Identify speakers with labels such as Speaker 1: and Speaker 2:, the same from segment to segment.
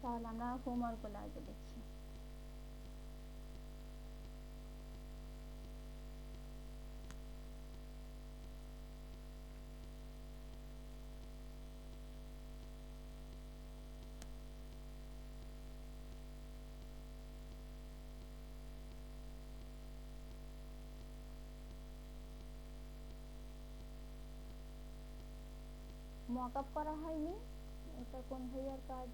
Speaker 1: তাহলে আমরা হোমওয়ার্কগুলো আগে দেখি। মক আপ করা হয়নি, এটা কোন ভাইয়ার কাজ?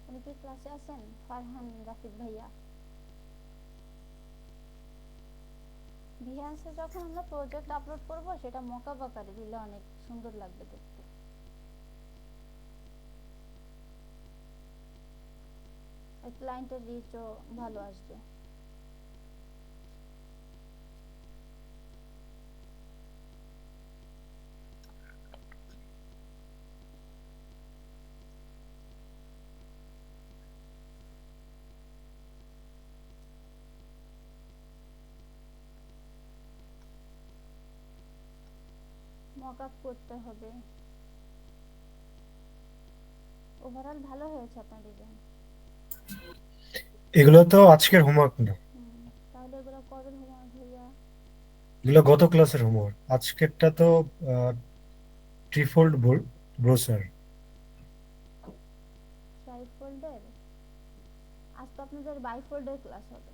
Speaker 1: উনি কি ক্লাসে আছেন? ফারহান রাফিদ ভাইয়া। বিহান্সে যখন আমরা প্রজেক্ট আপলোড করব সেটা মক আপ আকারে দিলে অনেক সুন্দর লাগবে দেখতে, ক্লায়েন্টের রিচও ভালো আসবে। মক আপ করতে হবে। ওভারঅল ভালো হয়েছে আপনার ডিজাইন।
Speaker 2: এগুলো তো আজকের হোমওয়ার্ক না,
Speaker 1: তাহলে এগুলো কবে হোমওয়ার্ক ভাইয়া?
Speaker 2: এগুলো গত ক্লাসের হোমওয়ার্ক। আজকেরটা তো ট্রিফোল্ড ব্রোসার।
Speaker 1: ট্রাই ফোল্ডের? আজ তো আপনাদের বাই ফোল্ডের ক্লাস হবে।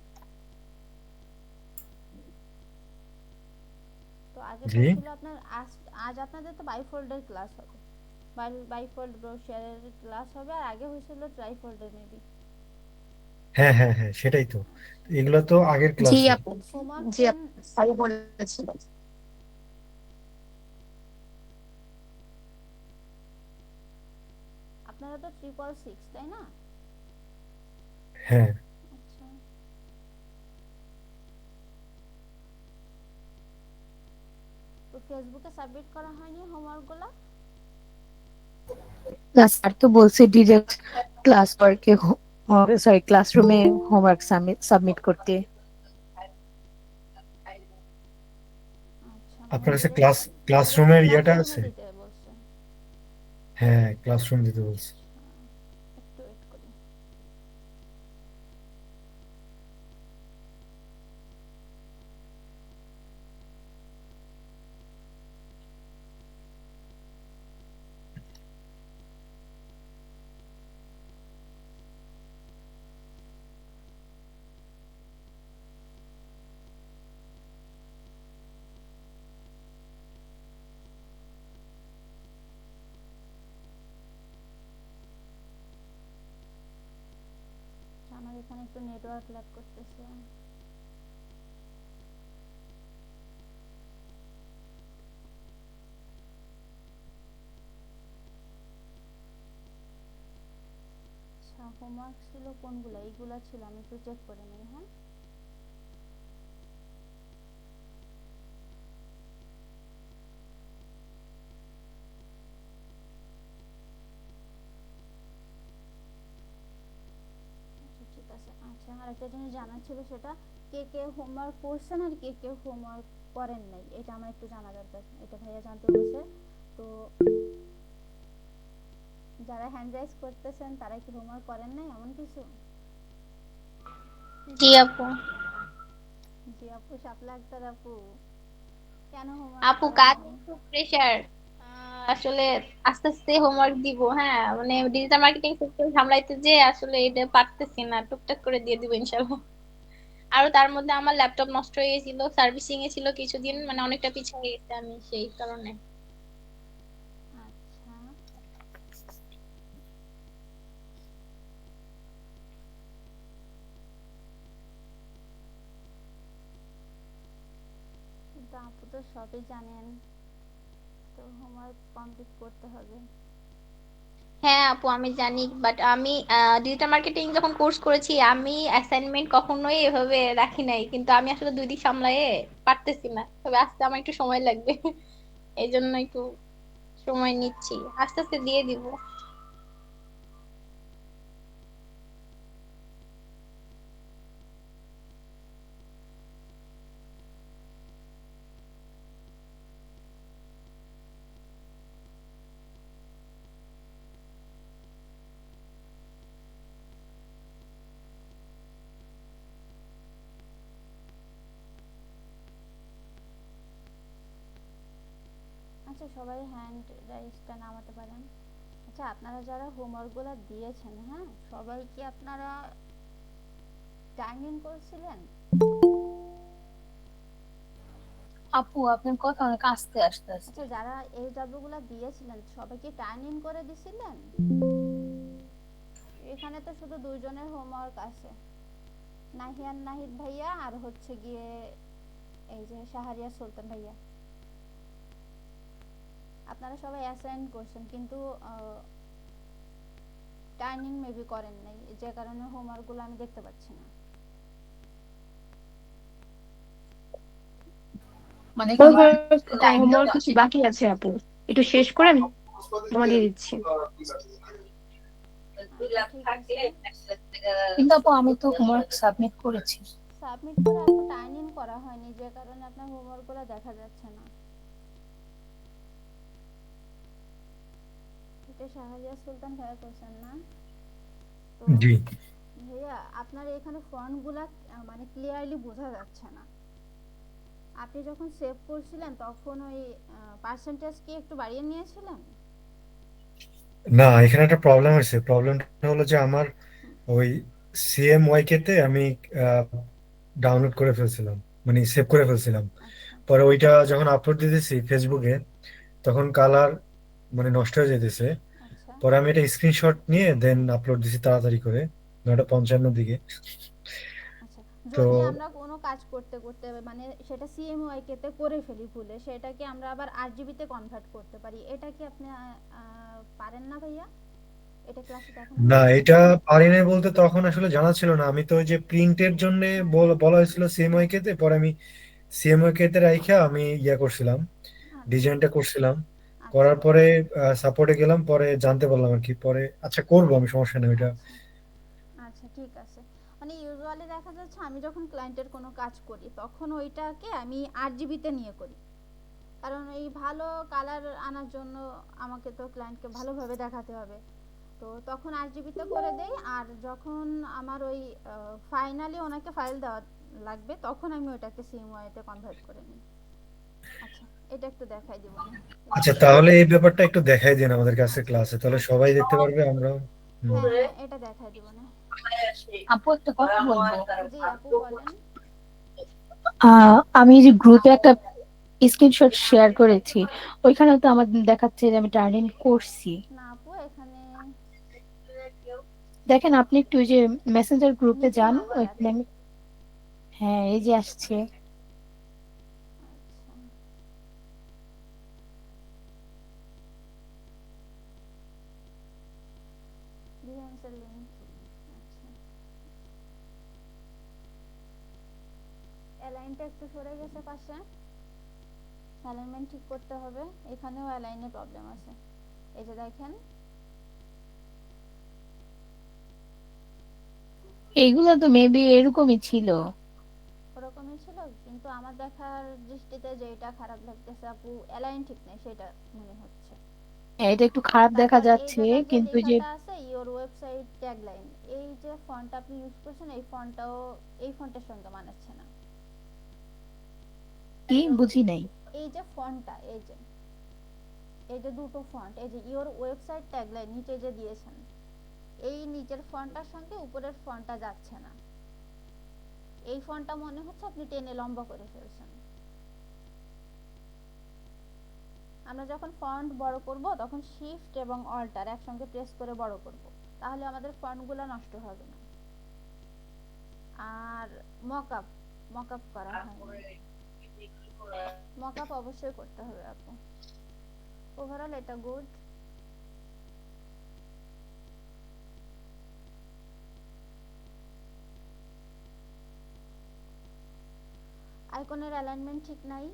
Speaker 1: তো আগেরটা
Speaker 2: জি,
Speaker 1: ছিল আপনার আজ। আজ আপনাদের তো বাই ফোল্ডের ক্লাস হবে, বাই ফোল্ড ব্রোশারের ক্লাস হবে, আর আগে হয়েছিল ট্রাই ফোল্ডের মেবি।
Speaker 2: হ্যাঁ হ্যাঁ হ্যাঁ, সেটাই তো। এগুলো তো আগের
Speaker 3: জি
Speaker 2: ক্লাসে।
Speaker 3: আপু।
Speaker 1: হোমওয়ার্ক
Speaker 3: জি
Speaker 1: 10।
Speaker 3: আপু, স্যার বলেছিল।
Speaker 1: আপনারা তো 666 তাই না?
Speaker 2: হ্যাঁ,
Speaker 1: আচ্ছা, তো ফেসবুকে সাবমিট করা হয়নি হোমওয়ার্কগুলো?
Speaker 3: না স্যার তো বলছে ডিরেক্ট ক্লাস ওয়ার্কে, সরি ক্লাসরুমে হোমওয়ার্ক সাবমিট করতে।
Speaker 1: আচ্ছা, মানে
Speaker 2: আপনার কাছে
Speaker 1: ডিরেক্ট ডিরেক্ট
Speaker 2: ক্লাসরুমের ইয়েটা
Speaker 1: ক্লাসরুমে
Speaker 2: আছে?
Speaker 1: দিতে বলছে।
Speaker 2: হ্যাঁ, ক্লাসরুম দিতে বলছে।
Speaker 1: আচ্ছা, একটু ওয়েট করি। আমার এখানে একটু নেটওয়ার্ক ল্যাগ করতেছে। আচ্ছা, হোমওয়ার্ক ছিল কোনগুলো? এইগুলো ছিল, আমি একটু চেক করে নিই। হ্যাঁ, আচ্ছা ঠিক আছে। আচ্ছা, আর একটা জিনিস জানার ছিল, সেটা কে কে হোমওয়ার্ক করছেন আর কে কে হোমওয়ার্ক করেন নাই, এটা আমার একটু জানা দরকার। এটা ভাইয়া জানতে বলেছে। তো যারা হ্যান্ড রাইজ করতেছেন তারা কি হোমওয়ার্ক করেন নাই এমন কিছু?
Speaker 4: জি আপু।
Speaker 1: জি আপু, শাপলা আক্তার আপু, কেন হোমওয়ার্ক
Speaker 4: আপু
Speaker 1: করেন নাই?
Speaker 4: কাজের খুব প্রেশার। আসলে আস্তে আস্তে হোমওয়ার্ক দিব, হ্যাঁ মানে ডিজিটাল মার্কেটিং সেক্টর সামলাইতে যে আসলে এটা পারতেছি না, টুকটাক করে দিয়ে দিব ইনশাআল্লাহ। আর তার মধ্যে আমার ল্যাপটপ নষ্ট হয়ে গেছিল, সার্ভিসিং এ ছিল কিছুদিন, মানে অনেকটা পিছিয়ে গেছে আমি সেই কারণে।
Speaker 1: আচ্ছা, কিন্তু আপু তো সবই জানেন, তো হোমওয়ার্ক কমপ্লিট করতে হবে।
Speaker 4: হ্যাঁ আপু আমি জানি, বাট আমি ডিজিটাল মার্কেটিং যখন কোর্স করেছি আমি অ্যাসাইনমেন্ট কখনোই এভাবে রাখি নাই, কিন্তু আমি আসলে দুই দিক সামলায়ে পারতেছি না, তবে আস্তে আমার একটু সময় লাগবে। এই জন্য একটু সময় নিচ্ছি, আস্তে আস্তে দিয়ে দিব।
Speaker 1: আচ্ছা, সবাই হ্যান্ড রাইজটা নামাতে পারেন। আচ্ছা, আপনারা যারা হোমওয়ার্কগুলো দিয়েছেন, হ্যাঁ, সবাই কি আপনারা টাইম ইন করছিলেন?
Speaker 3: আপু আপনার কথা অনেক আস্তে আসতে আসছে।
Speaker 1: আচ্ছা, যারা এই গুলা দিয়েছিলেন সবাই কি টাইম ইন করে দিছিলেন? এখানে তো শুধু দুইজনের হোমওয়ার্ক আছে, নাহিয়ান নাহিদ ভাইয়া আর হচ্ছে গিয়ে এই যে শাহরিয়ার সুলতান ভাইয়া। আপনারা সবাই অ্যাসাইন করছেন কিন্তু টাইমিং মেবি করেন নাই, যে কারণে হোমওয়ার্কগুলো আমি দেখতে পাচ্ছি না।
Speaker 3: মানে
Speaker 5: হোমওয়ার্ক কিছু বাকি আছে আপু, একটু শেষ করে আমি জমা দিয়ে দিচ্ছি।
Speaker 1: ঠিক আছে,
Speaker 3: কিন্তু আপু আমি তো হোমওয়ার্ক সাবমিট করেছি।
Speaker 1: সাবমিট করে আপু টাইম ইন করা হয়নি, যে কারণে আপনার হোমওয়ার্কগুলো দেখা যাচ্ছে না। এটা শাহরিয়া সুলতান ভাইয়া করছেন না? তো
Speaker 2: জি
Speaker 1: ভাইয়া আপনার এখানে ফন্টগুলা মানে ক্লিয়ারলি বোঝা যাচ্ছে না। আপনি যখন সেভ করছিলেন তখন ওই পার্সেন্টেজ কি একটু বাড়িয়ে নিয়েছিলেন?
Speaker 2: না, এখানে একটা প্রবলেম হয়েছে। প্রবলেমটা হলো যে আমার ওই CMYK তে আমি ডাউনলোড করে ফেলছিলাম, মানে সেভ করে ফেলছিলাম।
Speaker 1: আচ্ছা
Speaker 2: পরে ওইটা যখন আপলোড দিতেছি ফেসবুকে, তখন কালার মানে নষ্ট হয়ে যেতেছে।
Speaker 1: আচ্ছা
Speaker 2: পরে আমি এটা স্ক্রিনশট নিয়ে দেন আপলোড দিছি তাড়াতাড়ি করে 9:55 দিকে।
Speaker 1: আচ্ছা,
Speaker 2: তো
Speaker 1: যদি আমরা কোনো কাজ করতে করতে মানে সেটা CMYK তে করে ফেলি ভুলে, সেটাকে আমরা আবার RGB তে কনভার্ট করতে পারি, এটা কি আপনি পারেন না ভাইয়া? এটা ক্লাসে দেখানো
Speaker 2: না,
Speaker 1: হয়েছে?
Speaker 2: এটা পারি নাই বলতে তখন আসলে জানা ছিল না। আমি তো ওই যে প্রিন্টের জন্য
Speaker 1: হ্যাঁ
Speaker 2: বলা হয়েছিল CMYK তে, পরে আমি CMYK তে রাইখা আমি ইয়া করছিলাম,
Speaker 1: আচ্ছা
Speaker 2: ডিজাইনটা করছিলাম।
Speaker 1: আচ্ছা
Speaker 2: করার পরে সাপোর্টে গেলাম, পরে জানতে পারলাম আর কি। পরে আচ্ছা করবো আমি, সমস্যা নেই ওইটা।
Speaker 1: আচ্ছা আচ্ছা ঠিক আছে। মানে ইউজুয়ালি দেখা যাচ্ছে আমি যখন ক্লায়েন্টের কোনো কাজ করি তখন ওইটাকে আমি RGB তে নিয়ে করি, কারণ এই ভালো কালার আনার জন্য আমাকে তো ক্লায়েন্টকে ভালোভাবে দেখাতে হবে। তো তখন RGB তে করে দেই, আর যখন আমার ওই ফাইনালি ওনাকে ফাইল দেওয়া লাগবে তখন আমি ওটাকে CMYK তে কনভার্ট করে নিই। আচ্ছা, এটা একটু দেখাই দিব না?
Speaker 2: আচ্ছা, তাহলে এই ব্যাপারটা একটু দেখাই দিন আমাদের কাছে
Speaker 1: আচ্ছা
Speaker 2: ক্লাসে, তাহলে
Speaker 1: আচ্ছা
Speaker 2: সবাই
Speaker 1: ঠিক
Speaker 2: দেখতে
Speaker 1: আছে।
Speaker 2: পারবে, আমরাও। হুম।
Speaker 1: হ্যাঁ হ্যাঁ, এটা দেখাই দিব না।
Speaker 3: আপু একটা কথা বলবো।
Speaker 1: জি আপু বলেন।
Speaker 3: আমি যে গ্রুপে একটা স্ক্রিনশট শেয়ার করেছি, ওইখানে তো আমার দেখাচ্ছে যে আমি টার্ন ইন করছি।
Speaker 1: না আপু, এখানে
Speaker 3: দেখেন আপনি একটু ওই যে মেসেঞ্জার গ্রুপে
Speaker 1: নিচে
Speaker 3: যান,
Speaker 1: আবার
Speaker 3: ওইখানে
Speaker 1: আছে।
Speaker 3: হ্যাঁ এই যে আসছে।
Speaker 1: আচ্ছা, বিহেন্সের লিংক। আচ্ছা, অ্যালাইনটা একটু সরে গেছে পাশে, অ্যালাইনমেন্ট ঠিক করতে হবে। এখানেও অ্যালাইনে প্রবলেম আছে, এই যে দেখেন।
Speaker 3: এইগুলো তো মেবি এরকমই ছিল।
Speaker 1: ওরকমই ছিল, কিন্তু আমার দেখার দৃষ্টিতে যেটা খারাপ লাগতেছে আপু, অ্যালাইন ঠিক নেই সেটা মনে হচ্ছে।
Speaker 3: হ্যাঁ, এটা একটু খারাপ দেখা
Speaker 1: তারপর এই
Speaker 3: যাচ্ছে,
Speaker 1: জায়গায় যে
Speaker 3: কিন্তু ওই যে
Speaker 1: লেখাটা আছে ইওর ওয়েবসাইট ট্যাগলাইন, এই যে ফন্ট আপনি ইউজ করছেন এই ফন্টটাও এই ফন্টের সঙ্গে মানাচ্ছে না।
Speaker 3: কি বুঝি নাই।
Speaker 1: এই যে ফন্টটা, এই যে দুটো ফন্ট, এই যে ইওর ওয়েবসাইট ট্যাগলাইন নিচে যে দিয়েছেন, এই নিচের ফন্টটার সঙ্গে উপরের ফন্টটা যাচ্ছে না। এই ফন্টটা মনে হচ্ছে আপনি টেনে লম্বা করে ফেলছেন। আমরা যখন ফন্ট বড় করব তখন শিফট এবং অল্টার একসঙ্গে প্রেস করে বড় করব, তাহলে আমাদের ফন্টগুলো নষ্ট হবে না। আর মকআপ, মকআপ করা হয়নি। মকআপ অবশ্যই করতে হবে আপু। ওভারঅল এটা গুড। আইকনের অ্যালাইনমেন্ট ঠিক নাই।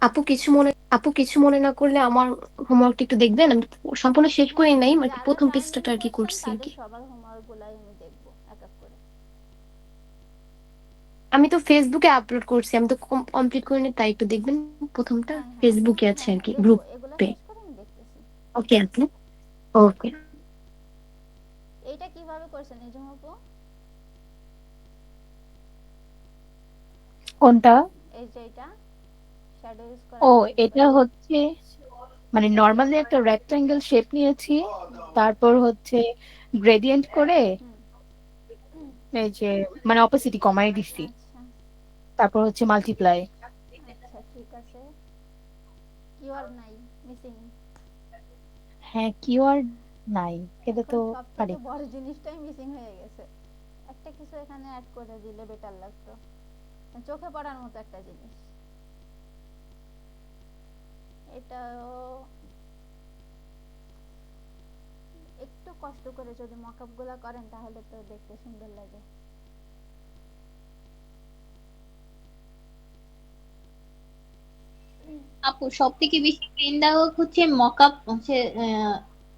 Speaker 5: আপু কিছু মনে না করলে আমার হোমওয়ার্কটা একটু দেখবেন। আমি সম্পূর্ণ শেষ করি
Speaker 1: হ্যাঁ
Speaker 5: নাই,
Speaker 1: হ্যাঁ,
Speaker 5: মানে
Speaker 1: যারা
Speaker 5: প্রথম
Speaker 1: টাইম ইন
Speaker 5: পৃষ্ঠাটা আর কি
Speaker 1: করছেন
Speaker 5: করছি আর
Speaker 1: তাদের
Speaker 5: কি।
Speaker 1: সবার হোমওয়ার্কগুলাই আমি দেখব এক এক করে।
Speaker 5: আমি তো ফেসবুকে আপলোড করছি, আমি তো কমপ্লিট করিনি, তাই একটু দেখবেন। প্রথমটা
Speaker 1: হ্যাঁ হ্যাঁ আপু,
Speaker 5: ফেসবুকে আছে
Speaker 1: হ্যাঁ
Speaker 5: আর
Speaker 1: হ্যাঁ
Speaker 5: কি,
Speaker 1: দেখবো, এগুলো
Speaker 5: গ্রুপে।
Speaker 1: শেষ করে আমি দেখতেছি।
Speaker 5: ওকে আপু, ওকে।
Speaker 1: এই এটা কিভাবে করছেন নিজম আপু?
Speaker 3: কোনটা?
Speaker 1: এই যে এটা শ্যাডো ইউজ
Speaker 3: ও,
Speaker 1: করাটা
Speaker 3: এটা
Speaker 1: কিভাবে?
Speaker 3: হচ্ছে মানে নর্মালি একটা রেক্টাঙ্গেল শেপ নিয়েছি, তারপর হচ্ছে গ্রেডিয়েন্ট করে
Speaker 1: হুম,
Speaker 3: এই যে মানে অপোসিটি কমাই দিছি,
Speaker 1: আচ্ছা
Speaker 3: তারপর হচ্ছে মাল্টিপ্লাই।
Speaker 1: আচ্ছা ঠিক আছে। কিওয়ার্ড নাই, মিসিং।
Speaker 3: হ্যাঁ, কিওয়ার্ড নাই, এটা
Speaker 1: এখন
Speaker 3: তো
Speaker 1: সব
Speaker 3: পারি।
Speaker 1: থেকে বড় জিনিসটাই মিসিং হয়ে গেছে। একটা কিছু এখানে অ্যাড করে দিলে বেটার লাগতো, চোখে পড়ার মতো একটা জিনিস। এটাও একটু কষ্ট করে যদি মকআপ গুলা করেন তাহলে তো দেখতে সুন্দর লাগে।
Speaker 4: আপু সব থেকে বেশি পেনদায়ক হচ্ছে মকআপ হচ্ছে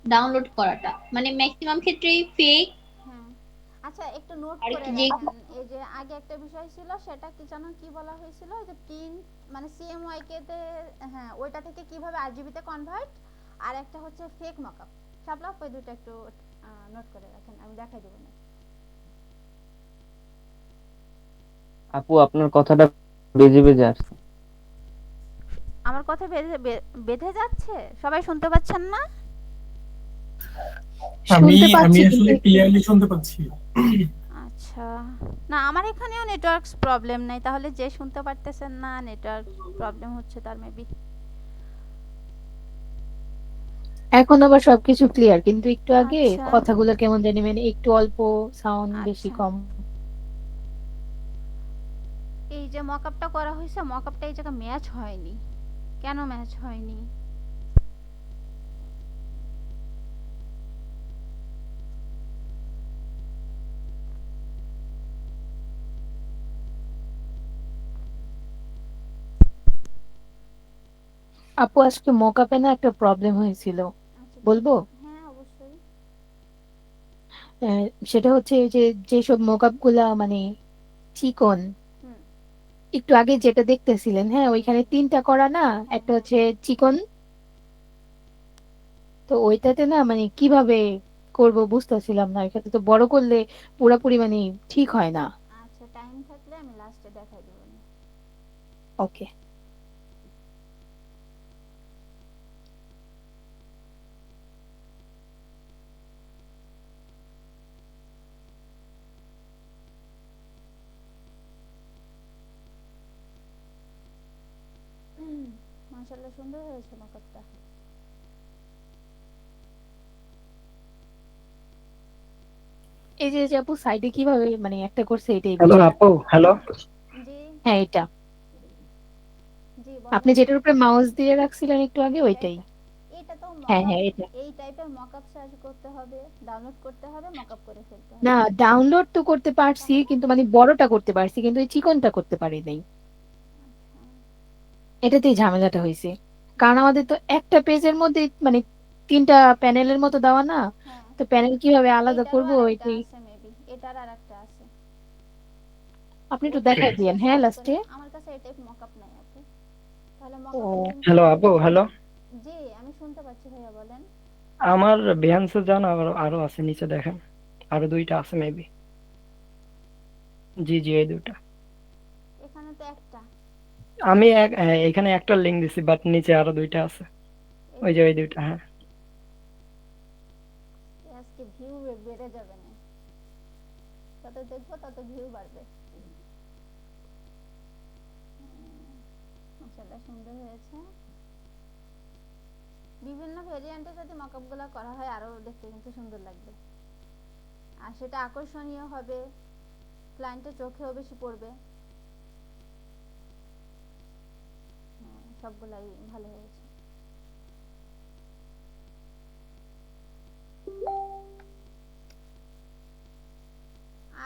Speaker 4: ডাউনলোড করাটা, মানে ম্যাক্সিমাম ক্ষেত্রেই ফেক।
Speaker 1: হ্যাঁ, আচ্ছা একটু নোট
Speaker 4: আর
Speaker 1: করে
Speaker 4: যে
Speaker 1: রাখেন। এই যে আগে একটা বিষয় ছিল, সেটা কি জানো কি বলা হয়েছিল, যে প্রিন্ট মানে সিএমওয়াইকে তে, হ্যাঁ ওইটা থেকে কিভাবে আরজিবি তে কনভার্ট, আর একটা হচ্ছে ফেক মকআপ। সাবলাপ ওই দুটো একটু নোট করে রাখেন, আমি দেখাই দেবো না।
Speaker 6: আপু আপনার কথাটা বেজে বেজে আসছে।
Speaker 1: আমার কথা বেঁধে যাচ্ছে, সবাই শুনতে পাচ্ছেন না?
Speaker 7: আমি
Speaker 3: শুনতে
Speaker 7: আমি
Speaker 3: পাচ্ছি কিন্তু
Speaker 7: আসলে
Speaker 3: একটু
Speaker 7: ক্লিয়ারলি শুনতে পাচ্ছি।
Speaker 1: আচ্ছা, না আমার এখানেও নেটওয়ার্কস প্রবলেম নাই, তাহলে যে শুনতে পারতেছেন না নেটওয়ার্ক প্রবলেম হচ্ছে তার মেবি।
Speaker 3: এখন আবার সবকিছু ক্লিয়ার, কিন্তু একটু আগে
Speaker 1: আচ্ছা
Speaker 3: কথাগুলো কেমন জানি মানে একটু অল্প সাউন্ড বেশি
Speaker 1: আচ্ছা,
Speaker 3: কম।
Speaker 1: এই যে মকআপটা করা হয়েছে, মকআপটা এই জায়গা ম্যাচ হয়নি। কেন ম্যাচ হয়নি?
Speaker 3: আপু আজকে মকআপে না একটা প্রবলেম হয়েছিল,
Speaker 1: আচ্ছা কি?
Speaker 3: বলবো?
Speaker 1: হ্যাঁ অবশ্যই।
Speaker 3: সেটা হচ্ছে এই যে যেসব মকআপ গুলা মানে চিকন,
Speaker 1: হুম
Speaker 3: একটু আগে যেটা দেখতেছিলেন, হ্যাঁ
Speaker 1: হুম
Speaker 3: ওইখানে
Speaker 1: হুম,
Speaker 3: তিনটা করা না,
Speaker 1: হ্যাঁ
Speaker 3: একটা
Speaker 1: হ্যাঁ।
Speaker 3: হচ্ছে চিকন। তো ওইটাতে না মানে কিভাবে করব বুঝতেছিলাম না, এখানে তো বড় করলে পুরাপুরি মানে ঠিক হয় না।
Speaker 1: আচ্ছা টাইম থাকলে আমি লাস্টে দেখাই দেবো না।
Speaker 3: ওকে।
Speaker 1: মাশাআল্লাহ সুন্দর হয়েছে মকআপটা।
Speaker 3: এই যে আপু সাইডে কিভাবে মানে একটা করছে এটাই
Speaker 7: হ্যালো
Speaker 3: বুঝি না।
Speaker 7: আপু, হ্যালো।
Speaker 1: জি
Speaker 3: হ্যাঁ, এটা
Speaker 1: জি
Speaker 3: আপনি
Speaker 1: বলেন।
Speaker 3: যেটার উপরে মাউস দিয়ে রাখছিলেন একটু আগে
Speaker 1: এটা
Speaker 3: ওইটাই।
Speaker 1: এটা এটা তো
Speaker 3: হ্যাঁ
Speaker 1: মকআপ।
Speaker 3: হ্যাঁ, এটা
Speaker 1: এই টাইপের মকআপ সার্চ করতে হবে, ডাউনলোড করতে হবে, মকআপ করে ফেলতে
Speaker 3: না,
Speaker 1: হবে।
Speaker 3: ডাউনলোড তো করতে পারছি,
Speaker 1: তাহলে
Speaker 3: কিন্তু মানে বড়টা করতে পারছি, কিন্তু এই চিকনটা করতে পারি নাই।
Speaker 1: আচ্ছা
Speaker 3: এটাতেই ঝামেলাটা হয়েছে, কারণ আমাদের তো একটা পেজের মধ্যে মানে তিনটা প্যানেলের মতো দেওয়া না,
Speaker 1: হ্যাঁ,
Speaker 3: তো প্যানেল কিভাবে আলাদা
Speaker 1: এইটারও
Speaker 3: করব
Speaker 1: আর একটা
Speaker 3: এটাই।
Speaker 1: আছে মেবি, এটার আর একটা আছে।
Speaker 3: আপনি একটু
Speaker 1: ওইটা
Speaker 3: দেখাই
Speaker 1: হচ্ছে
Speaker 3: দিয়েন হ্যাঁ
Speaker 1: সার্চ করে,
Speaker 3: লাস্টে।
Speaker 1: আমার কাছে এই টাইপ মকআপ নাই আপু। তাহলে
Speaker 3: ও,
Speaker 1: মকআপের লিংকটা
Speaker 7: হ্যালো
Speaker 1: দিয়ে
Speaker 7: আপু,
Speaker 1: দিই।
Speaker 7: হ্যালো।
Speaker 1: জি আমি শুনতে পাচ্ছি ভাইয়া, বলেন।
Speaker 7: আমার বিহান্সে যান, আরো আছে নিচে দেখেন, আরো দুইটা আছে মেবি। জি জি, এই দুইটা।
Speaker 1: এখানে তো একটা।
Speaker 7: আমি এখানে একটা লিংক দিছি, বাট নিচে আরো দুইটা আছে।
Speaker 1: এই
Speaker 7: ওই যে
Speaker 1: দুইটা।
Speaker 7: ওই দুইটা, হ্যাঁ।
Speaker 1: আজকে ভিউ বেড়ে যাবে না, যত দেখবো তত ভিউ বাড়বে। মাশাআল্লাহ সুন্দর হয়েছে। বিভিন্ন ভেরিয়েন্টে যদি মকআপ গুলা করা হয় আরো দেখতে কিন্তু সুন্দর লাগবে, আর সেটা আকর্ষণীয় হবে, ক্লায়েন্টের চোখেও বেশি পড়বে। হ্যাঁ, সবগুলাই ভালো হয়েছে।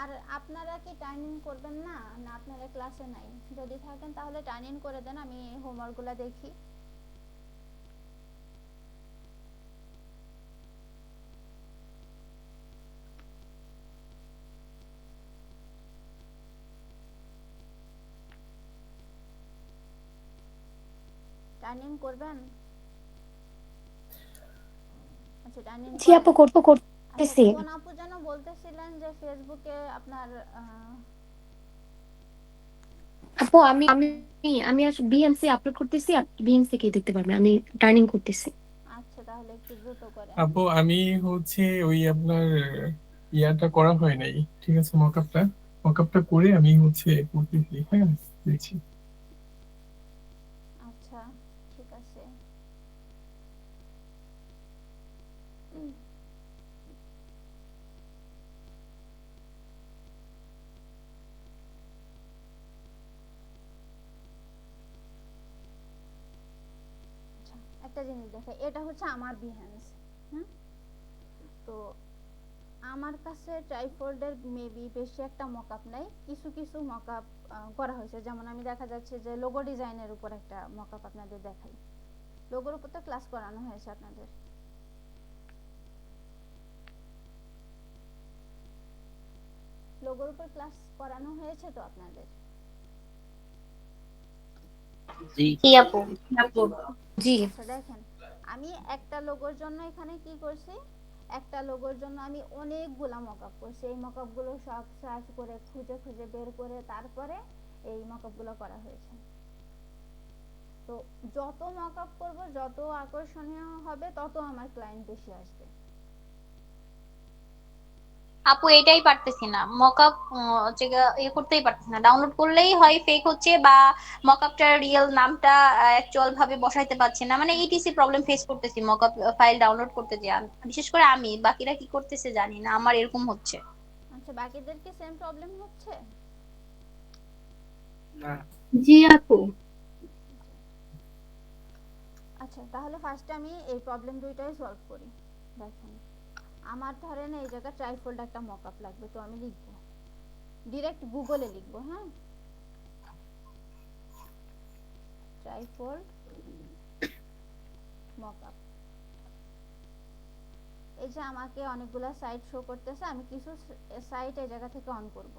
Speaker 1: আর আপনারা কি টার্ন ইন করবেন না, না আপনারা ক্লাসে নাই? যদি থাকেন তাহলে টার্ন ইন করে দেন, আমি হোমওয়ার্কগুলো দেখি। টার্ন ইন করবেন? আচ্ছা টার্ন ইন
Speaker 5: জি
Speaker 1: করেন।
Speaker 5: আপু,
Speaker 1: আচ্ছা
Speaker 5: করতেছি।
Speaker 1: কোন আপু যেন বলতেছিলেন যে ফেসবুকে আপনার
Speaker 5: আপু আমি আমি আমি আসলে বিএমসি আপলোড করতেছি, আপনি বিএমসি থেকে দেখতে পারবেন, আমি টার্নিং করতেছি।
Speaker 1: আচ্ছা, তাহলে একটু দ্রুত করেন।
Speaker 8: আপু আমি হচ্ছে ওই আপনার ইয়াটা করা হয় নাই, ঠিক আছে, মকআপটা করে আমি হচ্ছে করতেছি, হ্যাঁ দেখছি।
Speaker 1: আচ্ছা, ঠিক আছে। আচ্ছা, একটা জিনিস দেখে, এটা হচ্ছে আমার বিহেন্স। হুম, তো আমার কাছে ট্রাইফোল্ডের মেবি বেশি একটা মকআপ নাই, কিছু কিছু মকআপ করা হয়েছে। যেমন আমি দেখা যাচ্ছে যে লোগো ডিজাইনের উপর একটা মকআপ আপনাদের দেখাই। লোগোর উপর তো ক্লাস করানো হয়েছে আপনাদের। লোগোর উপর ক্লাস করানো হয়েছে তো আপনাদের।
Speaker 6: জি
Speaker 4: জি আপু।
Speaker 5: জি
Speaker 1: আচ্ছা দেখেন, আমি একটা লোগোর জন্য এখানে কি করছি, একটা লোগোর জন্য আমি অনেকগুলা মকআপ করছি। এই মকআপগুলো সব সার্চ করে খুঁজে খুঁজে বের করে তারপরে এই মকআপগুলো করা হয়েছে। তো যত মকআপ করব, যত আকর্ষণীয় হবে, তত আমার ক্লায়েন্ট বেশি আসবে।
Speaker 4: আপু এটাই পারতেছি না, মকআপ হচ্ছে করতেই পারতেছি না, ডাউনলোড করলেই হয় ফেক হচ্ছে, বা মকআপটার রিয়েল নামটা অ্যাকচুয়াল ভাবে বসাইতে পারছি না, মানে ইটিসি প্রবলেম ফেস করতেছি মকআপ ফাইল ডাউনলোড করতে যে। বিশেষ করে আমি, বাকিরা কি করতেছে জানি না, আমার এরকম হচ্ছে।
Speaker 1: আচ্ছা, বাকিদের কি সেম প্রবলেম হচ্ছে?
Speaker 6: না।
Speaker 5: জি আপু।
Speaker 1: আচ্ছা, তাহলে ফার্স্টে আমি এই প্রবলেম দুইটাই সলভ করি। দেখেন, আমার ধরেন এই জায়গায় ট্রাইফোল্ড একটা মকআপ লাগবে, তো আমি লিখব, ডিরেক্ট গুগলে লিখব, হ্যাঁ, ট্রাইফোল্ড মকআপ। এই যে আমাকে অনেকগুলা সাইট শো করতেছে, আমি কিছু সাইট এই জায়গা থেকে অন করব।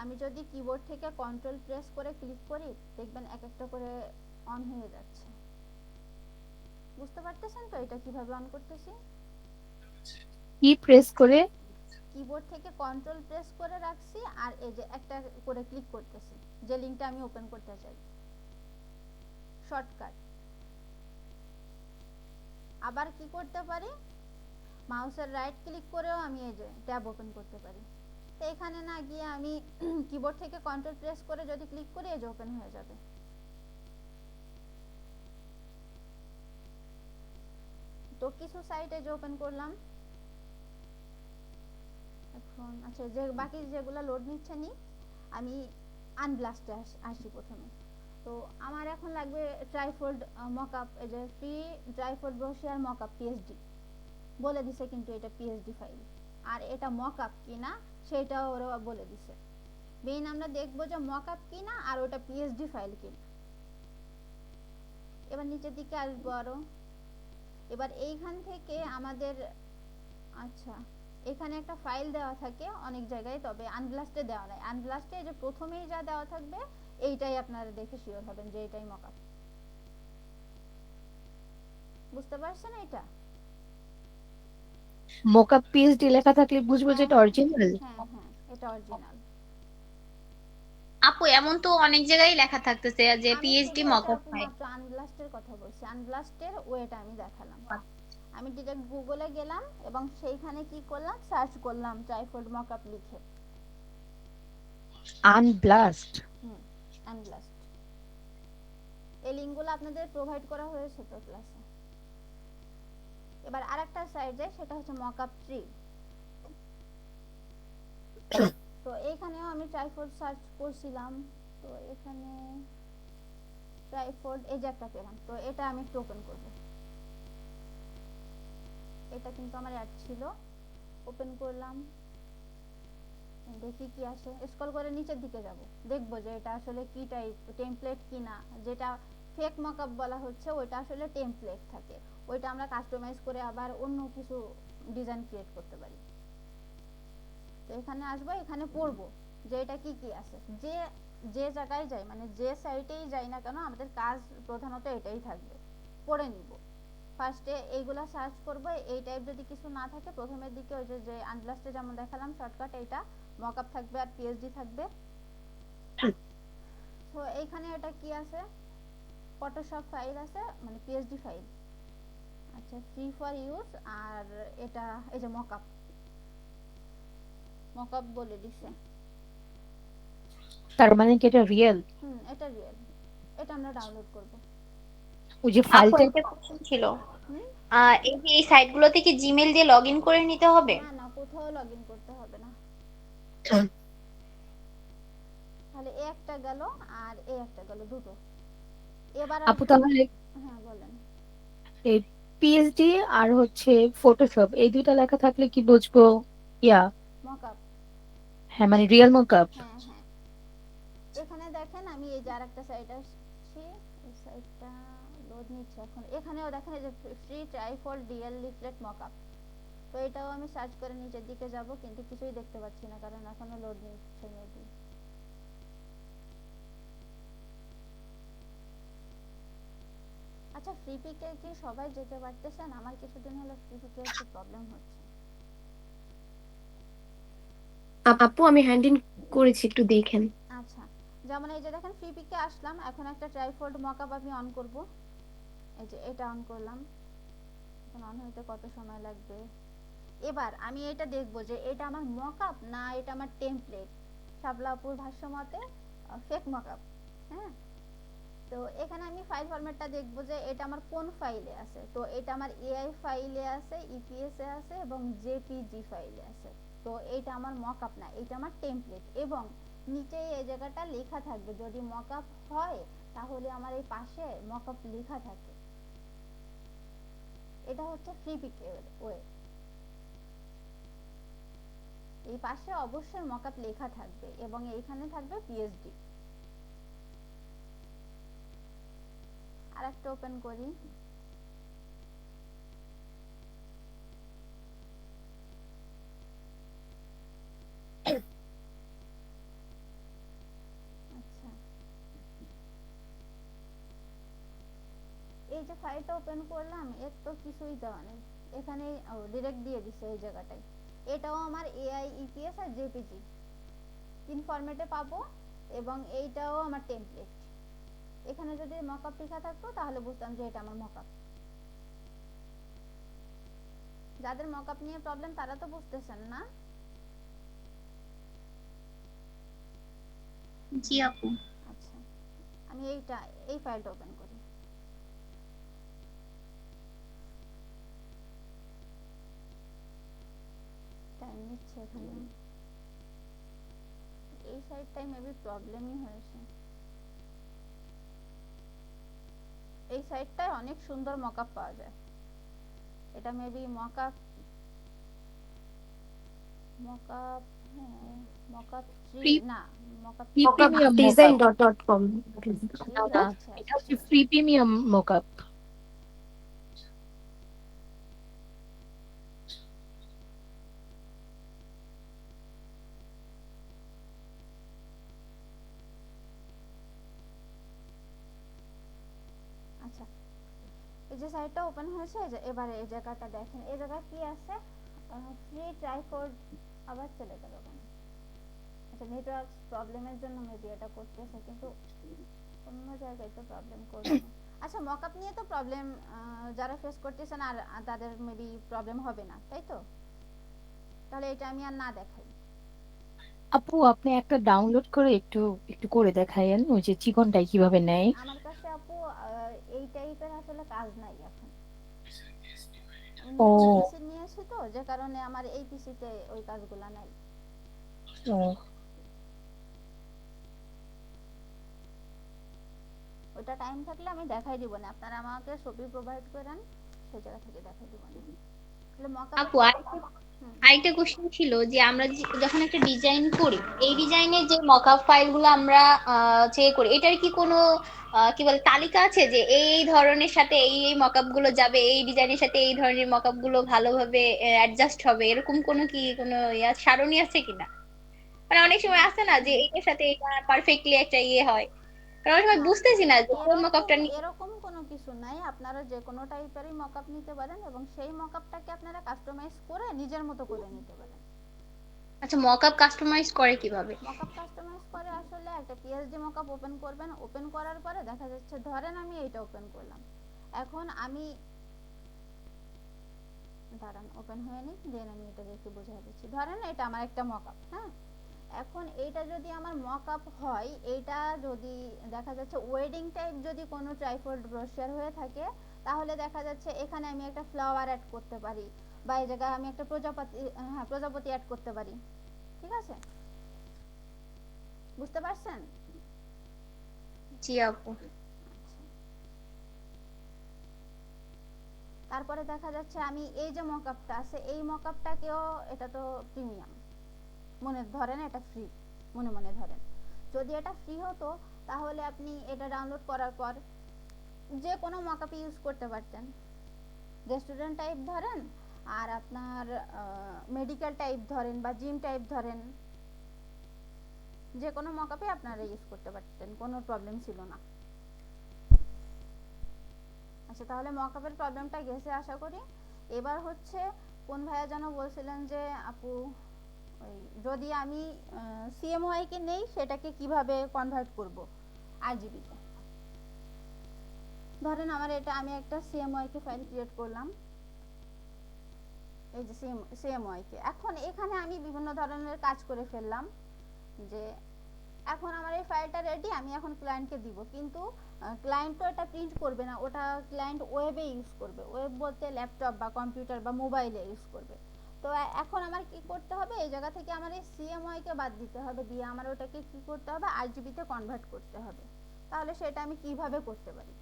Speaker 1: আমি যদি কিবোর্ড থেকে কন্ট্রোল প্রেস করে ক্লিক করি, দেখবেন এক একটা করে অন হয়ে যাচ্ছে। বুঝতে পারতেছেন তো এটা কিভাবে অন করতেছি?
Speaker 3: কি প্রেস করে?
Speaker 1: কিবোর্ড থেকে কন্ট্রোল প্রেস করে রাখছি, আর এই যে একটা করে ক্লিক করতেছি যে লিংকটা আমি ওপেন করতে চাই, শর্টকাট। আবার কি করতে পারি, মাউসের রাইট ক্লিক করেও আমি এই যে ট্যাব ওপেন করতে পারি। তো এখানে না গিয়ে আমি কিবোর্ড থেকে কন্ট্রোল প্রেস করে যদি ক্লিক করি, এই যে ওপেন হয়ে যাবে। তো কিছু সাইট এই যে ওপেন করলাম এখন। আচ্ছা, যে বাকি যেগুলো লোড নিচ্ছে নি, আমি আনব্লাস্টে আসি প্রথমে। তো আমার এখন লাগবে ট্রাইফোল্ড মকআপ, এই যে free trifold brochure mockup PSD বলে দিছে, কিন্তু এটা পিএসডি ফাইল, আর এটা মকআপ কিনা সেটাও ওরা বলে দিছে। মেইন আমরা দেখবো যে মকআপ কিনা আর ওটা পিএসডি ফাইল কিনা। এবার নিচের দিকে আসবো আরো। এবার এইখান থেকে আমাদের, আচ্ছা, এখানে একটা ফাইল দেওয়া থাকে অনেক জায়গায়, তবে আনব্লাস্টে দেওয়া নাই। আনব্লাস্টে যে প্রথমেই যা দেওয়া থাকবে এইটাই আপনারা দেখে শিওর হবেন যে এটাই মকআপ। বুঝতে পারছেন এটা?
Speaker 3: মোকআপ পিএইচডি লেখা থাকলে বুঝবো যে এটা অরিজিনাল।
Speaker 1: হ্যাঁ হ্যাঁ, এটা অরিজিনাল।
Speaker 4: আপু এমন তো অনেক জায়গায় লেখা থাকতেছে যে
Speaker 1: আমি
Speaker 4: পিএইচডি
Speaker 1: শুধু এটা
Speaker 4: মকআপ ফাইল।
Speaker 1: মাত্র আনব্লাস্টের কথা বলছি, আনব্লাস্টের ওয়েটা আমি দেখালাম। আমি ডিরেক্ট গুগলে গেলাম এবং সেইখানে কি করলাম, সার্চ করলাম ট্রাইফোল্ড মকআপ লিখে।
Speaker 3: আনব্লাস্ট।
Speaker 1: আনব্লাস্ট। এই লিংকগুলো আপনাদের প্রোভাইড করা হয়েছে তো ক্লাসে। এবার আরেকটা সাইট যায়, সেটা হচ্ছে মকআপ ট্রি। তো এইখানেও আমি ট্রাইফোল্ড সার্চ করছিলাম, তো এখানে ট্রাইফোল্ড এই যে একটা পেলাম, তো এটা আমি একটু ওপেন করব। এটা কিন্তু আমার অ্যাড ছিল, ওপেন করলাম, দেখি কি আসে। স্ক্রল করে নিচের দিকে যাব, দেখবো যে এটা আসলে কি টাইপ, টেমপ্লেট কিনা। যেটা ফেক মকআপ বলা হচ্ছে ওইটা আসলে টেমপ্লেট থাকে, ওইটা আমরা কাস্টমাইজ করে আবার অন্য কিছু ডিজাইন ক্রিয়েট করতে পারি। তো এখানে আসবো, এখানে পড়বো যে এটা কি কি আছে। যে যে জায়গায় যাই, মানে যে সাইটেই যাই না কেন, আমাদের কাজ প্রধানত এটাই থাকবে, পড়ে নিব ফার্স্টে এইগুলা সার্চ করব, এই টাইপ যদি কিছু না থাকে প্রথমের দিকে ওই যে আনলাস্টে যেমন দেখালাম শর্টকাট, এইটা মকআপ থাকবে আর পিএসডি থাকবে। তো এইখানে এটা কি আছে, ফটোশপ ফাইল আছে, মানে পিএসডি ফাইল। আচ্ছা, ফ্রি ফর ইউজ। আর এটা এই যে মকআপ, মকআপ বলে দিছে।
Speaker 3: তার মানে কি এটা রিয়েল?
Speaker 1: এটা রিয়েল, এটা আমরা ডাউনলোড করব।
Speaker 3: ওই যে
Speaker 4: আপু
Speaker 3: ফাইলটা
Speaker 4: একটা কোশ্চেন ছিল,
Speaker 1: হুম
Speaker 4: এই যে এই সাইটগুলোতে কি জিমেল দিয়ে লগ ইন করে নিতে হবে?
Speaker 1: না না, কোথাও লগ ইন করতে হবে না। তাহলে এ একটা গেল আর এ একটা গেল, দুটো। এবার
Speaker 3: আপু তাহলে
Speaker 1: হ্যাঁ বলেন।
Speaker 3: এই পিএইচডি আর হচ্ছে ফটোশপ এই দুইটা লেখা থাকলে কি বুঝবো ইয়া?
Speaker 1: মকআপ।
Speaker 3: হ্যাঁ মানে রিয়েল মকআপ।
Speaker 1: হ্যাঁ হ্যাঁ, এখানে দেখেন আমি এই যে আরেকটা সাইট আসছি, এই সাইটটা লোড নিচ্ছে এখন। এখানেও দেখেন এই যে free trifle DL leaflet mockup. তো এটাও আমি সার্চ করে নিচের দিকে যাব, কিন্তু কিছুই দেখতে পাচ্ছি না কারণ এখনো লোড নিচ্ছে মেবি। আচ্ছা, ফ্রি পিকে কি সবাই যেতে পারতেছেন? আমার কিছুদিন হলো ফ্রি পিকে একটু প্রবলেম হচ্ছে।
Speaker 5: আপু আমি হ্যান্ড ইন করেছি, একটু দেখেন।
Speaker 1: আচ্ছা, যেমন এই যে দেখেন ফ্রি পিকে আসলাম, এখন একটা ট্রাইফোল্ড মকআপ আমি অন করব। এই যে এটা অন করলাম, এখন অন হইতে কত সময় লাগবে। এবার আমি এটা দেখব যে এটা আমার মকআপ না এটা আমার টেমপ্লেট। শাবলা আপুর ভাষ্য মতে ফেক মকআপ। হ্যাঁ, তো এখানে আমি ফাইল ফরম্যাটটা দেখব যে এটা আমার কোন ফাইলে আছে। তো এটা আমার এআই ফাইলে আছে, ইপিএস এ আছে এবং জেপিজি ফাইলে আছে। তো এটা আমার মকআপ না, এটা আমার টেমপ্লেট। এবং নিচে এই জায়গাটা লেখা থাকবে, যদি মকআপ হয় তাহলে আমার এই পাশে মকআপ লেখা থাকে। এটা হচ্ছে ফ্রি পিকে ওয়ে। এই পাশে অবশ্যই মকআপ লেখা থাকবে এবং এইখানে থাকবে পিএসডি। আরেকটা ওপেন করি। আচ্ছা, এই যে ফাইলটা ওপেন করলাম, এর তো কিছুই দেওয়া নেই এখানে, ডিরেক্ট দিয়ে দিছে এই জায়গাটায়। এটাও আমার এআই ইপিএস আর জেপিজি তিন ফরম্যাটে পাবো এবং এইটাও আমার টেমপ্লেট। এখানে যদি মকআপ লেখা থাকতো তাহলে বুঝতাম যে এটা আমার মকআপ। যাদের মকআপ নিয়ে প্রবলেম তারা তো বুঝতেছেন না।
Speaker 4: জি আপু।
Speaker 1: আচ্ছা, আমি এই ফাইলটা ওপেন করি। টাইম নিচ্ছে এখানে, এই সাইডটাই মেবি প্রবলেমই হয়েছে। এই সাইডটায় অনেক সুন্দর মকআপ পাওয়া যায়। এটা মেবি মকআপ মকআপ হ্যাঁ, মকআপ 3 না, mockup
Speaker 3: free
Speaker 5: mockup
Speaker 3: premium
Speaker 5: design
Speaker 3: mockup.
Speaker 5: Dot com.
Speaker 3: না না, এটা হচ্ছে ফ্রি প্রিমিয়াম মকআপ।
Speaker 1: আচ্ছা, এই যে সাইটটা ওপেন হয়েছে, এই যে এবারে এই জায়গাটা দেখেন, এই জায়গায় কি আছে, ফ্রি ট্রাইপড। আবার চলে গেল কেন? আচ্ছা, নেটওয়ার্ক প্রবলেমের জন্য মেবি এটা করতেছে, কিন্তু অন্য জায়গায় তো প্রবলেম করবে না। আচ্ছা, মকআপ নিয়ে তো প্রবলেম যারা ফেস করতেছেন আর তাদের মেবি প্রবলেম হবে না, তাই তো? তাহলে এটা আমি আর না দেখাই।
Speaker 3: আপু আপনি একটা ডাউনলোড করে একটু একটু করে দেখায়েন, ওই যে চিকনটাই কিভাবে নেয়।
Speaker 1: আমার কাছে আপু এই টাইপের আসলে কাজ নাই এখন।
Speaker 3: ও
Speaker 1: পিসি নিয়েছি তো, যে কারণে আমার এই পিসিতে ওই কাজগুলা নাই।
Speaker 3: ও,
Speaker 1: ওটা টাইম থাকলে আমি দেখাই দিব না, আপনারা আমাকে ছবি প্রোভাইড করেন, সেই জায়গা থেকে দেখাই দিব না। তাহলে মকআপ
Speaker 4: আপু আরেকটা কোশ্চেন ছিল যে আমরা যখন একটা ডিজাইন করি, এই ডিজাইনের যে মকআপ ফাইলগুলো আমরা চেক করি, এটার কি কোনো কি বলে তালিকা আছে যে এই ধরনের সাথে এই মকআপ গুলো যাবে, এই ডিজাইনের সাথে এই ধরনের মকআপ গুলো ভালোভাবে অ্যাডজাস্ট হবে, এরকম কোনো সারণী আছে কিনা? মানে অনেক সময় আছে না যে এটার সাথে এটা পারফেক্টলি একটা হয়, কারণ অনেক সময় বুঝতেছি না যে কোন
Speaker 1: এরকম
Speaker 4: মকআপটা
Speaker 1: এরকম কোনো কোনো কিছু নাই, আপনারা যে কোনো টাইপেরই মকআপ নিতে পারেন এবং সেই মকআপটাকে আপনারা কাস্টমাইজ করে নিজের মতো করে নিতে পারেন।
Speaker 4: আচ্ছা, মকআপ কাস্টমাইজ করে কিভাবে?
Speaker 1: মকআপ কাস্টমাইজ করে আসলে একটা পিএসডি মকআপ ওপেন করবেন, ওপেন করার পরে দেখা যাচ্ছে ধরেন আমি এইটা ওপেন করলাম, এখন আমি দাঁড়ান ওপেন হয়নি, দেন আমি এটা দেখে বোঝাই দিচ্ছি। ধরেন এটা আমার একটা মকআপ, হ্যাঁ, এখন এইটা যদি আমার মকআপ হয়, এইটা যদি দেখা যাচ্ছে ওয়েডিং টাইপ যদি কোনো ট্রাইপড ব্রোশার হয়ে থাকে, তাহলে দেখা যাচ্ছে এখানে আমি একটা ফ্লাওয়ার অ্যাড করতে পারি বা এই জায়গায় আমি একটা প্রজাপতি অ্যাড করতে পারি। ঠিক আছে, বুঝতে পারছেন?
Speaker 4: জি আপু।
Speaker 1: তারপরে দেখা যাচ্ছে আমি এই যে মকআপটা আছে, এই মকআপটাকেও, এটা তো প্রিমিয়াম, মনে ধরেন এটা ফ্রি, মনে মনে ধরেন যদি এটা ফ্রি হতো তাহলে আপনি এটা ডাউনলোড করার পর যে কোনো মকআপ ইউজ করতে পারতেন। রেস্টুরেন্ট টাইপ ধরেন, আর আপনার মেডিকেল টাইপ ধরেন বা জিম টাইপ ধরেন, যে কোনো মকআপে আপনারা ইউজ করতে পারতেন, কোনো প্রবলেম ছিল না। আচ্ছা, তাহলে মকআপের প্রবলেমটা গেছে আশা করি। এবার হচ্ছে কোন ভাইয়া যেন বলছিলেন যে আপু ওই যদি আমি সিএমওয়াই কে নেই সেটাকে কিভাবে কনভার্ট করব আরজিবিতে। ধরেন আমার এটা, আমি একটা সিএমওয়াই কে ফাইল ক্রিয়েট করলাম, এই যে সিএমওয়াই কে, এখন এখানে আমি বিভিন্ন ধরনের কাজ করে ফেললাম, যে এখন আমার এই ফাইলটা রেডি, আমি এখন ক্লায়েন্টকে দিব, কিন্তু ক্লায়েন্ট তো এটা প্রিন্ট করবে না, ওটা ক্লায়েন্ট ওয়েবে ইউজ করবে। ওয়েব বলতে ল্যাপটপ বা কম্পিউটার বা মোবাইলে ইউজ করবে। তো এখন আমার কি করতে হবে, এই জায়গা থেকে আমার এই সিএমওয়াই কে বাদ দিতে হবে, দিয়ে আমার ওটাকে কি করতে হবে, আরজিবিতে কনভার্ট করতে হবে। তাহলে সেটা আমি কিভাবে করতে পারি?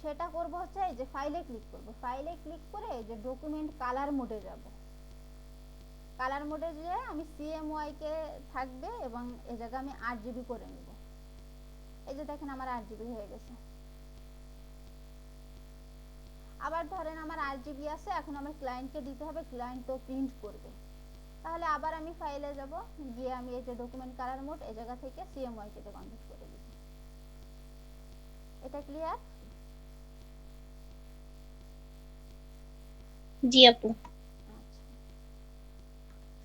Speaker 1: সেটা করব হচ্ছে এই যে ফাইলে ক্লিক করব, ফাইলে ক্লিক করে এই যে ডকুমেন্ট কালার মোডে যাব, কালার মোডে যেয়ে আমি সিএমওয়াই কে থাকবে এবং এই জায়গায় আমি 8 GB করে নেব। এই যে দেখেন আমার 8 GB হয়ে গেছে। আবার ধরেন আমার 8 GB আছে, এখন আমার ক্লায়েন্টকে দিতে হবে, ক্লায়েন্ট তো প্রিন্ট করবে, তাহলে আবার আমি ফাইলে যাব, গিয়ে আমি এই যে ডকুমেন্ট কালার মোড এই জায়গা থেকে সিএমওয়াই কে কনভার্ট করে দিব। এটা ক্লিয়ার?
Speaker 4: জি আপু।
Speaker 1: আচ্ছা,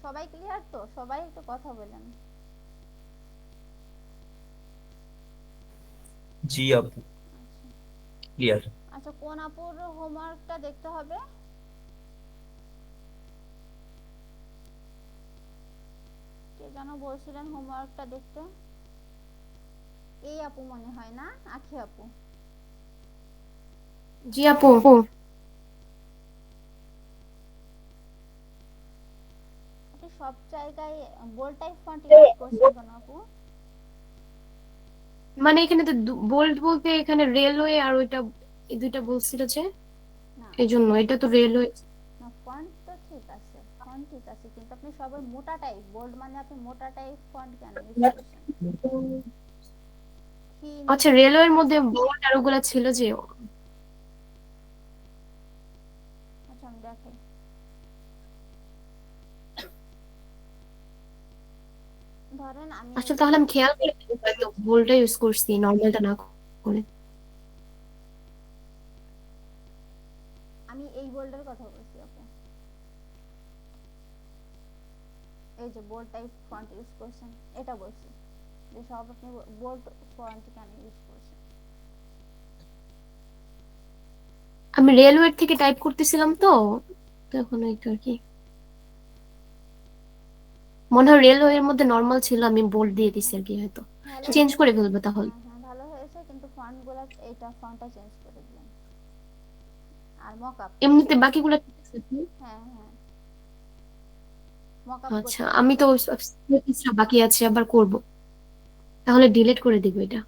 Speaker 1: সবাই ক্লিয়ার তো? সবাই একটু কথা বলেন।
Speaker 9: জি আপু, ক্লিয়ার।
Speaker 1: আচ্ছা, কোন আপুর হোমওয়ার্কটা দেখতে হবে? কে যেন বলছিলেন হোমওয়ার্কটা দেখতে? এই আপু মনে হয় না, আখি আপু।
Speaker 5: জি আপু।
Speaker 1: আপনি সব জায়গায় বোল্ড টাইপ ফন্ট ইউজ করছেন কেন আপু?
Speaker 5: মানে এখানে তো বোল্ড বলতে এখানে রেলওয়ে আর ওইটা এই দুইটা বলছিল যে,
Speaker 1: না
Speaker 5: এই জন্য এটা তো রেলওয়ে।
Speaker 1: না, ফন্ট তো ঠিক আছে, ফন্ট ঠিক আছে, কিন্তু আপনি সবাই মোটা টাইপ বোল্ড, মানে আপনি মোটা টাইপ ফন্ট কেন ইউজ করছেন? থিন।
Speaker 5: আচ্ছা, রেলওয়ের মধ্যে বোল্ড আর ওগুলা ছিল যে।
Speaker 1: আচ্ছা, আমি দেখাই। ধরেন আমি
Speaker 5: আচ্ছা, তাহলে আমি খেয়াল করে হয়তো বোল্ডটা ইউজ করছি, নর্মালটা না করে।
Speaker 1: আমি এই বোল্ডের কথা বলছি আপু, এই যে বোল্ড টাইপ ফন্ট ইউজ করছেন এটা বলছি, যে সব আপনি বোল্ড ফন্ট কেন ইউজ করছেন।
Speaker 5: আমি রেলওয়ে থেকে টাইপ করতেছিলাম তো তখন ওইটা আর কি। মনে হয় রেলওয়ের মধ্যে নর্মাল ছিল, আমি বোল্ড দিয়ে দিছি আর কি, হয়তো
Speaker 1: ভালো
Speaker 5: চেঞ্জ করে
Speaker 1: হয়েছে।
Speaker 5: ফেলবো তাহলে।
Speaker 1: হ্যাঁ হ্যাঁ, ভালো হয়েছে, কিন্তু ফন্টগুলো এইটা ফন্টটা চেঞ্জ করে দিলেন। আর মকআপ,
Speaker 5: এমনিতে বাকিগুলো ঠিক আছে আপু?
Speaker 1: হ্যাঁ হ্যাঁ, মকআপ
Speaker 5: আচ্ছা,
Speaker 1: করতে
Speaker 5: আমি
Speaker 1: হবে।
Speaker 5: তো কিছুটা বাকি আছে, আবার করব। তাহলে ডিলিট করে দিব এটা।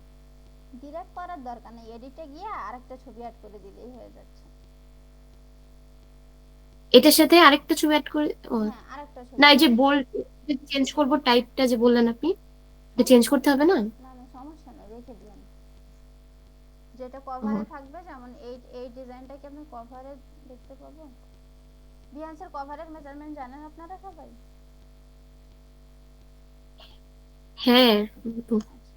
Speaker 1: ডিরেক্ট করার দরকার নেই, এডিটে গিয়ে আরেকটা ছবি অ্যাড করে দিলেই হয়ে যাচ্ছে।
Speaker 5: এটার সাথে আরেকটা ছবি অ্যাড করে
Speaker 1: হ্যাঁ, আরেকটা ছবি।
Speaker 5: না, এই যে বোল্ড চেঞ্জ করব টাইপটা যে বললেন আপনি, এটা চেঞ্জ করতে হবে না?
Speaker 1: না না, সমস্যা নেই, রেখে দিন। যেটা কভারে থাকবে, যেমন এই এই ডিজাইনটা কি আপনি কভারে দেখতে পাবো? বিহান্সের কভারের মেজারমেন্ট জানেন আপনারা সবাই?
Speaker 5: হ্যাঁ।
Speaker 1: আচ্ছা,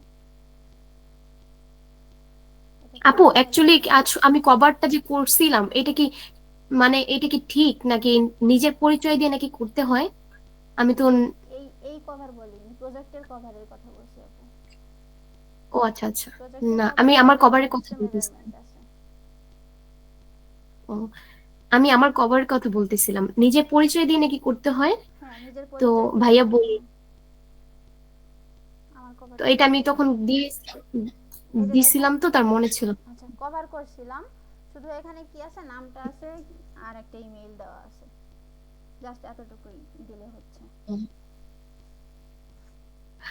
Speaker 5: আপু অ্যাকচুয়ালি আজ আমি কভারটা যে করছিলাম এটা কি মানে এটা কি ঠিক নাকি নিজের পরিচয় দিয়ে নাকি করতে হয়? আমি তো
Speaker 1: এই কভার বলিনি, প্রজেক্টের কভারের কথা বলছি আপু।
Speaker 5: ও আচ্ছা আচ্ছা।
Speaker 1: প্রজেক্টের
Speaker 5: না আমি
Speaker 1: কভারে
Speaker 5: আমার
Speaker 1: আলাদা
Speaker 5: কভারের কথা
Speaker 1: হচ্ছে
Speaker 5: বলতেছি।
Speaker 1: মেজারমেন্ট আছে।
Speaker 5: ও আমি আমার কভারের কথা বলতেছিলাম, নিজের পরিচয় দিয়ে নাকি করতে হয়।
Speaker 1: হ্যাঁ, নিজের
Speaker 5: তো
Speaker 1: পরিচয় দিয়ে
Speaker 5: ভাইয়া
Speaker 1: করতে
Speaker 5: বল,
Speaker 1: হয়। আমার
Speaker 5: তো
Speaker 1: কভারটা
Speaker 5: এটা আমি
Speaker 1: কোথায়?
Speaker 5: তখন
Speaker 1: এই যে দেখেন,
Speaker 5: দিছিলাম তো তার মনে ছিল না।
Speaker 1: আচ্ছা কভার করছিলাম, শুধু এখানে কি আছে, নামটা আছে আর একটা ইমেল দেওয়া আছে, জাস্ট এতটুকুই দিলে হচ্ছে।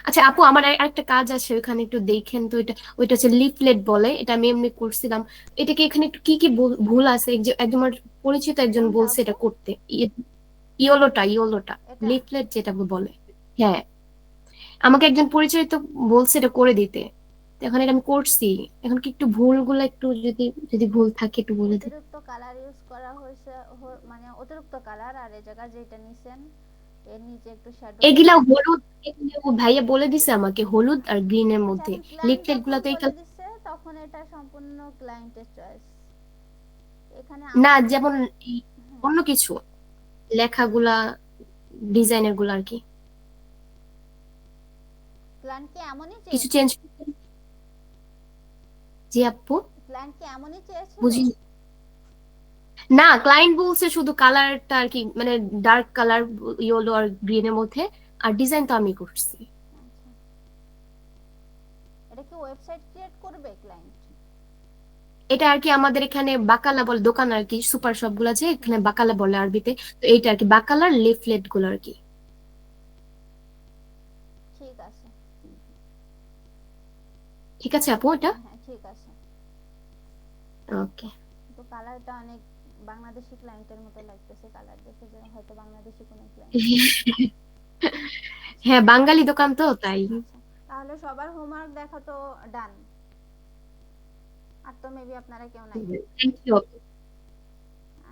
Speaker 5: আচ্ছা আপু আমার আরেকটা কাজ আছে ওখানে একটু দেখেন তো, এটা ওইটা হচ্ছে লিফলেট বলে, এটা আমি এমনি করছিলাম। এটা কি এখানে একটু কি কি ভুল আছে? একজন আমার পরিচিত একজন
Speaker 1: কোনটা
Speaker 5: বলছে
Speaker 1: আপু?
Speaker 5: এটা করতে, ইয়োলোটা
Speaker 1: এটা?
Speaker 5: লিফলেট যেটা বলে। হ্যাঁ, আমাকে একজন পরিচিত বলছে এটা করে দিতে, তো এখন এটা আমি করছি। এখন কি একটু ভুলগুলো একটু যদি যদি ভুল থাকে একটু বলে দিন।
Speaker 1: অতিরিক্ত কালার ইউজ করা হয়েছে, মানে অতিরিক্ত কালার, আর এই জায়গায় যেটা নিছেন এর নিচে একটু শ্যাডো দেওয়া
Speaker 5: এগুলা
Speaker 1: আছে।
Speaker 5: হলুদ, এগুলো ভাইয়া বলে দিছে আমাকে হলুদ আর গ্রিনের
Speaker 1: আচ্ছা,
Speaker 5: মধ্যে।
Speaker 1: এখন ক্লায়েন্ট
Speaker 5: লিফলেট
Speaker 1: যখন
Speaker 5: গুলা তো এই
Speaker 1: বলে দিচ্ছে তখন এটা সম্পূর্ণ ক্লায়েন্টের চয়েস। এখানে
Speaker 5: না,
Speaker 1: আমাদের,
Speaker 5: যেমন এই
Speaker 1: হ্যাঁ,
Speaker 5: অন্য কিছু লেখাগুলা ডিজাইনের গুলো আর কি
Speaker 1: ক্লায়েন্ট কি এমনই
Speaker 5: কিছু
Speaker 1: চেয়েছে?
Speaker 5: চেঞ্জ। জি আপু,
Speaker 1: ক্লায়েন্ট কি এমনই চেয়েছিল?
Speaker 5: বুঝি না, ক্লায়েন্ট বলছে শুধু কালারটা আর কি, মানে ডার্ক কালার ইয়েলো আর গ্রিনের মধ্যে, আর ডিজাইন তো আমি করছি।
Speaker 1: আচ্ছা, এটা কি ওয়েবসাইট ক্রিয়েট করবে ক্লায়েন্ট?
Speaker 5: এটা আর কি আমাদের এখানে বাকালা বলে দোকান আর কি, সুপার শপ গুলো আছে এখানে বাকালা বলে আরবিতে। তো এইটা আর কি বাকালার লিফলেট গুলো আর কি।
Speaker 1: ঠিক আছে।
Speaker 5: ঠিক আছে আপু এটা।
Speaker 1: হ্যাঁ হ্যাঁ, ঠিক আছে।
Speaker 5: ওকে।
Speaker 1: তো কালারটা অনেক বাংলাদেশি ক্লায়েন্টের মতো লাগতেছে, কালার দেখে যে হয়তো বাংলাদেশি কোনো ক্লায়েন্ট।
Speaker 5: হ্যাঁ, বাঙালি দোকান তো তাই।
Speaker 1: আচ্ছা, তাহলে সবার হোমওয়ার্ক দেখা তো ডান, আর তো মেবি আপনারা কেউ নাই।
Speaker 5: Thank you.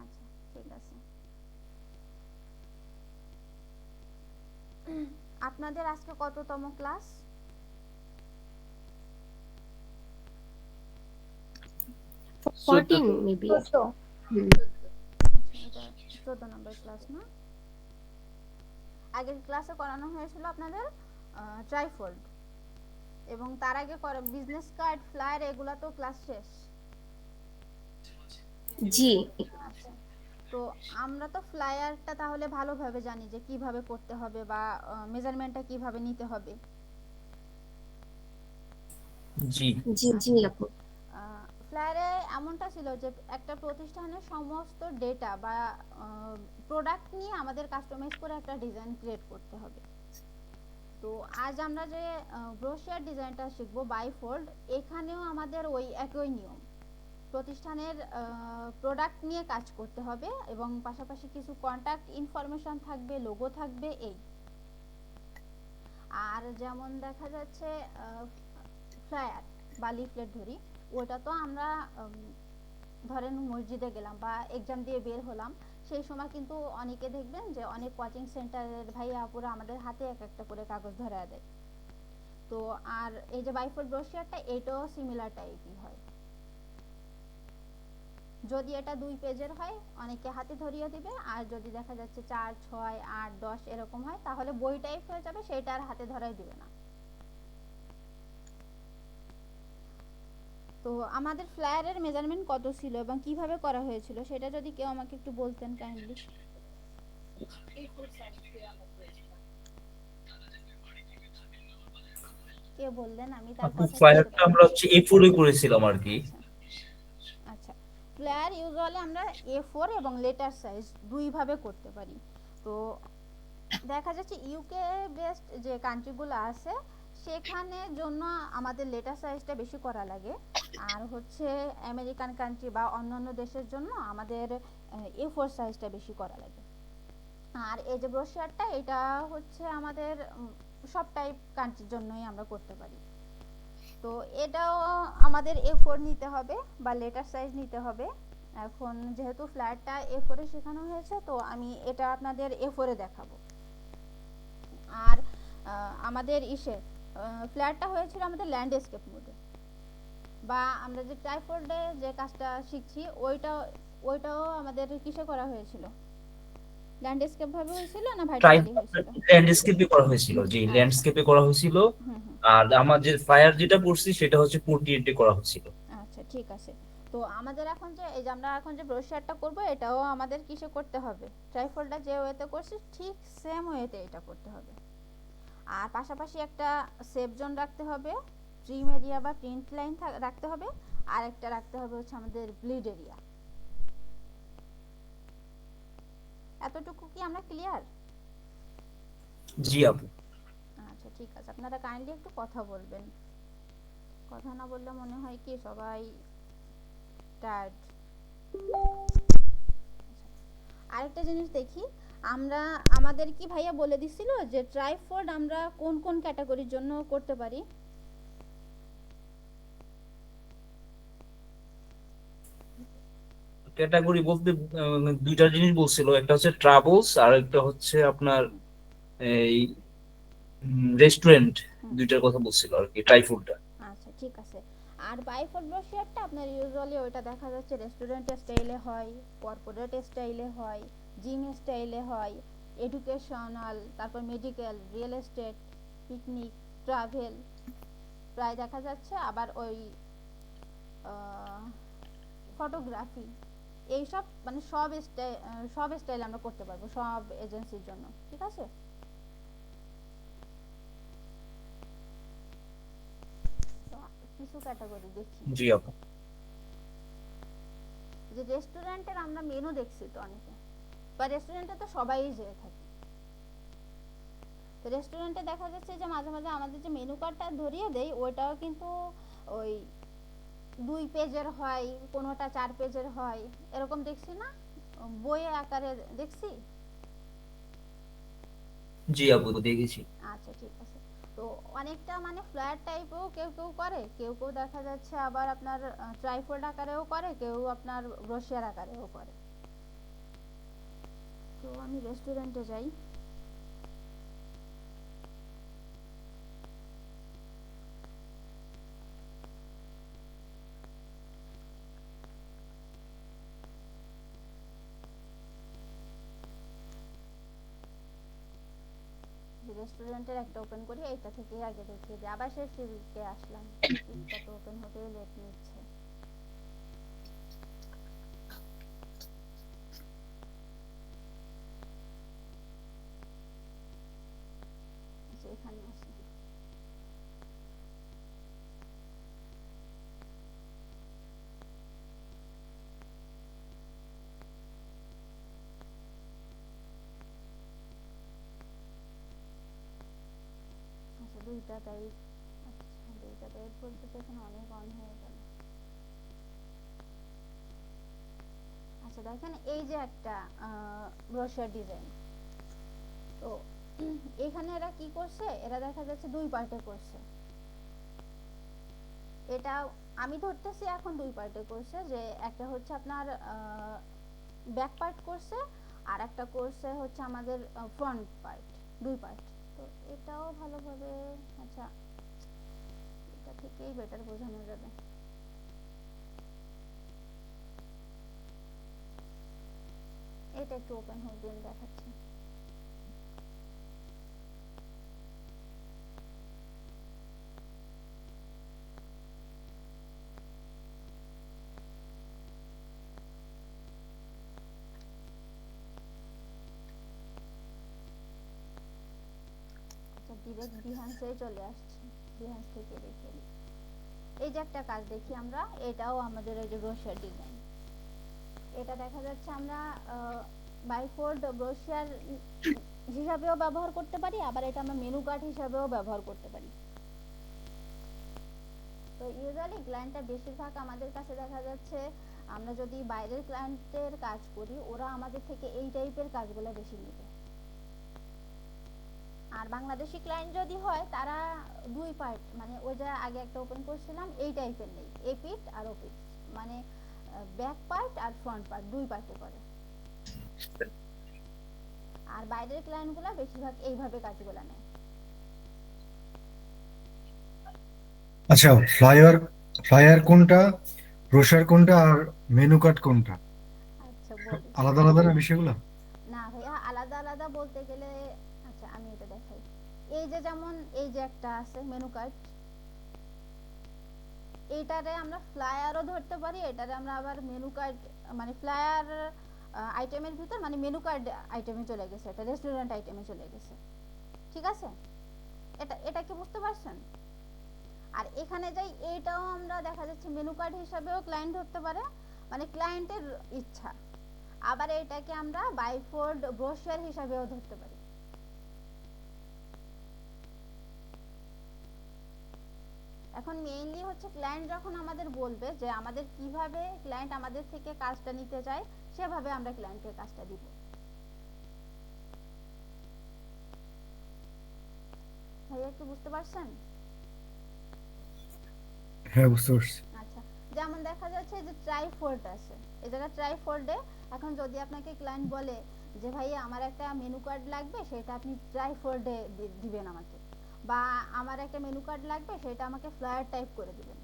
Speaker 1: আচ্ছা, ঠিক আছে। আপনাদের আজকে কততম ক্লাস?
Speaker 5: 14 মেবি।
Speaker 1: এটা 14 নম্বর ক্লাস না? আগের ক্লাসে করানো হয়েছিল আপনাদের ট্রাইফোল্ড, এবং তার আগে বিজনেস কার্ড, ফ্লায়ার, এগুলা তো ক্লাস শেষ।
Speaker 5: জি।
Speaker 1: আচ্ছা, তো আমরা তো ফ্লায়ারটা তাহলে ভালোভাবে জানি যে কিভাবে করতে হবে বা মেজারমেন্টটা কিভাবে নিতে হবে।
Speaker 9: জি
Speaker 5: জি জি আপু।
Speaker 1: ফ্লায়ারে এমনটা ছিল যে একটা প্রতিষ্ঠানের সমস্ত ডেটা বা প্রোডাক্ট নিয়ে আমাদের কাস্টমাইজ করে একটা ডিজাইন ক্রিয়েট করতে হবে। তো আজ আমরা যে ব্রোশিয়ার ডিজাইনটা শিখব বাইফোল্ড, এখানেও আমাদের ওই একই নিয়ম, প্রতিষ্ঠানের প্রোডাক্ট নিয়ে কাজ করতে হবে এবং পাশাপাশি কিছু কন্টাক্ট ইনফরমেশন থাকবে, লোগো থাকবে এই। আর যেমন দেখা যাচ্ছে ফ্লায়ার বা লিফলেট ধরি, ওটা তো আমরা ধরেন মসজিদে গেলাম বা এক্সাম দিয়ে বের হলাম, সেই সময় কিন্তু অনেকে দেখবেন যে অনেক কোচিং সেন্টারের ভাইয়া আপুরা আমাদের হাতে এক একটা করে কাগজ ধরায় দেয়। তো আর এই যে বাইফোল্ড ব্রোশিয়ারটা, এটাও সিমিলার টাইপই হয়। যদি এটা 2 পেজের হয় অনেকে হাতে ধরিয়ে দিবে, আর যদি দেখা যাচ্ছে 4, 6, 8, 10 এরকম হয় তাহলে বই টাইপ হয়ে যাবে, সেটা আর হাতে ধরাই দিবে না। তো আমাদের ফ্লায়ারের মেজারমেন্ট কত ছিল এবং কিভাবে করা হয়েছিল সেটা যদি কেউ আমাকে একটু বলতেন কাইন্ডলি। কে বললেন? আমি তার
Speaker 9: আপু
Speaker 1: কথা শুনতে
Speaker 9: ফ্লায়ারটা
Speaker 1: পাইনি।
Speaker 9: আমরা হচ্ছে A4 করেছিলাম আর কি।
Speaker 1: আচ্ছা, ফ্লায়ার ইউজুয়ালি আমরা A4 এবং লেটার সাইজ দুই ভাবে করতে পারি। তো দেখা যাচ্ছে ইউকে বেসড যে কান্ট্রিগুলো আছে সেখানে জন্য আমাদের লেটার সাইজটা বেশি করা লাগে, আর হচ্ছে আমেরিকান কান্ট্রি বা অন্যান্য দেশের জন্য আমাদের A4 সাইজটা বেশি করা লাগে। আর এই যে ব্রোশিয়ারটা, এটা হচ্ছে আমাদের সব টাইপ কান্ট্রির জন্যই আমরা করতে পারি। তো এটাও আমাদের A4 নিতে হবে বা লেটার সাইজ নিতে হবে। এখন যেহেতু ফ্ল্যাটটা A4 এ শেখানো হয়েছে, তো আমি এটা আপনাদের A4 এ দেখাবো। আর আমাদের ফ্ল্যাটটা হয়েছিল আমাদের ল্যান্ডস্কেপ মোডে। বা আমরা যে ট্রাইপডে যে কাজটা শিখছি ওইটাও আমাদের কিসে করা হয়েছিল, ল্যান্ডস্কেপ ভাবে হয়েছিল না ভার্টিক্যালি হয়েছিল?
Speaker 9: ল্যান্ডস্কেপে করা হয়েছিল, জি
Speaker 1: আচ্ছা।
Speaker 9: ল্যান্ডস্কেপে করা হয়েছিল।
Speaker 1: হুম হুম।
Speaker 9: আর আমার যে ফায়ার যেটা করছি সেটা হচ্ছে পোর্ট্রেটে করা হয়েছিল।
Speaker 1: আচ্ছা ঠিক আছে। তো আমাদের এখন যে এই যে আমরা এখন যে ব্রোশারটা করব এটাও আমাদের কিসে করতে হবে, ট্রাইফোল্ডটা যে ওয়েতে করছি ঠিক সেম ওয়েতে এটা করতে হবে। আর পাশাপাশি একটা সেভ জোন রাখতে হবে, ট্রিম এরিয়া বা প্রিন্ট লাইন রাখতে হবে, আর একটা রাখতে হবে হচ্ছে আমাদের ব্লিড এরিয়া। এতটুকু কি আমরা ক্লিয়ার?
Speaker 9: জি আপু।
Speaker 1: আচ্ছা ঠিক আছে, আপনারা কাইন্ডলি একটু কথা বলবেন, কথা না বললে মনে হয় কি সবাই টায়ার্ড। আরেকটা জিনিস দেখি, আমরা আমাদের কি ভাইয়া বলে দিছিল যে ট্রাইফোল্ড আমরা কোন কোন ক্যাটাগরির জন্য করতে পারি?
Speaker 9: ক্যাটাগরি বলতে দুইটা জিনিস বলছিল, একটা হচ্ছে ট্রাভেলস আর একটা হচ্ছে আপনার এই রেস্টুরেন্ট,
Speaker 1: হুম।
Speaker 9: দুইটার কথা বলছিল আর কি ট্রাইফুডটা।
Speaker 1: আচ্ছা ঠিক আছে। আর বাইফোল্ড ব্রোশিয়ারটা আপনার ইউজুয়ালি ওইটা দেখা যাচ্ছে রেস্টুরেন্ট স্টাইলে হয়, কর্পোরেট স্টাইলে হয়, জিম স্টাইলে হয়, এডুকেশনাল, তারপর medical, real estate, picnic, travel প্রায় দেখা যাচ্ছে। আবার ওই ফটোগ্রাফি, এইসব মানে সব স্টাইল আমরা করতে পারবো সব এজেন্সির জন্য, ঠিক আছে? তো কিছু ক্যাটাগরি দেখি,
Speaker 9: জি আপু।
Speaker 1: যে রেস্টুরেন্টের আমরা মেনু দেখছি তো অনেকে, বা রেস্টুরেন্টে তো সবাই যেয়ে থাকে। তো রেস্টুরেন্টে দেখা যাচ্ছে যে মাঝে মাঝে আমাদের যে মেনু কার্ডটা ধরিয়ে দেয় ওইটাও কিন্তু ওই 2 পেজের হয়, কোনোটা 4 পেজের হয়, এরকম দেখছি না, বইয়ে আকারে দেখছি।
Speaker 9: জি আপু দেখেছি।
Speaker 1: আচ্ছা ঠিক আছে। তো অনেকটা মানে ফ্ল্যাট টাইপেও কেউ কেউ করে, কেউ কেউ দেখা যাচ্ছে আবার আপনার ট্রাইফোল্ড আকারেও করে, কেউ আপনার ব্রোশিয়ার আকারেও করে। তো আমি রেস্টুরেন্টে যাই। রেস্টুরেন্টের একটা ওপেন করি, এইটা থেকে আগে দেখিয়ে দিই, আবার সেই সিভিকে আসলাম, সিভিকটা তো ওপেন হতেই লেট নিচ্ছে। আচ্ছা, এখানে আসি। আচ্ছা 2টা তারিখ, আচ্ছা 2টা তারিখ বলতে তো এখানে অনেক অন হয়ে গেল। আচ্ছা দেখেন এই যে একটা ব্রোশার ডিজাইন, তো এখানে এরা কি করছে, এরা দেখা যাচ্ছে 2 পার্টে করছে। এটা আমি ধরতেছি এখন 2 পার্টে করছে, যে একটা হচ্ছে আপনার ব্যাক পার্ট করছে, আর একটা করছে হচ্ছে আমাদের ফ্রন্ট পার্ট, 2 পার্ট। তো এটাও ভালোভাবে, আচ্ছা এটা থেকেই বেটার বোঝানো যাবে। এটা একটু ওপেন হোক দিন দেখাচ্ছি। আচ্ছা ডিরেক্ট বিহান্সে চলে আসছি, বিহান্স থেকে দেখে নিই। এই যে একটা কাজ দেখি আমরা, এটাও আমাদের এই যে ব্রোশার ডিজাইন, এটা দেখা যাচ্ছে আমরা বাইফোল্ড ব্রোশার হিসাবেও ব্যবহার করতে পারি, আবার এটা আমরা মেনু কার্ড হিসাবেও ব্যবহার করতে পারি। তো ইউজুয়ালি ক্লায়েন্টটা বেশিরভাগ আমাদের কাছে দেখা যাচ্ছে, আমরা যদি বাইরের ক্লায়েন্টের কাজ করি ওরা আমাদের থেকে এই টাইপের কাজগুলো বেশি নেবে। আর বাংলাদেশি ক্লায়েন্ট যদি হয় তারা 2 পার্ট, মানে ওই যে আগে একটা ওপেন করছিলাম এই টাইপের নেই, এপিট আর ওপিট, মানে ব্যাক পার্ট আর ফ্রন্ট পার্ট 2 পার্টে করে। আর বাইরের ক্লায়েন্টগুলো বেশিরভাগ এইভাবে কাজগুলো নেয়।
Speaker 2: আচ্ছা, ফ্লাইওভার ফ্লায়ার কোনটা, ব্রোশার কোনটা, আর মেনু কার্ড কোনটা?
Speaker 1: আচ্ছা বলি।
Speaker 2: আলাদা আলাদা না বিষয়গুলো?
Speaker 1: না ভাইয়া, আলাদা আলাদা বলতে গেলে, আচ্ছা আমি এটা দেখাই। এই যে যেমন এই যে একটা আছে মেনু কার্ড, এইটারে আমরা ফ্লায়ারও ধরতে পারি, এটারে আমরা আবার মেনু কার্ড, মানে ফ্লায়ার আইটেমের ভিতর মানে মেনু কার্ড আইটেমে চলে গেছে, এটা রেস্টুরেন্ট আইটেমে চলে গেছে। ঠিক আছে, এটা এটা কি বুঝতে পারছেন? আর এখানে যাই, এইটাও আমরা দেখা যাচ্ছে মেনু কার্ড হিসাবেও ক্লায়েন্ট ধরতে পারে, মানে ক্লায়েন্টের ইচ্ছা। আবার এটাকে আমরা বাইফোল্ড ব্রোশার হিসাবেও ধরতে পারি। এখন মেইনলি হচ্ছে ক্লায়েন্ট যখন আমাদের বলবে যে আমাদের কিভাবে ক্লায়েন্ট আমাদের থেকে কাজটা নিতে চায়, সেভাবে আমরা ক্লায়েন্টকে কাজটা দিব। ভাইয়া কি বুঝতে পারছেন?
Speaker 2: হ্যাঁ, বুঝতে পারছি।
Speaker 1: আচ্ছা, যেমন দেখা যাচ্ছে যে ট্রাইফোল্ড আছে, এই জায়গায় ট্রাইফোল্ডে এখন যদি আপনাকে ক্লায়েন্ট বলে যে ভাইয়া আমার একটা মেনু কার্ড লাগবে, সেটা আপনি ট্রাইফোল্ডে দিবেন আমাকে, বা আমার একটা মেনু কার্ড লাগবে সেটা আমাকে ফ্লায়ার টাইপ করে দিবেন,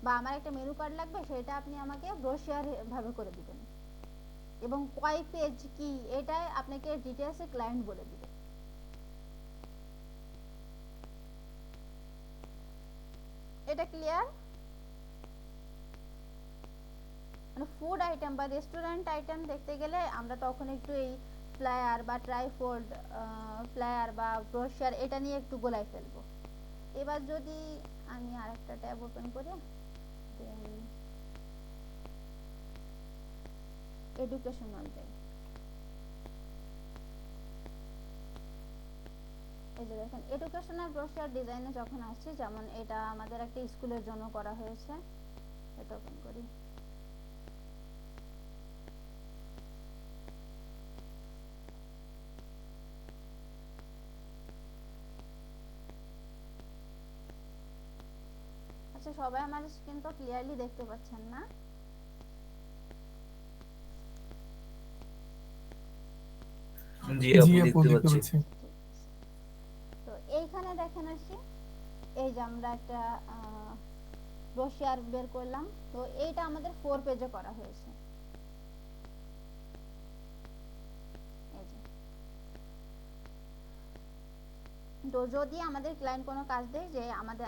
Speaker 1: বা আমার একটা মেনু কার্ড লাগবে সেটা আপনি আমাকে ব্রোশার ভাবে করে দিবেন, এবং কয় পেজ কি এটা আপনাকে ডিটেইলসে ক্লায়েন্ট বলে দিবে। এটা ক্লিয়ার? মানে ফুড আইটেম বা রেস্টুরেন্ট আইটেম দেখতে গেলে আমরা তখন একটু এই ফ্লায়ার বা ট্রাইফোল্ড ফ্লায়ার বা ব্রোশার এটা নিয়ে একটু গোলাই ফেলবো। এবার যদি আমি আরেকটা ট্যাব ওপেন করি, এডুকেশনাল ট্যাব, এই যে দেখেন এডুকেশনাল ব্রোশার ডিজাইনে যখন আসছে, যেমন এটা আমাদের একটা স্কুলের জন্য করা হয়েছে, এটা ওপেন করি। আচ্ছা, সবাই আমার স্ক্রিন তো ক্লিয়ারলি দেখতে পাচ্ছেন না?
Speaker 9: জি
Speaker 8: জি
Speaker 9: আপু
Speaker 8: আপু,
Speaker 9: দেখতে
Speaker 8: দেখতে
Speaker 9: পাচ্ছি।
Speaker 8: পাচ্ছি।
Speaker 1: তো এইখানে দেখেন আসি, এই যে আমরা একটা ব্রোশার বের করলাম, তো এইটা আমাদের 4 পেজে করা হয়েছে। এই যে, তো যদি আমাদের ক্লায়েন্ট কোনো কাজ দেয় যে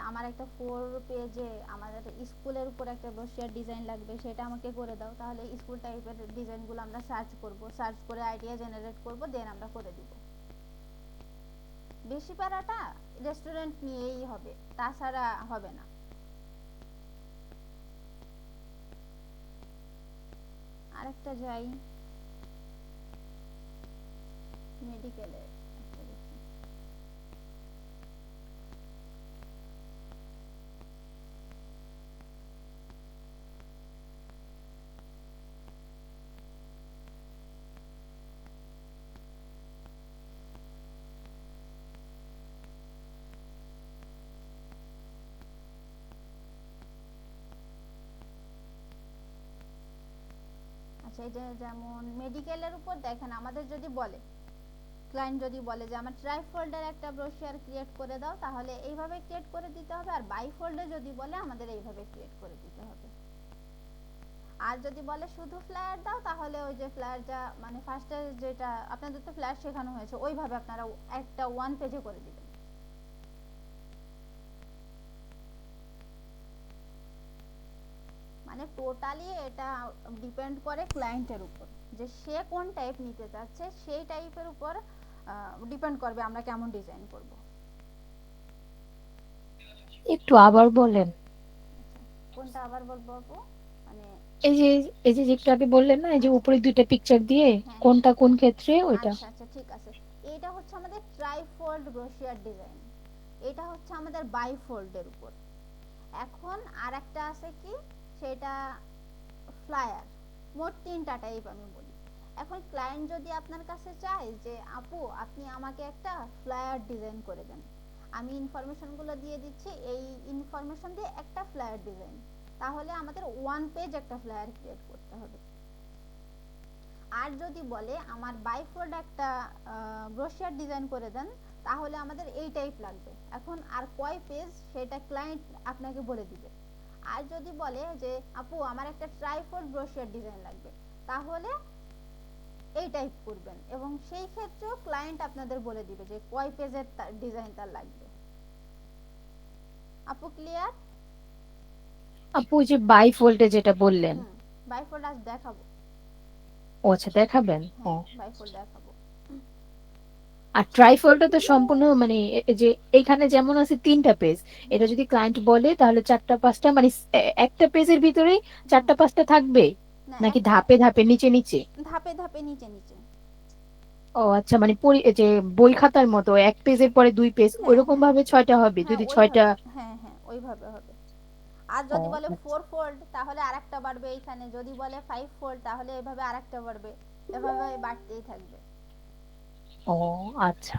Speaker 1: আমার একটা 4 পেজে আমাদের স্কুলের উপর একটা ব্রোশার ডিজাইন লাগবে, সেটা আমাকে করে দাও, তাহলে স্কুল টাইপের ডিজাইনগুলো আমরা সার্চ করে আইডিয়া জেনারেট করব, দেন আমরা করে দিব। বেশি প্যারাটা রেস্টুরেন্ট নিয়েই হবে, তাছাড়া হবে না। আরেকটা যাই, মেডিকেলে একটা দেখি। আচ্ছা, এই যে যেমন মেডিকেলের উপর দেখেন, আমাদের যদি বলে ক্লায়েন্ট যদি বলে যে আমার ট্রাইফোল্ডের একটা ব্রোশার ক্রিয়েট করে দাও, তাহলে এইভাবে ক্রিয়েট করে দিতে হবে, আর বাইফোল্ডে যদি বলে আমাদের এইভাবে ক্রিয়েট করে দিতে হবে। আর যদি বলে শুধু ফ্লায়ার দাও, তাহলে ওই যে ফ্লায়ারটা মানে ফার্স্টে যেটা আপনাদের তো ফ্লায়ার শেখানো হয়েছে, ওইভাবে আপনারা একটা 1 পেজে করে দিবেন। মানে টোটালি এটা ডিপেন্ড করে ক্লায়েন্টের উপর, যে সে কোন টাইপ নিতে চাচ্ছে, সেই টাইপের উপর ডিপেন্ড করবে আমরা কেমন ডিজাইন করব।
Speaker 3: একটু আবার বলেন।
Speaker 1: কোনটা আবার বলবো আপু? মানে
Speaker 3: এই যে একটু আগে বললেন না, এই যে উপরে দুইটা পিকচার দিয়ে
Speaker 1: হ্যাঁ,
Speaker 3: কোনটা কোন ক্ষেত্রে, ওইটা।
Speaker 1: আচ্ছা আচ্ছা ঠিক আছে। এইটা হচ্ছে আমাদের ট্রাইফোল্ড ব্রোশার ডিজাইন, এটা হচ্ছে আমাদের বাইফোল্ডের উপর। এখন আরেকটা আছে কি, সেটা ফ্লায়ার। মোট 3টা টাইপ আমি বলি। এখন ক্লায়েন্ট যদি আপনার কাছে চায় যে আপু আপনি আমাকে একটা ফ্লায়ার ডিজাইন করে দেন, আমি ইনফরমেশনগুলো দিয়ে দিচ্ছি, এই ইনফরমেশন দিয়ে একটা ফ্লায়ার ডিজাইন, তাহলে আমাদের 1 পেজ একটা ফ্লায়ার ক্রিয়েট করতে হবে। আর যদি বলে আমার বাইফোল্ড একটা ব্রোশার ডিজাইন করে দেন, তাহলে আমাদের এই টাইপ লাগবে। এখন আর কয় পেজ সেটা ক্লায়েন্ট আপনাকে বলে দিবে। আর যদি বলে যে আপু আমার একটা ট্রাইপড ব্রোশিয়ার ডিজাইন লাগবে, তাহলে এই টাইপ করবেন, এবং সেই ক্ষেত্রেও ক্লায়েন্ট আপনাদের বলে দিবে যে কয় পেজের ডিজাইন তার লাগবে। আপু ক্লিয়ার?
Speaker 3: আপু ওই যে বাইফোল্ডে যেটা বললেন,
Speaker 1: বাইফোল্ড আজ দেখাবো।
Speaker 3: ও আচ্ছা দেখাবেন। ও
Speaker 1: হ্যাঁ, বাইফোল্ড দেখাবো।
Speaker 3: আর ট্রাইফোল্ডটা তো সম্পূর্ণ মানে যে এখানে যেমন আছে 3টা পেজ, এটা যদি ক্লায়েন্ট বলে তাহলে 4টা 5টা মানে একটা পেজের ভিতরেই 4টা 5টা থাকবে
Speaker 1: না,
Speaker 3: নাকি
Speaker 1: একটা
Speaker 3: ধাপে ধাপে নিচে নিচে?
Speaker 1: ধাপে ধাপে নিচে নিচে।
Speaker 3: ও আচ্ছা, মানে যে বই খাতার মতো এক পেজের পরে 2 পেজ
Speaker 1: হ্যাঁ,
Speaker 3: ওইরকম
Speaker 1: হ্যাঁ,
Speaker 3: ভাবে 6টা হবে
Speaker 1: হ্যাঁ,
Speaker 3: যদি
Speaker 1: ওইভাবে।
Speaker 3: 6টা।
Speaker 1: হ্যাঁ হ্যাঁ, ওইভাবে হবে। আর
Speaker 3: ও
Speaker 1: যদি বলে
Speaker 3: আচ্ছা।
Speaker 1: 4 ফোল্ড তাহলে আরেকটা বাড়বে এইখানে, যদি বলে 5 ফোল্ড তাহলে এভাবে আরেকটা বাড়বে, এভাবে বাড়তেই থাকবে।
Speaker 3: ও আচ্ছা।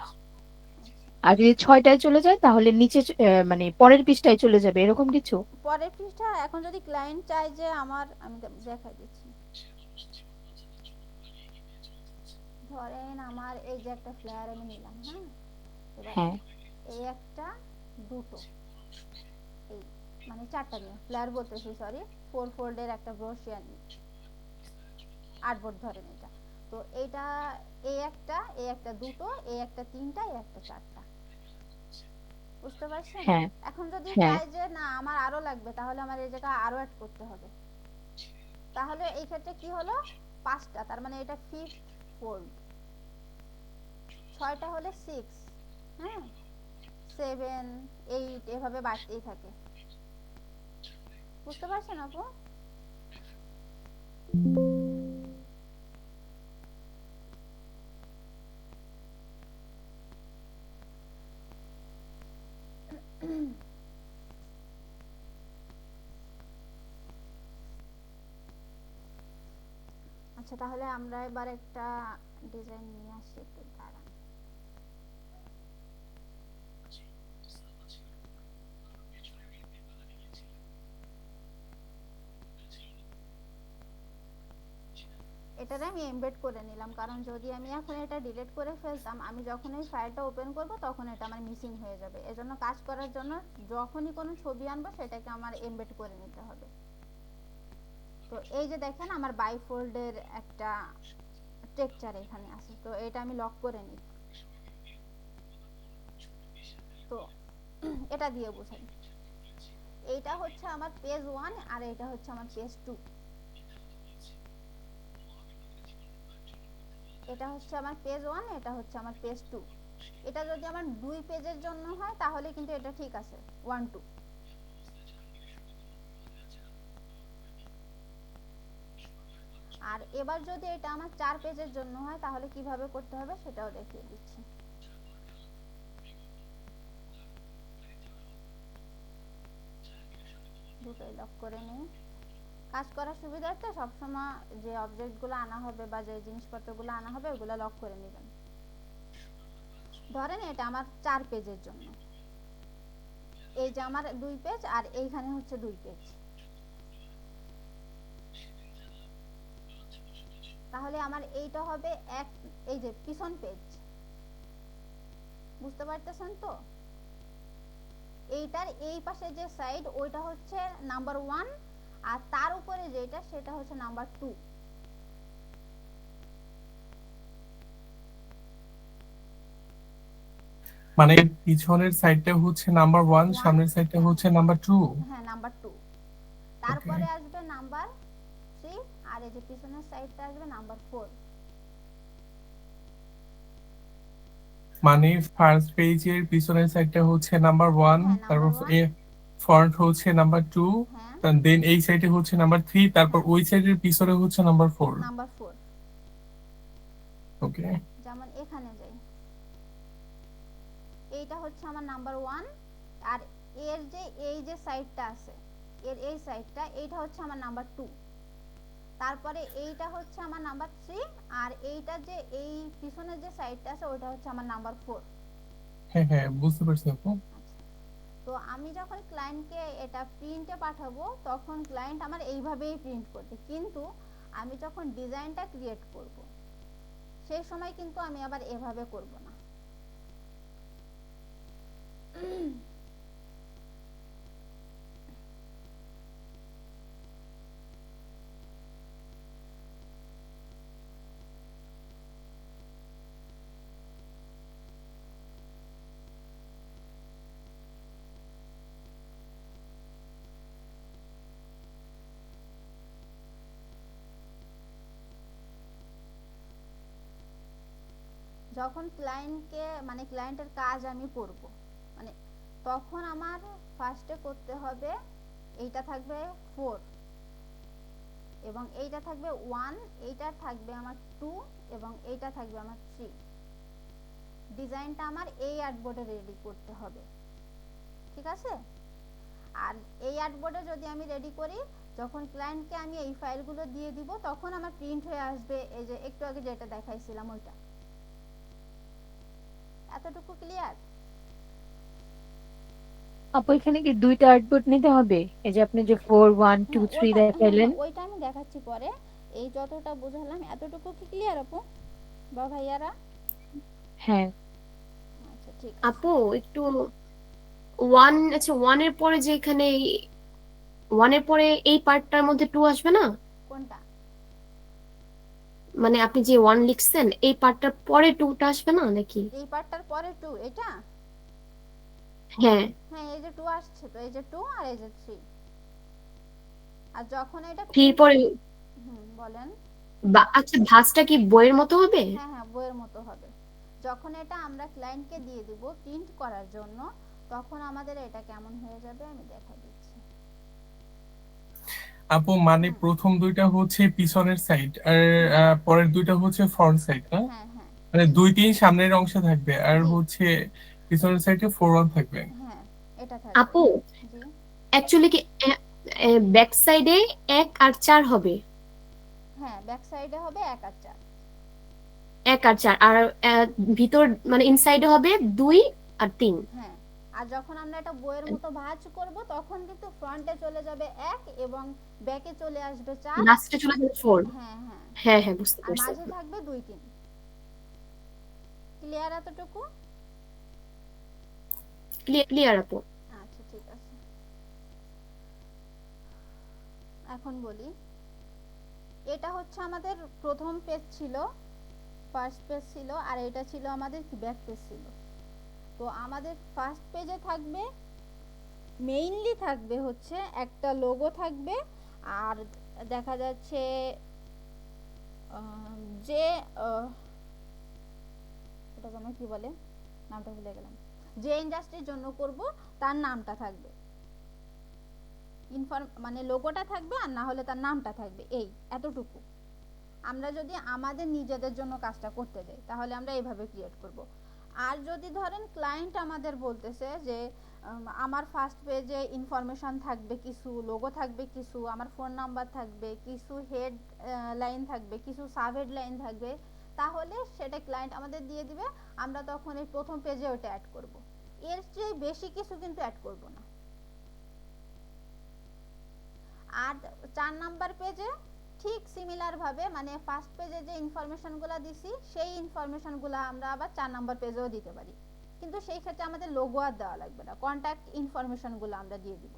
Speaker 3: আর যদি 6টায় চলে যায় তাহলে নিচে মানে পরের পৃষ্ঠায় চলে যাবে এরকম কিছু?
Speaker 1: পরের পৃষ্ঠা এখন যদি ক্লায়েন্ট চায় যে আমি দেখাই দিচ্ছি। ধরেন আমার এই যে একটা ফ্লেয়ার আমি নিলাম, হ্যাঁ, এবার
Speaker 3: হ্যাঁ
Speaker 1: এই একটা, দুটো, এই মানে 4টা নিয়ে ফ্লেয়ার বলতেছি, সরি, 4 ফোল্ডের একটা ব্রোশিয়ার নিই, আর্টবোর্ড ধরেন এটা। তো এইটা এই একটা, দুটো, এই একটা 3টা, এই একটা 4টা। বুঝতে পারছেন?
Speaker 3: হ্যাঁ
Speaker 1: এখন যদি
Speaker 3: হ্যাঁ।
Speaker 1: চাই যে না আমার আরো লাগবে, তাহলে আমার এই জায়গায় আরো অ্যাড করতে হবে। তাহলে এই ক্ষেত্রে কি হলো, 5টা, তার মানে এটা 5th ফোল্ড। 6টা হলে 6, হ্যাঁ, 7, 8 এভাবে বাড়তেই থাকে। বুঝতে পারছেন আপু? আচ্ছা, তাহলে আমরা এবার একটা ডিজাইন নিয়ে আসি, একটু দাঁড়ান। এটারে আমি এমবেড করে নিলাম, কারণ যদি আমি এখন এটা ডিলিট করে ফেলতাম, আমি যখন এই ফাইলটা ওপেন করব তখন এটা আমার মিসিং হয়ে যাবে। এজন্য কাজ করার জন্য যখনই কোনো ছবি আনবো সেটাকে আমার এমবেড করে নিতে হবে। তো এই যে দেখেন আমার বাইফোল্ডের একটা টেক্সচার এখানে আছে, তো এটা আমি লক করে নিই। তো এটা দিয়ে বোঝাই, এইটা হচ্ছে আমার পেজ 1 আর এটা হচ্ছে আমার পেজ 2। এটা হচ্ছে আমার পেজ 1, এটা হচ্ছে আমার পেজ 2। এটা যদি আমার 2 পেজের জন্য হয় তাহলে কিন্তু এটা ঠিক আছে, 1 2। আর এবার যদি এটা আমার 4 পেজের জন্য হয় তাহলে কিভাবে করতে হবে সেটাও দেখিয়ে দিচ্ছি। দুটোই লক করে নিই। কাজ করার সুবিধার্থে সবসময় যে অবজেক্টগুলো আনা হবে বা যে জিনিসপত্রগুলো আনা হবে ওগুলো লক করে নেবেন। ধরেন এটা আমার 4 পেজের জন্য, এই যে আমার 2 পেজ আর এইখানে হচ্ছে 2 পেজ, তাহলে আমার এইটা হবে এই যে পিছন পেজ। বুঝতে পারতেছেন তো? এইটার এই পাশে যে সাইড ওইটা হচ্ছে নাম্বার 1, আর তার উপরে যেটা সেটা হচ্ছে নাম্বার 2।
Speaker 8: মানে পিছনের সাইডটা হচ্ছে নাম্বার 1, সামনের সাইডটা
Speaker 1: হ্যাঁ
Speaker 8: হচ্ছে নাম্বার 2।
Speaker 1: হ্যাঁ, নাম্বার 2, তারপরে আসবে নাম্বার 3, আর এই যে পিছনের সাইডটা আসবে নাম্বার 4।
Speaker 8: মানে ফার্স্ট পেজের পিছনের সাইডটা হচ্ছে নাম্বার 1,
Speaker 1: হ্যাঁ, নাম্বার
Speaker 8: তারপর
Speaker 1: 1,
Speaker 8: ফন্ট হচ্ছে নাম্বার 2,
Speaker 1: হ্যাঁ
Speaker 8: দেন এই সাইডে হচ্ছে নাম্বার 3, তারপর ওই সাইডের পিছনে হচ্ছে নাম্বার 4।
Speaker 1: নাম্বার 4।
Speaker 8: ওকে,
Speaker 1: যেমন এখানে যাই, এইটা হচ্ছে আমার নাম্বার 1, আর এর যে এই যে সাইডটা আছে, এর এই সাইডটা, এইটা হচ্ছে আমার নাম্বার 2। তারপরে এইটা হচ্ছে আমার নাম্বার 3, আর এইটা যে এই পিছনের যে সাইডটা আছে ওইটা হচ্ছে আমার নাম্বার 4।
Speaker 8: হ্যাঁ হ্যাঁ বুঝতে পারছি আপু।
Speaker 1: তো আমি যখন ক্লায়েন্টকে এটা প্রিন্টে পাঠাবো তখন ক্লায়েন্ট আমার এইভাবেই প্রিন্ট করবে, কিন্তু আমি যখন ডিজাইনটা ক্রিয়েট করব সেই সময় কিন্তু আমি আবার এভাবে করব না। যখন ক্লায়েন্টকে মানে ক্লায়েন্টের কাজ আমি করব, মানে তখন আমার ফার্স্টে করতে হবে এইটা থাকবে 4 এবং এইটা থাকবে 1, এইটা থাকবে আমার 2 এবং এইটা থাকবে আমার 3। ডিজাইনটা আমার এই আর্টবোর্ডে রেডি করতে হবে, ঠিক আছে? আর এই আর্টবোর্ডে যদি আমি রেডি করি, যখন ক্লায়েন্টকে আমি এই ফাইলগুলো দিয়ে দিব তখন আমার প্রিন্ট হয়ে আসবে এই যে একটু আগে যেটা দেখাইছিলাম ওইটা। এতটুকু ক্লিয়ার?
Speaker 3: আপু এখানে কি দুইটা আর্টবোর্ড নিতে হবে? এই যে আপনি যে 4 1 2 3 দেখাইলেন,
Speaker 1: ওইটা আমি দেখাচ্ছি পরে। এই যতটা বুঝালাম এতটুকু কি ক্লিয়ার আপু বা ভাইয়ারা?
Speaker 3: হ্যাঁ।
Speaker 1: আচ্ছা ঠিক আছে।
Speaker 5: আপু একটু আচ্ছা 1 এর পরে যে এখানে 1 এর পরে এই পার্টটার মধ্যে 2 আসবে না?
Speaker 1: কোনটা?
Speaker 5: মানে আপনি যে 1 লিখছেন এই পার্টটার পরে 2টা আসবে না নাকি?
Speaker 1: এই পার্টটার পরে 2 এটা?
Speaker 5: হ্যাঁ,
Speaker 1: হ্যাঁ এই যে 2 আসছে, তো এই যে 2 আর এই যে 3। আর যখন এটা
Speaker 5: 3 পরে
Speaker 1: বলেন।
Speaker 5: আচ্ছা ভাঁজটা কি বইয়ের মতো হবে?
Speaker 1: হ্যাঁ হ্যাঁ বইয়ের মতো হবে। যখন এটা আমরা ক্লায়েন্টকে দিয়ে দিব প্রিন্ট করার জন্য, তখন আমাদের এটা কেমন হয়ে যাবে আমি দেখাই দিচ্ছি।
Speaker 8: আপু মানে প্রথম দুইটা হচ্ছে পিছনের সাইড আর পরের দুইটা হচ্ছে ফ্রন্ট সাইড, না?
Speaker 1: হ্যাঁ হ্যাঁ
Speaker 8: মানে 2 3 সামনের অংশে থাকবে আর
Speaker 1: জি।
Speaker 8: হচ্ছে পিছনের সাইডে 4 1 থাকবে।
Speaker 1: হ্যাঁ এটা থাকবে।
Speaker 5: আপু
Speaker 1: জি
Speaker 5: অ্যাকচুয়ালি কি ব্যাক সাইডে 1 আর 4 হবে?
Speaker 1: হ্যাঁ ব্যাক সাইডে হবে 1 আর 4।
Speaker 5: 1 আর 4 আর ভিতর মানে ইনসাইডে হবে 2 আর 3।
Speaker 1: হ্যাঁ আর যখন আমরা এটা বইয়ের মতো ভাঁজ করব তখন কিন্তু ফ্রন্টে চলে যাবে 1 এবং ব্যাকে চলে আসবে 4।
Speaker 5: লাস্টে চলে যাবে 4।
Speaker 1: হ্যাঁ হ্যাঁ
Speaker 5: হ্যাঁ হ্যাঁ বুঝতে
Speaker 1: আর
Speaker 5: পারছি।
Speaker 1: মাঝে থাকবে 2 3। ক্লিয়ার এতটুকু?
Speaker 5: ক্লিয়ার আপু।
Speaker 1: আচ্ছা ঠিক আছে। এখন বলি, এটা হচ্ছে আমাদের প্রথম পেজ ছিল, ফার্স্ট পেজ ছিল, আর এটা ছিল আমাদের কি ব্যাক পেজ ছিল। তো আমাদের ফার্স্ট পেজে থাকবে মেইনলি থাকবে হচ্ছে একটা লোগো থাকবে, আর দেখা যাচ্ছে যে ওটা যেন কি বলে, নামটা ভুলে গেলাম, যে ইন্ডাস্ট্রির জন্য করব তার নামটা থাকবে, মানে লোগোটা থাকবে আর না হলে তার নামটা থাকবে। এই এতটুকু। আমরা যদি আমাদের নিজেদের জন্য কাজটা করতে যাই তাহলে আমরা এইভাবে ক্রিয়েট করব। আর যদি ধরেন ক্লায়েন্ট আমাদের বলতেছে যে আমার ফার্স্ট পেজে ইনফরমেশন থাকবে কিছু, লোগো থাকবে কিছু, আমার ফোন নাম্বার থাকবে কিছু, হেড লাইন থাকবে কিছু, সাব হেড লাইন থাকবে, তাহলে সেটা ক্লায়েন্ট আমাদের দিয়ে দিবে। আমরা তখন এই প্রথম পেজে ওটা অ্যাড করব। এর চেয়ে বেশি কিছু কিন্তু অ্যাড করব না। আর 4 নাম্বার পেজে ঠিক সিমিলার ভাবে, মানে ফার্স্ট পেজে যে ইনফরমেশনগুলো দিছি সেই ইনফরমেশনগুলো আমরা আবার 4 নাম্বার পেজেও দিতে পারি, কিন্তু সেই ক্ষেত্রে আমাদের লোগো আর দেওয়া লাগবে না, কন্টাক্ট ইনফরমেশনগুলো আমরা দিয়ে দিব।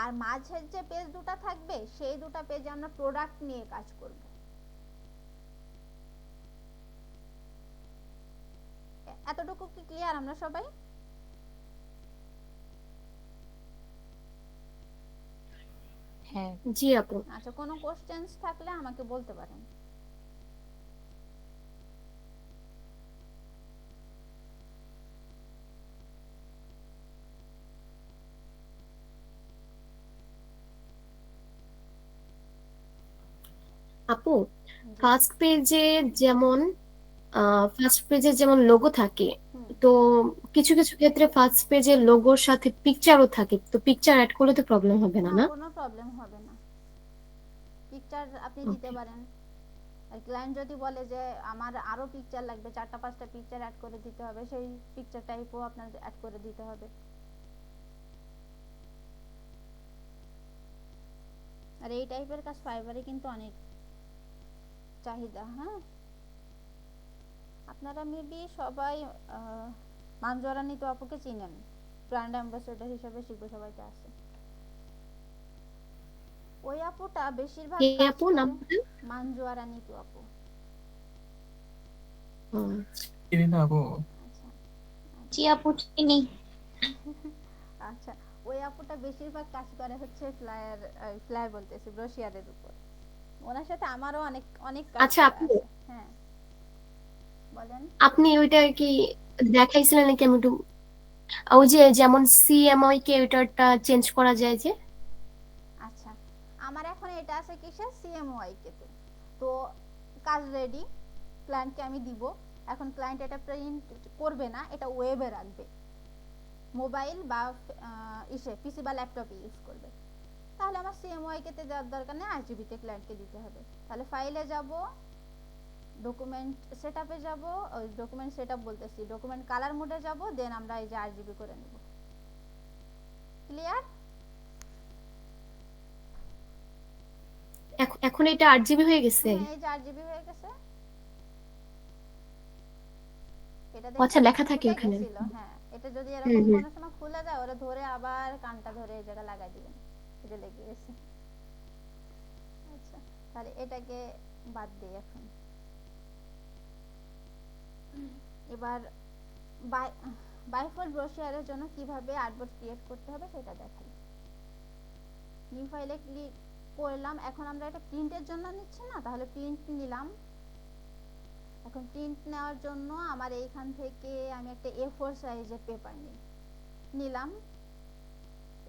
Speaker 1: আর মাঝের যে পেজ দুটো থাকবে সেই দুটো পেজে আমরা প্রোডাক্ট নিয়ে কাজ করব। এতটুকু কি ক্লিয়ার আমরা সবাই?
Speaker 3: হ্যাঁ।
Speaker 5: জি আপু।
Speaker 1: আচ্ছা কোনো কোশ্চেনস থাকলে আমাকে বলতে পারেন।
Speaker 5: আপু ফার্স্ট পেজে যেমন লোগো থাকে, তো কিছু কিছু ক্ষেত্রে ফার্স্ট পেজে লোগোর সাথে পিকচারও থাকে, তো পিকচার অ্যাড করলে তো প্রবলেম হবে না, না?
Speaker 1: কোনো প্রবলেম হবে না, পিকচার আপনি দিতে পারেন। আর ক্লায়েন্ট যদি বলে যে আমার আরো পিকচার লাগবে, 4টা 5টা পিকচার অ্যাড করে দিতে হবে, সেই পিকচার টাইপও আপনার অ্যাড করে দিতে হবে। আর এই টাইপের কাজ ফাইবারে কিন্তু অনেক চাহিদা। হ্যাঁ আপনারা মেবি সবাই মানজুয়ারা নিতু আপুকে চিনেন, ব্র্যান্ড অ্যাম্বাসেডর হিসেবে শিল্প সবাইতে আছে। ওই আপুটা বেশিরভাগ
Speaker 5: কে
Speaker 1: কাজ
Speaker 5: আপু
Speaker 1: করে
Speaker 5: নামটা?
Speaker 1: মানজুয়ারা নিতু আপু।
Speaker 8: চিনি না আপু।
Speaker 1: আচ্ছা
Speaker 4: জি আপু চিনি।
Speaker 1: আচ্ছা ওই আপুটা বেশিরভাগ কাজ করে হচ্ছে ফ্লায়ার বলতেছি ব্রোশিয়ারের উপর। ওনার সাথে আমারও অনেক অনেক কাজ
Speaker 5: আচ্ছা
Speaker 1: করা
Speaker 5: আপু
Speaker 1: আছে। হ্যাঁ বলেন।
Speaker 5: আপনি ওইটা কি দেখাইছিলেন নাকি? আমি একটু ওই যে যেমন সিএমওয়াই কে ওইটারটা চেঞ্জ করা যায় যে।
Speaker 1: আচ্ছা, আমার এখন এটা আছে কিসে, সিএমওয়াই তে। তো কাজ রেডি, ক্লায়েন্টকে আমি দিব। এখন ক্লায়েন্ট এটা প্রিন্ট করবে না, এটা ওয়েবে রাখবে, মোবাইল বা পিসি বা ল্যাপটপে ইউজ করবে। তাহলে আমার সিএমওয়াই তে দেওয়ার দরকার নেই, আরজিবিতে ক্লায়েন্টকে দিতে হবে। তাহলে ফাইলে যাব, ডকুমেন্ট সেটআপে যাব, ওই ডকুমেন্ট সেটআপ বলতেছি, ডকুমেন্ট কালার মোডে যাব, দেন আমরা এই যে আরজিবি করে নেব। ক্লিয়ার?
Speaker 5: এখন এটা 8 জিবি হয়ে গেছে।
Speaker 1: হ্যাঁ, এই যে আরজিবি হয়ে গেছে। এটা
Speaker 5: আচ্ছা,
Speaker 1: দেখছেন
Speaker 5: লেখা থাকে
Speaker 1: ফুটে
Speaker 5: ওখানে।
Speaker 1: গেছিল। হ্যাঁ, এটা যদি
Speaker 5: হুম
Speaker 1: এরকম
Speaker 5: হুম।
Speaker 1: কোনো সময় খুলে যায়, ওরা ধরে আবার কানটা ধরে এই জায়গা লাগাই দিবেন, এটা লেগে গেছে। আচ্ছা, তাহলে এটাকে বাদ দিই এখন। এবার বাইফোল্ড ব্রোশিয়ারের জন্য কিভাবে আর্টবোর্ড ক্রিয়েট করতে হবে সেটা দেখাই। নিউ ফাইলে ক্লিক করলাম। এখন আমরা এটা প্রিন্টের জন্য নিচ্ছি না, তাহলে প্রিন্ট নিলাম। এখন প্রিন্ট নেওয়ার জন্য আমার এইখান থেকে আমি একটা A4 সাইজের পেপার নিলাম।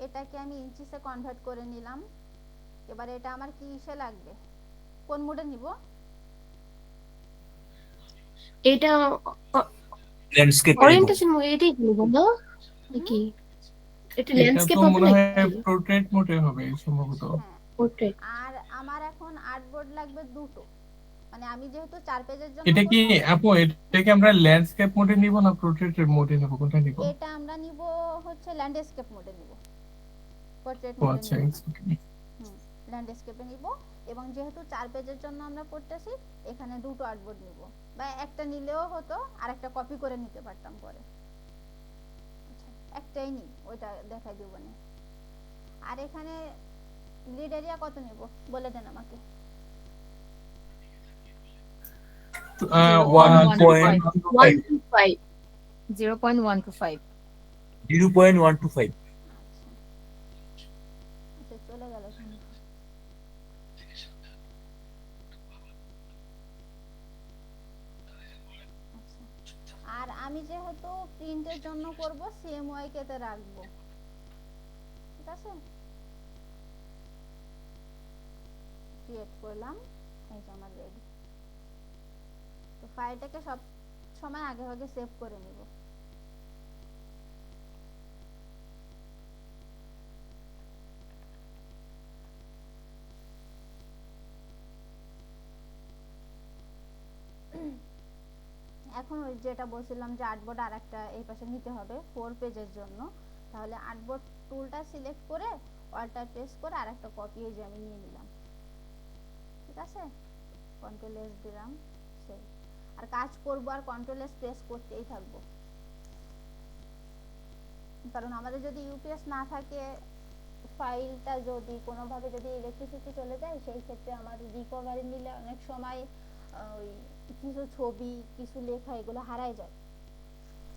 Speaker 1: এটাকে আমি ইঞ্চিসে কনভার্ট করে নিলাম। এবার এটা আমার কি ইসে লাগবে, কোন মোডে নিব?
Speaker 5: এটা
Speaker 9: ল্যান্ডস্কেপ
Speaker 5: ওরিয়েন্টেশন এটাই বলবো না নাকি? এটা
Speaker 8: এটা
Speaker 5: ল্যান্ডস্কেপ
Speaker 8: তো
Speaker 5: হবে
Speaker 8: মনে হয়
Speaker 5: নাকি?
Speaker 8: পোর্ট্রেট মোডে হবে সম্ভবত।
Speaker 1: হ্যাঁ,
Speaker 5: পোর্ট্রেট।
Speaker 1: আর আমার এখন আর্টবোর্ড লাগবে দুটো। মানে আমি যেহেতু 4 পেজের জন্য
Speaker 8: এটা কি
Speaker 1: করব,
Speaker 8: আপু, এটাকে আমরা ল্যান্ডস্কেপ মোডে নিব না পোর্ট্রেটের মোডে নিব, কোনটা নিব?
Speaker 1: এটা আমরা নিব হচ্ছে ল্যান্ডস্কেপ মোডে নিব, পোর্ট্রেট
Speaker 8: ও
Speaker 1: মোডে
Speaker 8: আচ্ছা,
Speaker 1: নিব না।
Speaker 8: okay.
Speaker 1: ল্যান্ডস্কেপে নিব। এবং যেহেতু 4 পেজের জন্য আমরা করতেছি, এখানে দুটো আর্টবোর্ড নিব, বা একটা নিলেও হতো, আর একটা কপি করে নিতে পারতাম পরে। আচ্ছা, একটাই নি, ওইটা দেখাই দিব না। আর এখানে গ্রিড এরিয়া কত নেব বলে দেন আমাকে।
Speaker 3: 0.125
Speaker 5: 125
Speaker 3: 0.125
Speaker 9: 0.125।
Speaker 1: আচ্ছা, চলে গেল কিন্তু। আচ্ছা, আর আমি যেহেতু প্রিন্টের জন্য করব, সিএমওয়াই তে রাখবো, ঠিক আছে। ক্রিয়েট করলাম, এই যে আমার রেডি। তো ফাইলটাকে সব সময় আগে ভাগে সেভ করে নিব। এখন ওই যেটা বলছিলাম যে আর্টবোর্ড আর একটা এই পাশে নিতে হবে 4 পেজের জন্য। তাহলে আর্টবোর্ড টুলটা সিলেক্ট করে অল্টার প্রেস করে আর একটা কপি এই যে আমি নিয়ে নিলাম, ঠিক আছে। কন্ট্রোল এস দিলাম, সেভ। আর কাজ করব আর কন্ট্রোল এস প্রেস করতেই থাকবো, কারণ আমাদের যদি ইউপিএস না থাকে, ফাইলটা যদি কোনোভাবে যদি ইলেকট্রিসিটি চলে যায়, সেই ক্ষেত্রে আমার রিকভারি নিলে অনেক সময় ওই কিছু ছবি, কিছু লেখা এগুলো হারায় যায়।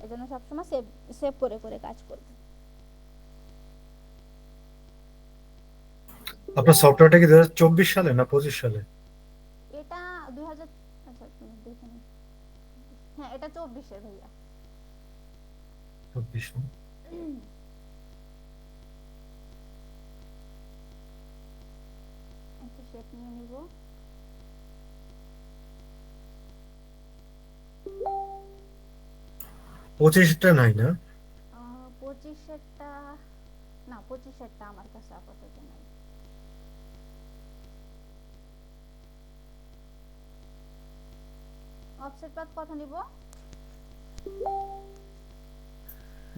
Speaker 1: এজন্য সবসময় সেভ সেভ করে করে কাজ করব।
Speaker 2: আপনার সফটওয়্যারটা কি 2024 সালে না 25 সালে?
Speaker 1: এটা 2000, আচ্ছা তুমি দেখে নিন। হ্যাঁ, এটা 24 ভাইয়া।
Speaker 2: 24
Speaker 1: একটা শেপ নিয়ে নিব।
Speaker 2: পঁচিশটা নাই না?
Speaker 1: 25-এরটা না, 25-এরটা আমার কাছে আপাতত নাই। অফসেট পাথ কত নিব?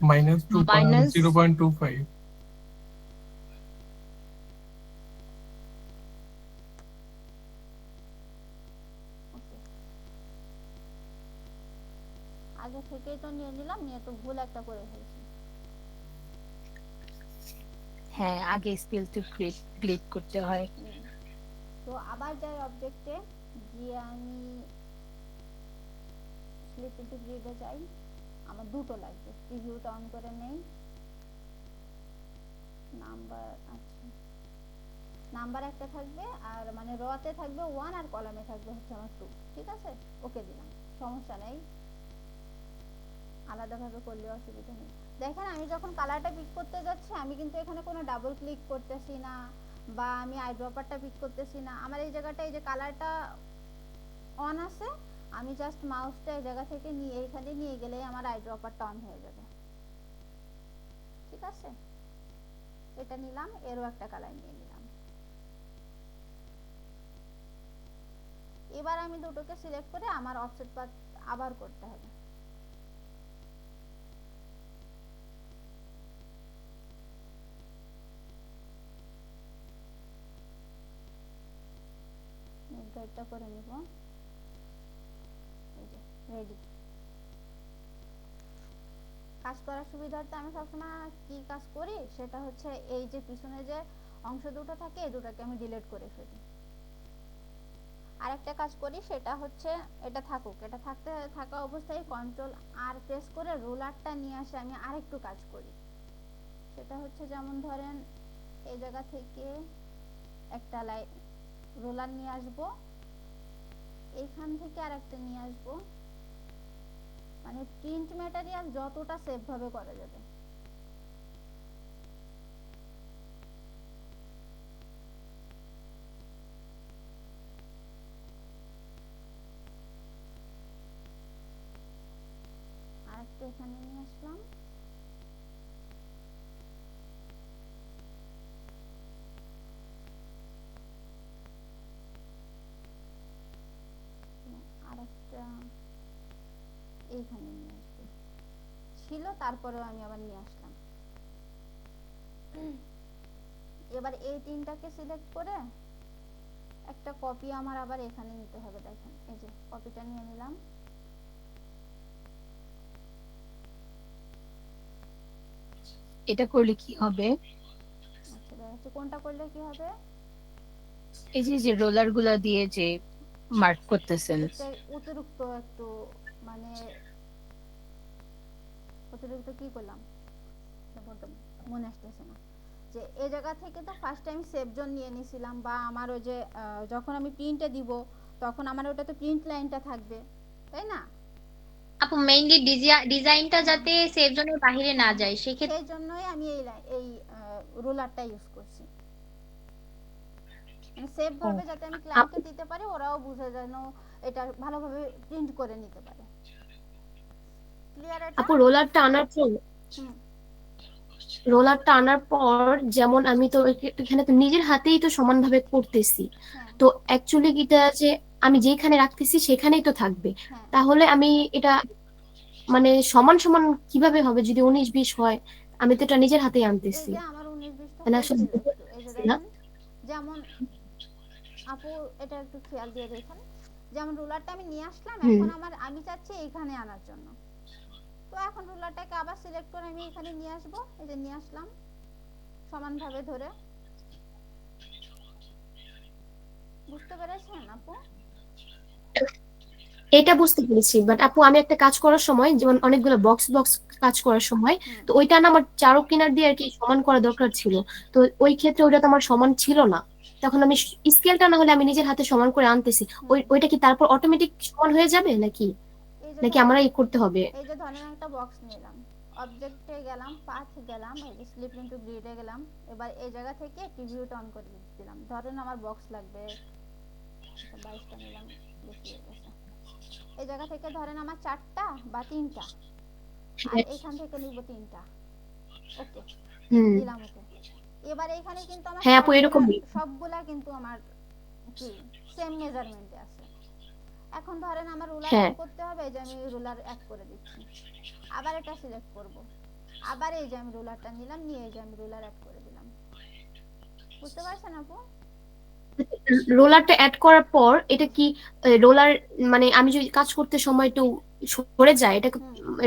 Speaker 8: -0.25।
Speaker 1: ওকে, আগে থেকেই তো নিয়ে নিলাম, নিয়ে তো ভুল একটা করে ফেলছি।
Speaker 3: হ্যাঁ, আগে স্পেল টু ক্লিক করতে হয়।
Speaker 1: তো আবার যাই অবজেক্টে গিয়ে আমি স্প্লিট টু গ্রিডে যাই। আমার দুটো লাগবে, প্রিভিউটা অন করে নেই। নাম্বার, আচ্ছা, নাম্বার একটা থাকবে, আর মানে রতে থাকবে 1 আর কলামে থাকবে হচ্ছে আমার 2, ঠিক আছে। ওকে দিলাম। সমস্যা নেই, আলাদাভাবে করলে অসুবিধা নেই। দেখেন আমি যখন কালারটা পিক করতে যাচ্ছি আমি কিন্তু এখানে কোনো ডাবল ক্লিক করতেছি না বা আমি আইড্রপারটা পিক করতেছি না। আমার এই জায়গাটা এই যে কালারটা অন আছে, আমি জাস্ট মাউসটা এই জায়গা থেকে নিয়ে এখানে নিয়ে গেলেই আমার আইড্রপারটা অন হয়ে যাবে। ঠিক আছে, এটা নিলাম, এরও একটা কালার নিয়ে নিলাম। এবার আমি দুটোকে সিলেক্ট করে আমার অফসেট পাথ আবার করতে হবে। গাইডটা করে নিব, এই যে রেডি। কাজ করার সুবিধার্থে আমি সবসময় কি কাজ করি সেটা হচ্ছে এই যে পিছনে যে অংশ দুটো থাকে এই দুটোকে আমি ডিলিট করে ফেলি। আরেকটা কাজ করি সেটা হচ্ছে এটা থাকুক, এটা থাকা অবস্থায় কন্ট্রোল আর প্রেস করে রোলারটা নিয়ে আসে আমি আরেকটু কাজ করি। সেটা হচ্ছে যেমন ধরেন এই জায়গা থেকে একটা রোলার নিয়ে আসব, এইখান থেকে আরেকটা নিয়ে আসব, মানে প্রিন্ট ম্যাটেরিয়াল যতটা সেফ ভাবে করা যাবে। আরেকটা এখানে নিয়ে আসলাম, আরেকটা এইখানে নিয়ে আসবো, ছিল তারপরেও আমি আবার নিয়ে আসলাম। এবার এই তিনটাকে সিলেক্ট করে একটা কপি আমার আবার এখানে নিতে হবে। দেখেন এই যে কপিটা নিয়ে নিলাম।
Speaker 3: এটা করলে কি হবে?
Speaker 1: আচ্ছা দেখাচ্ছি কোনটা করলে কি হবে।
Speaker 3: এই যে রোলার গুলা দিয়ে যে মার্ক করতেছেন,
Speaker 1: এটা অতিরিক্ত একটু মানে অতিরিক্ত কি করলাম বলতে মনে আসতেছে না। যে এই জায়গা থেকে তো ফার্স্ট টাইম সেভ জোন নিয়ে নিয়েছিলাম, বা আমার ওই যে যখন আমি প্রিন্টে দিব তখন আমার ওটাতে প্রিন্ট লাইনটা থাকবে, তাই না?
Speaker 4: আপু মেইনলি ডিজাইনটা যাতে সেভ জোনের বাইরে না যায় সেক্ষেত্রে
Speaker 1: সেই জন্যই আমি এই রুলারটা ইউজ করছি, মানে সেভ ভাবে যাতে আমি ক্লায়েন্টকে দিতে পারি, ওরাও বুঝে যেন এটা ভালোভাবে প্রিন্ট করে নিতে পারে। ক্লিয়ার এটা?
Speaker 5: আপু রোলারটা আনার পর
Speaker 1: হুম,
Speaker 5: রোলারটা আনার পর যেমন আমি তো এখানে তো নিজের হাতেই তো সমানভাবে করতেছি,
Speaker 1: হ্যাঁ
Speaker 5: তো অ্যাকচুয়ালি এটা যে আমি যেখানে রাখতেছি সেখানেই তো থাকবে,
Speaker 1: হ্যাঁ।
Speaker 5: তাহলে আমি এটা মানে সমান সমান কিভাবে হবে যদি 19-20 হয়? আমি তো এটা নিজের হাতেই
Speaker 1: এই
Speaker 5: আনতেছি,
Speaker 1: যে আমার 19-20টা
Speaker 5: মানে
Speaker 1: হয়েছিল
Speaker 5: আসলে
Speaker 1: একটু, এই যে
Speaker 5: বুঝতেছি না।
Speaker 1: দেখেন যেমন আপু এটা একটু খেয়াল দিয়ে দেখেন, যেমন রুলারটা আমি নিয়ে আসলাম,
Speaker 5: হুম
Speaker 1: এখন আমি চাচ্ছি এইখানে আনার জন্য। তো এখন রুলারটাকে আবার সিলেক্ট করে আমি এখানে নিয়ে আসব, এই যে নিয়ে আসলাম সমানভাবে ধরে। বুঝতে পেরেছেন আপু?
Speaker 5: এটা বুঝতে পেরেছি, বাট আপু আমি একটা কাজ করার সময় যেমন অনেকগুলো বক্স বক্স কাজ করার সময়,
Speaker 1: হুম,
Speaker 5: তো ওইটা না আমার চারো কিনার দিয়ে আর কি সমান করা দরকার ছিল, তো ওই ক্ষেত্রে ওইটা তো আমার সমান ছিল না, তখন আমি স্কেলটা না হলে আমি নিজের হাতে সমান করে আনতেছি, ওইটা কি তারপর অটোমেটিক সমান হয়ে যাবে নাকি
Speaker 1: এই যে
Speaker 5: নাকি
Speaker 1: ধরেন
Speaker 5: আমারই করতে হবে?
Speaker 1: এই যে ধরেন একটা বক্স নিলাম, অবজেক্টে গেলাম, পাথ গেলাম, এই যে স্লিপ ইনটু গ্রিডে গেলাম, এবার এই জায়গা থেকে প্রিভিউটা অন করে দিলাম। ধরেন আমার বক্স লাগবে 22টা নিলাম, বেশি হয়ে গেছে। এই জায়গা থেকে ধরেন আমার 4টা বা 3টা, আর এখান থেকে নিব 3টা। ওকে
Speaker 5: হুম
Speaker 1: দিলাম, ওকে। এবার এখানে কিন্তু আমার
Speaker 5: হ্যাঁ আপু এরকমই।
Speaker 1: সবগুলা কিন্তু আমার কি সেম মেজারমেন্টে আছে। এখন ধরেন আমার রুলার
Speaker 5: হ্যাঁ
Speaker 1: অ্যাড করতে হবে, এই যে আমি রুলার অ্যাড করে দিচ্ছি, আবার এটা সিলেক্ট করব, আবার এই যে আমি রুলারটা নিলাম, নিয়ে এই যে আমি রুলার অ্যাড করে দিলাম। বুঝতে পারছেন আপু?
Speaker 5: রোলারটা অ্যাড করার পর এটা কি রোলার মানে আমি যদি কাজ করতে সময় একটু সরে যায়, এটা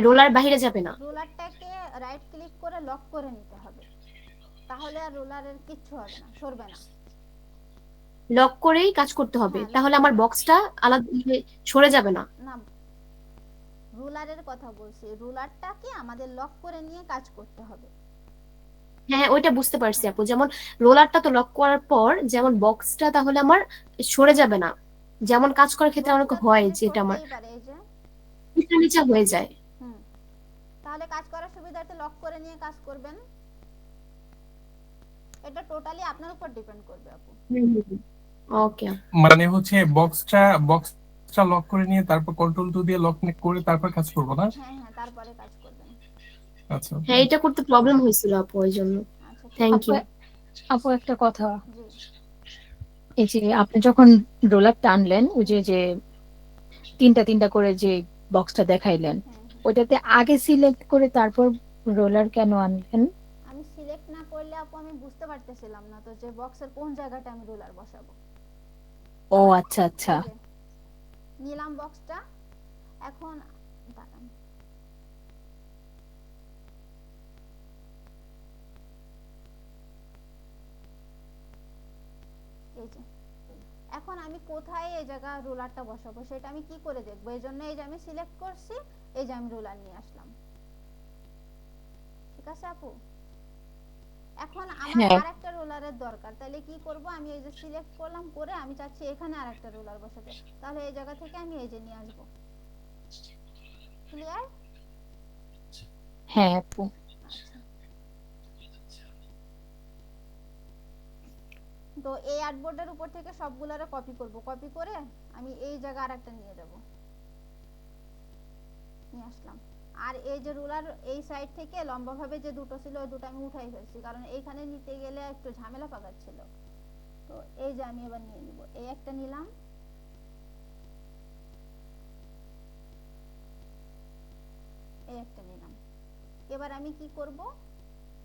Speaker 5: রোলার বাইরে যাবে না?
Speaker 1: রুলারটাকে রাইট ক্লিক করে লক করে নিতে হবে, তাহলে আর রুলারের কিচ্ছু হবে না, সরবে না।
Speaker 5: লক করেই কাজ করতে হবে,
Speaker 1: হ্যাঁ,
Speaker 5: তাহলে আমার বক্সটা আলাদা সরে যাবে না?
Speaker 1: না রুলারের কথা বলছি, রুলারটাকে আমাদের লক করে নিয়ে কাজ করতে হবে।
Speaker 5: হ্যাঁ হ্যাঁ ওইটা বুঝতে পারছি আপু, যেমন রোলারটা তো লক করার পর যেমন বক্সটা তাহলে আমার সরে যাবে না, যেমন কাজ করার ক্ষেত্রে অনেক
Speaker 1: বক্সটা
Speaker 5: হয়
Speaker 1: তাহলে
Speaker 5: যেটা আমার
Speaker 1: সরতেই পারে, এই যে
Speaker 5: নিচা নিচা হয়ে যায়।
Speaker 1: হুম, তাহলে কাজ করার সুবিধার্থে লক করে নিয়ে কাজ করবেন। এটা টোটালি আপনার উপর ডিপেন্ড করবে আপু।
Speaker 5: ওকে।
Speaker 8: মানে হচ্ছে বক্সটা লক করে নিয়ে তারপর কন্ট্রোল 2 দিয়ে লক করে তারপর কাজ করবো না?
Speaker 1: হ্যাঁ হ্যাঁ, তারপরে কাজ করবেন।
Speaker 8: আচ্ছা ওকে।
Speaker 5: হ্যাঁ, এটা করতে প্রবলেম হয়েছিল আপু, ওই জন্য।
Speaker 1: আচ্ছা ঠিক
Speaker 5: থ্যাংক
Speaker 3: আপু
Speaker 5: ইউ।
Speaker 3: আপু একটা কথা,
Speaker 1: জি।
Speaker 3: এই যে আপনি যখন রোলার টানলেন, ওই যে তিনটা করে যে বক্সটা দেখাইলেন,
Speaker 1: হ্যাঁ হ্যাঁ,
Speaker 3: ওইটাতে আগে সিলেক্ট করে তারপর রোলার কেন আনলেন?
Speaker 1: আমি সিলেক্ট না করলে আপু আমি বুঝতে পারতেছিলাম না তো যে বক্সের কোন জায়গাটা আমি রুলার বসাবো।
Speaker 3: ও আচ্ছা আচ্ছা।
Speaker 1: এই যে নিলাম বক্সটা, এখন দাঁড়ান, এই যে এখন আমি কোথায় এই জায়গা রুলারটা বসাবো সেটা আমি কি করে দেখবো? এই জন্য এই যে আমি সিলেক্ট করছি, এই যে আমি রুলার নিয়ে আসলাম। ঠিক আছে আপু, এখন আমার
Speaker 3: হ্যাঁ
Speaker 1: আরেকটা রুলারের দরকার, তাহলে কি করব? আমি এই যে সিলেক্ট করলাম, করে আমি চাচ্ছি এখানে আরেকটা রুলার বসাতে, তাহলে এই জায়গা থেকে আমি এই যে নিয়ে আসবো। ক্লিয়ার?
Speaker 3: হ্যাঁ আপু।
Speaker 1: আচ্ছা, তো এই আর্টবোর্ডের উপর থেকে সবগুলোরে কপি করব, কপি করে আমি এই জায়গা আরেকটা নিয়ে যাব, নিয়ে আসলাম। আর এই যে রুলার এই সাইড থেকে লম্বাভাবে যে দুটো ছিল ওই দুটো আমি উঠাই ফেলছি, কারণ এইখানে নিতে গেলে একটু ঝামেলা পাকাচ্ছিল। তো এই যে আমি এবার নিয়ে নিব, এই একটা নিলাম, এই একটা নিলাম। এবার আমি কি করব?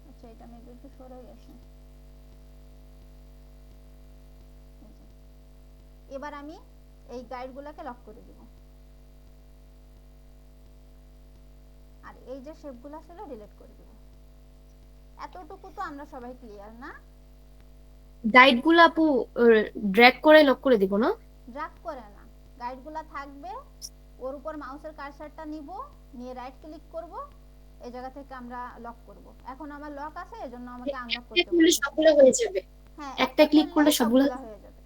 Speaker 1: আচ্ছা, এটা মেবি একটু সরে গেছে। এই যে, এবার আমি এই গাইডগুলোকে লক করে দিব, আর এই যে শেপগুলো ছিল ডিলিট করে দিব। এতটুকু তো আমরা সবাই ক্লিয়ার না?
Speaker 5: গাইড গুলো আপু ড্র্যাগ করে লক করে দিব না?
Speaker 1: ড্র্যাগ করে না, গাইডগুলো থাকবে, ওর উপর মাউসের কার্সারটা নিব, নিয়ে রাইট ক্লিক করব, এই জায়গা থেকে আমরা লক করব। এখন আমার লক আছে, এজন্য আমাকে আনলক
Speaker 5: ক্লিক
Speaker 1: করতে
Speaker 5: করলে
Speaker 1: বলতেছে।
Speaker 5: সবগুলো হয়ে যাবে?
Speaker 1: হ্যাঁ,
Speaker 5: একটা
Speaker 1: একটা
Speaker 5: ক্লিক করলে
Speaker 1: করলেই
Speaker 5: সবগুলো?
Speaker 1: সবগুলা হয়ে যাবে।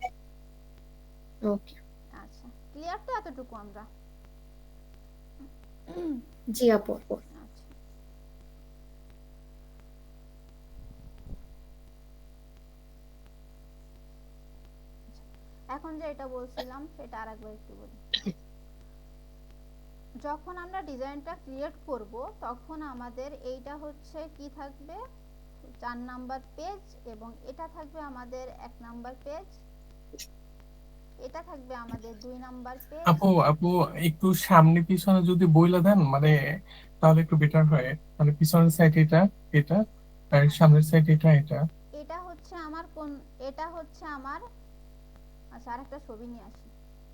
Speaker 5: ওকে।
Speaker 1: আচ্ছা, ক্লিয়ার তো এতটুকু আমরা?
Speaker 5: জি আপু।
Speaker 1: আচ্ছা, এখন যে এটা বলছিলাম সেটা আরেকবার একটু বলি। যখন আমরা ডিজাইনটা ক্রিয়েট করব তখন আমাদের এইটা হচ্ছে কি থাকবে, 4 নাম্বার পেজ, এবং এটা থাকবে আমাদের 1 নাম্বার পেজ, এটা থাকবে আমাদের 2 নাম্বার পেজ।
Speaker 8: আপু একটু সামনে পিছনে যদি বইলা দেন মানে তাহলে একটু বেটার হয়। মানে পিছনের সাইড এটা এটা আর সামনের সাইড এটা।
Speaker 1: এটা হচ্ছে আমার কোন, এটা হচ্ছে আমার, আচ্ছা আরেকটা ছবি নিয়ে আসি,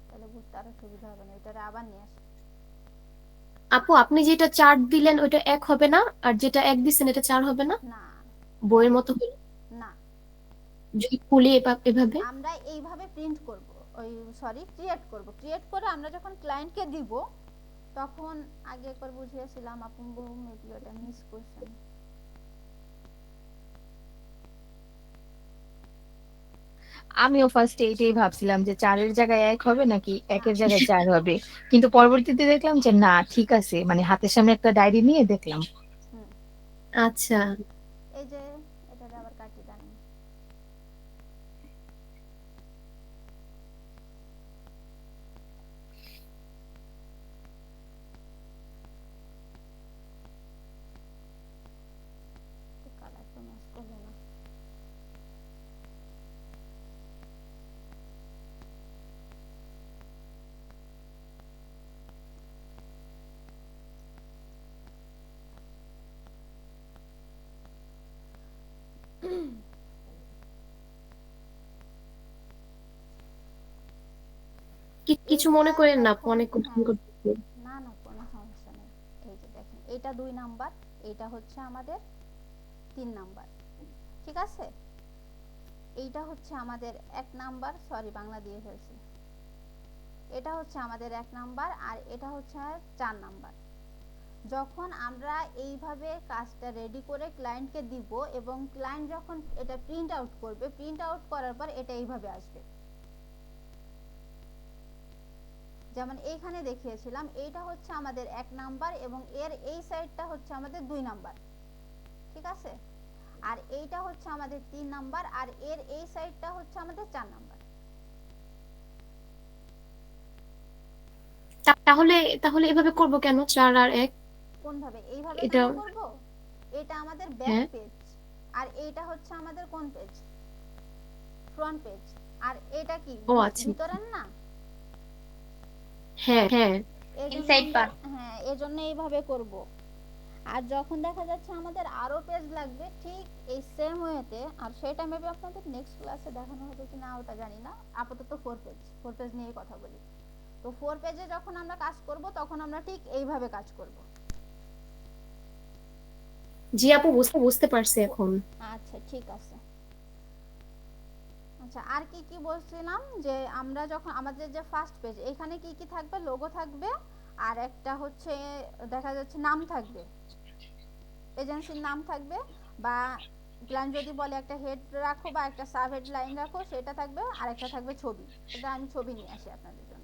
Speaker 1: তাহলে বুঝতে আরো সুবিধা হবে না, এটারে আবার নিয়ে আসি।
Speaker 5: আপু আপনি যেটা 4 দিলেন ওইটা 1 হবে না, আর যেটা 1 দিছেন এটা 4 হবে না?
Speaker 1: না
Speaker 5: বইয়ের মতো হলো
Speaker 1: না,
Speaker 5: যদি খুলি এভাবে?
Speaker 1: আমরা এইভাবে প্রিন্ট করব, ওই সরি ক্রিয়েট করব, ক্রিয়েট করে আমরা যখন ক্লায়েন্টকে দিব তখন, আগে একবার বুঝিয়েছিলাম আপু, মেবি ওটা মিস করছেন।
Speaker 3: আমিও ফার্স্ট এইটাই ভাবছিলাম যে 4-এর জায়গায় 1 হবে নাকি 1-এর জায়গায় 4 হবে, কিন্তু পরবর্তীতে দেখলাম যে না ঠিক আছে, মানে হাতের সামনে একটা ডায়েরি নিয়ে দেখলাম।
Speaker 1: হুম,
Speaker 5: আচ্ছা।
Speaker 1: এই যে এটারে আবার কাটি দেন। কালার তো ম্যাচ করবে না।
Speaker 5: কিছু মনে করেন না আপু, অনেক কঠিন করতেছি।
Speaker 1: না না, কোনো সমস্যা নেই। এই যে দেখেন, এটা 2 নাম্বার, এইটা হচ্ছে আমাদের 3 নাম্বার, ঠিক আছে? এইটা হচ্ছে আমাদের 1 নাম্বার, সরি বাংলা দিয়ে ফেলছি, এটা হচ্ছে আমাদের 1 নাম্বার, আর এটা হচ্ছে 4 নাম্বার। যখন আমরা এইভাবে কাজটা রেডি করে ক্লায়েন্টকে দিব, এবং ক্লায়েন্ট যখন এটা প্রিন্ট আউট করবে, প্রিন্ট আউট করার পর এটা এইভাবে আসবে, যেমন এইখানে দেখিয়েছিলাম, এইটা হচ্ছে আমাদের 1 নাম্বার এবং এর এই সাইডটা হচ্ছে আমাদের 2 নাম্বার, ঠিক আছে? আর এইটা হচ্ছে আমাদের 3 নাম্বার আর এর এই সাইডটা হচ্ছে আমাদের 4 নাম্বার।
Speaker 5: তাহলে তাহলে এভাবে করব কেন 4 আর 1?
Speaker 1: কোন ভাবে? এইভাবে
Speaker 5: এটা
Speaker 1: কেন করব? এটা আমাদের ব্যাক
Speaker 5: হ্যাঁ
Speaker 1: পেজ আর এইটা হচ্ছে আমাদের কোন পেজ? Front page. আর এটা কি
Speaker 5: ও আচ্ছা
Speaker 1: ভিতরের না?
Speaker 5: হ্যাঁ হ্যাঁ
Speaker 1: এজন্য
Speaker 4: ইনসাইড
Speaker 1: আমরা,
Speaker 4: পার্ট।
Speaker 1: হ্যাঁ এজন্য এইভাবে করব। আর যখন দেখা যাচ্ছে আমাদের আরো পেজ লাগবে ঠিক এই সেম ওয়েতে, আর সেটা মেবি আপনাদের নেক্সট ক্লাসে দেখানো হবে কিনা ওটা জানি না, আপাতত 4 পেজ নিয়ে কথা বলি। তো 4 পেজে যখন আমরা কাজ করব তখন আমরা ঠিক এইভাবে কাজ করব।
Speaker 5: জি আপু, বুঝতে পারছি এখন।
Speaker 1: আচ্ছা ঠিক আছে। আচ্ছা আর কি কি বলছিলাম, যে আমরা যখন আমাদের যে ফার্স্ট পেজ, এখানে কি কি থাকবে? লোগো থাকবে আর একটা হচ্ছে দেখা যাচ্ছে নাম থাকবে, এজেন্সির নাম থাকবে, বা প্ল্যান যদি বলে একটা হেড রাখো বা একটা সাব হেড লাইন রাখো সেটা থাকবে, আর একটা থাকবে ছবি। এটা আমি ছবি নিয়ে আসি আপনাদের জন্য।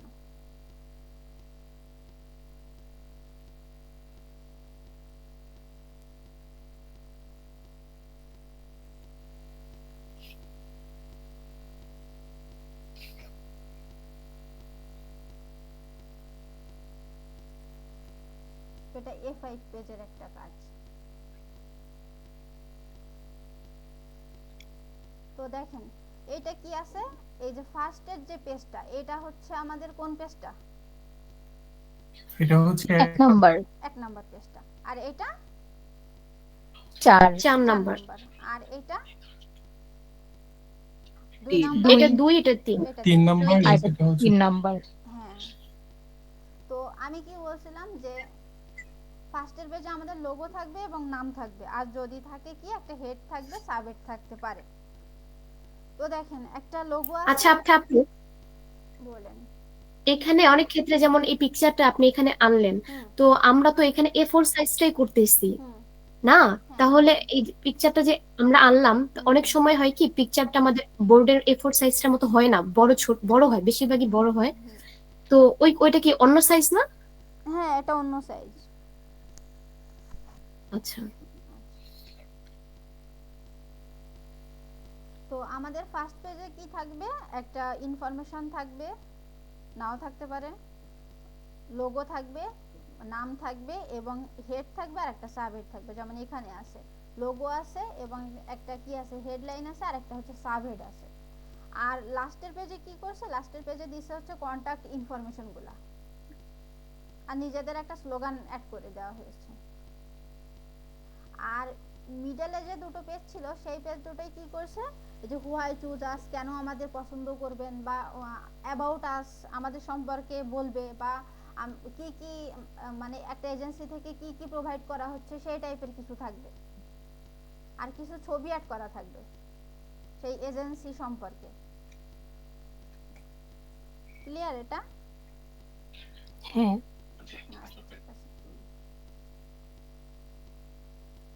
Speaker 1: এটা A5 পেজের একটা কাজ। তো দেখেন এইটা কি আছে, এই যে ফার্স্টের যে পেজটা, এটা হচ্ছে আমাদের কোন পেজটা?
Speaker 8: এটা হচ্ছে
Speaker 3: 1 নাম্বার
Speaker 1: 1 নাম্বার পেজটা। আর এটা
Speaker 3: 4
Speaker 5: 4
Speaker 1: 4
Speaker 5: নাম্বার।
Speaker 1: নাম্বার। আর এটা 2
Speaker 6: তিন।
Speaker 1: নাম্বার।
Speaker 5: এটা 2, এটা 3।
Speaker 1: এটা
Speaker 8: 3
Speaker 1: 3।
Speaker 8: নাম্বার,
Speaker 3: আর এটা
Speaker 8: এটা হচ্ছে
Speaker 3: 3 নাম্বার।
Speaker 1: হ্যাঁ। তো আমি কি বলছিলাম, যে ফার্স্টের পেজে আমাদের লোগো থাকবে এবং নাম থাকবে, আর যদি থাকে কি একটা হেড থাকবে, সাব হেড থাকতে পারে। তো দেখেন একটা লোগো আছে।
Speaker 5: আচ্ছা আপু,
Speaker 1: বলেন।
Speaker 5: এখানে অনেক ক্ষেত্রে যেমন এই পিকচারটা আপনি এখানে আনলেন,
Speaker 1: হুম
Speaker 5: তো আমরা তো এখানে A4 সাইজটাই করতেছি
Speaker 1: হুম
Speaker 5: না?
Speaker 1: হ্যাঁ
Speaker 5: তাহলে এই পিকচারটা যে আমরা আনলাম, তো অনেক সময় হয় কি পিকচারটা আমাদের বোর্ডের A4 সাইজটার মতো হয় না, বড় হয়, বেশিরভাগই বড় হয়।
Speaker 1: হুম।
Speaker 5: তো ওইটা কি অন্য সাইজ না?
Speaker 1: হ্যাঁ এটা অন্য সাইজ।
Speaker 5: আচ্ছা
Speaker 1: তো আমাদের ফার্স্ট পেজে কি থাকবে? একটা ইনফরমেশন থাকবে, নাও থাকতে পারে, লোগো থাকবে, নাম থাকবে এবং হেড থাকবে আর একটা সাব হেড থাকবে। যেমন এখানে আছে লোগো আছে এবং একটা কি আছে, হেডলাইন আছে আর একটা হচ্ছে সাব হেড আছে। আর লাস্টের পেজে কি করছে? লাস্টের পেজে দিছে হচ্ছে কন্টাক্ট ইনফরমেশন গুলা, আর নিজেদের একটা স্লোগান অ্যাড করে দেওয়া হয়েছে। আর মিডলে যে দুটো পেজ ছিল সেই পেজ দুটোই কি করছে, এই যে হোয়াই চুজ আস, কেন আমাদের পছন্দ করবেন, বা অ্যাবাউট আস, আমাদের সম্পর্কে বলবে, বা কি কি মানে একটা এজেন্সি থেকে কি কি প্রোভাইড করা হচ্ছে সেই টাইপের কিছু থাকবে। আর কিছু ছবি অ্যাড করা থাকবে সেই এজেন্সি সম্পর্কে। ক্লিয়ার এটা?
Speaker 3: হ্যাঁ
Speaker 1: আচ্ছা ঠিক আছে।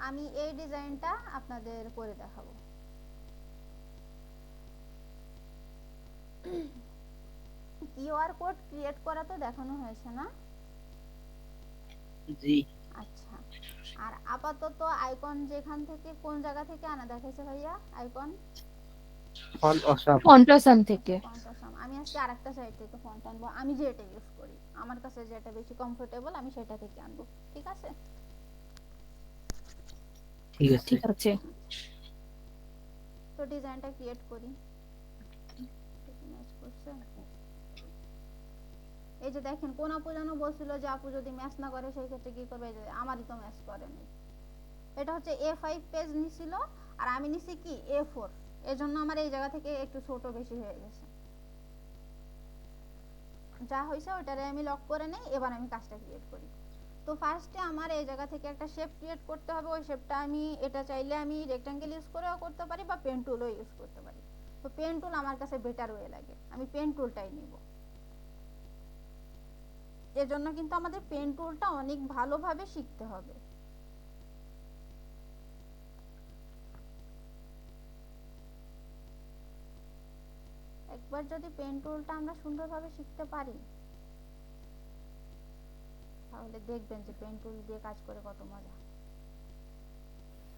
Speaker 1: আমি এই ডিজাইনটা আপনাদের করে দেখাবো। কিউআর কোড ক্রিয়েট করা তো দেখানো হয়েছে না?
Speaker 6: জি।
Speaker 1: আচ্ছা। আর আপাতত আইকন যেখান থেকে, কোন জায়গা থেকে আনা দেখাইছে ভাইয়া আইকন?
Speaker 6: Font Awesome.
Speaker 3: ফন্টাসাম থেকে।
Speaker 1: Font Awesome. আমি আজকে আরেকটা সাইট থেকে ফন্ট আনবো, আমি যেটা ইউজ করি, আমার কাছে যেটা বেশি কমফোর্টেবল আমি সেটা থেকে আনবো, ঠিক আছে?
Speaker 6: ঠিক আছে।
Speaker 3: ঠিক আছে।
Speaker 1: তো ডিজাইনটা ক্রিয়েট করি। ম্যাচ করছে? এই যে দেখেন কোন আপু যেন বলছিল যে আপু যদি ম্যাচ না করে সেই ক্ষেত্রে কি করবে, এই যে আমারই তো ম্যাচ করেনি। এটা হচ্ছে A5 পেজ নিছিল আর আমি নিছি কি A4, এজন্য আমার এই জায়গা থেকে একটু ছোট বেশি হয়ে গেছে। যা হয়েছে ওটারে আমি লক করে নেই। এবার আমি কাজটা ক্রিয়েট করি। তো ফার্স্টে আমার এই জায়গা থেকে একটা শেপ ক্রিয়েট করতে হবে। ওই শেপটা আমি, এটা চাইলে আমি রেক্ট্যাঙ্গেল ইউজ করেও করতে পারি বা পেন টুলও ইউজ করতে পারি। তো পেন টুল আমার কাছে বেটার ওয়ে লাগে, আমি পেন টুলটাই নিব। এর জন্য কিন্তু আমাদের পেন টুলটা অনেক ভালোভাবে শিখতে হবে। একবার যদি পেন টুলটা আমরা সুন্দরভাবে শিখতে পারি তাহলে দেখবেন যে পেন টুল দিয়ে কাজ করে কত মজা।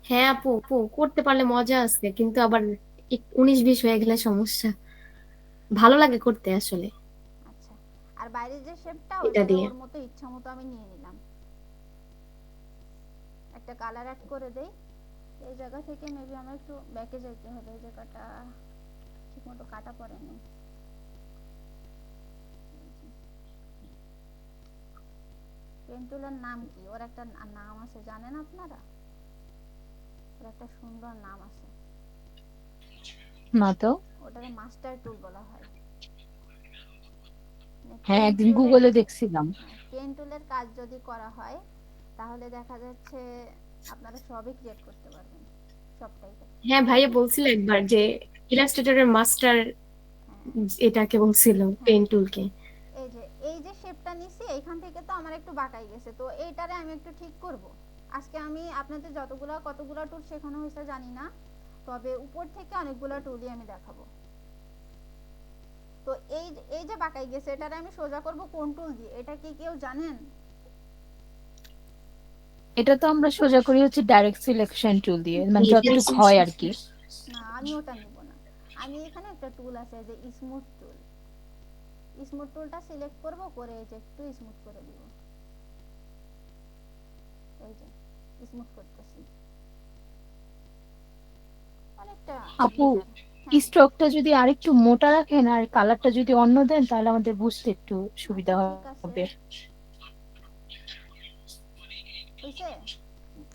Speaker 5: হ্যাঁ আপু আপু করতে পারলে মজা আছে, কিন্তু আবার 19-20 হয়ে গেলে সমস্যা। ভালো লাগে করতে আসলে
Speaker 1: আচ্ছা, আর বাইরের যে শেপটা
Speaker 5: এটা
Speaker 1: ওইটারে
Speaker 5: দিয়ে।
Speaker 1: ওর মতো ইচ্ছা মতো আমি নিয়ে নিলাম। একটা কালার অ্যাড করে দেই। এই জায়গা থেকে মেবি আমার একটু ব্যাকে যেতে হবে, এই জায়গাটা ঠিক মতো কাটা পড়েনি। পেন টুলের নাম কি? ওর একটা নাম আছে, জানেন আপনারা? ওর একটা সুন্দর নাম আছে,
Speaker 3: না তো।
Speaker 1: ওটারে মাস্টার টুল বলা হয়।
Speaker 3: হ্যাঁ, একদিন গুগলে দেখছিলাম।
Speaker 1: পেন টুলের কাজ যদি করা হয় তাহলে দেখা যাচ্ছে আপনারা সবই ক্রিয়েট করতে পারবেন, সবটাই।
Speaker 5: হ্যাঁ ভাইয়া বলছিল একবার যে ইলাস্ট্রেটরের মাস্টার এটাকে বলছিল, পেন টুলকে।
Speaker 1: এই যে শেপটা নিছি, এইখান থেকে তো আমার একটু বাঁকাই গেছে, তো এইটারে আমি একটু ঠিক করব। আজকে আমি আপনাদের কতগুলা টুল শেখানো হয়েছে জানি না, তবে উপর থেকে অনেকগুলা টুলই আমি দেখাবো। তো এই যে বাঁকাই গেছে, এটারে আমি সোজা করব কোন টুল দিয়ে, এটা কি কেউ জানেন?
Speaker 3: এটা তো আমরা সোজা করি হচ্ছে ডাইরেক্ট সিলেকশন টুল দিয়ে, মানে যতটুকু হয় আর কি।
Speaker 1: না, আমি ওটা নিব না। আমি এখানে একটা টুল আছে যে স্মুথ টুল, স্মুথ টুলটা সিলেক্ট করব, করে এই যে একটু স্মুথ করে দিব। এই যে স্মুথ করতেছি অনেকটা।
Speaker 3: আপু, স্ট্রোকটা যদি আরেকটু মোটা রাখেন আর কালারটা যদি অন্য দেন তাহলে আমাদের বুঝতে একটু সুবিধা
Speaker 1: ঠিক আছে,
Speaker 3: হবে।
Speaker 1: হইছে?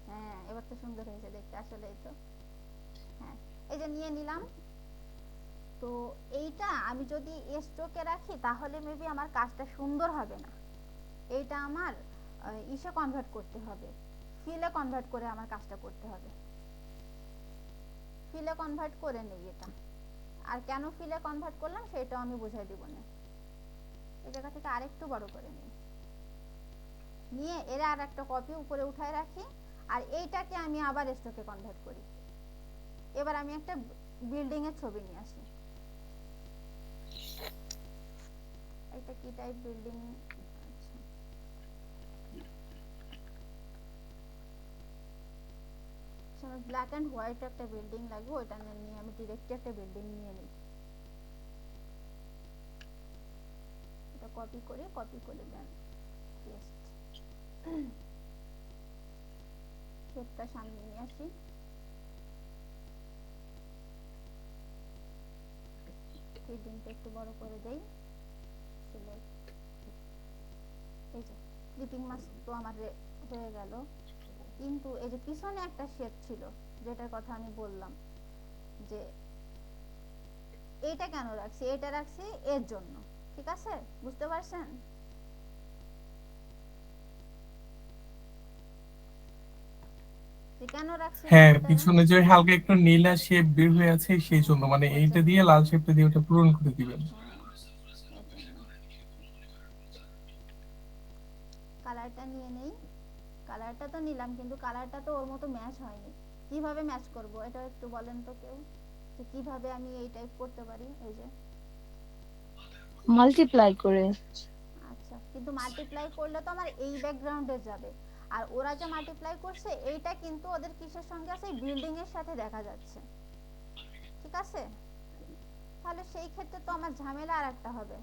Speaker 1: হ্যাঁ, এবার তো সুন্দর হয়েছে দেখতে, আসলেই তো। হ্যাঁ, এই যে নিয়ে নিলাম। তো এইটা আমি যদি স্ট্রোকে রাখি তাহলে মেবি আমার কাজটা সুন্দর হবে না। এইটা আমার ইসে কনভার্ট করতে হবে, ফিলে কনভার্ট করে আমার কাজটা করতে হবে। ফিলে কনভার্ট করে নেই এটা। আর কেন ফিলে কনভার্ট করলাম সেটাও আমি বুঝাই দিব না। এই জায়গা থেকে আরেকটু বড় করে নিই, নিয়ে এর আর একটা কপি উপরে উঠায় রাখি, আর এইটাকে আমি আবার স্ট্রোকে কনভার্ট করি। এবার আমি একটা বিল্ডিং এর ছবি নিয়ে আসি। এটা কি টাইপ বিল্ডিং? আচ্ছা, আমার ব্ল্যাক এন্ড হোয়াইট একটা বিল্ডিং লাগবে, ওইটা নিয়ে আমি ডিরেক্টলি একটা বিল্ডিং নিয়ে নিই। এটা কপি করে দেন পেস্ট। শেপটা সামনে নিয়ে আসি। বিল্ডিংটা একটু বড় করে দেই, সিলেক্ট। এই যে ক্লিপিং মাস্ক তো আমার হয়ে গেল, কিন্তু এই যে পিছনে একটা শেপ ছিল যেটার কথা আমি বললাম, যে এইটা কেন রাখছি, এটা রাখছি এর জন্য। ঠিক আছে, বুঝতে পারছেন? যে কেন রাখছি
Speaker 8: হ্যাঁ,
Speaker 1: এটা?
Speaker 8: পিছনে যে হালকা একটু নীলা শেপ বের হয়ে আছে সেই জন্য, মানে এইটা দিয়ে লাল শেপটা দিয়ে ওটা পূরণ করে দিবেন।
Speaker 1: কালারটা নিয়ে নেই। কালারটা তো নিলাম, কিন্তু কালারটা তো ওর মতো ম্যাচ হয়নি। কিভাবে ম্যাচ করব এটা একটু বলেন তো কেউ, যে কিভাবে আমি এই টাইপ করতে পারি। এই যে
Speaker 3: মাল্টিপ্লাই করে।
Speaker 1: আচ্ছা, কিন্তু মাল্টিপ্লাই করলে তো আমার এই ব্যাকগ্রাউন্ডে যাবে, আর ওরা যে মাল্টিপ্লাই করছে এইটা কিন্তু ওদের কিসের সঙ্গে আছে, বিল্ডিং এর সাথে দেখা যাচ্ছে। ঠিক আছে, তাহলে সেই ক্ষেত্রে তো আমার ঝামেলা আর একটা হবে।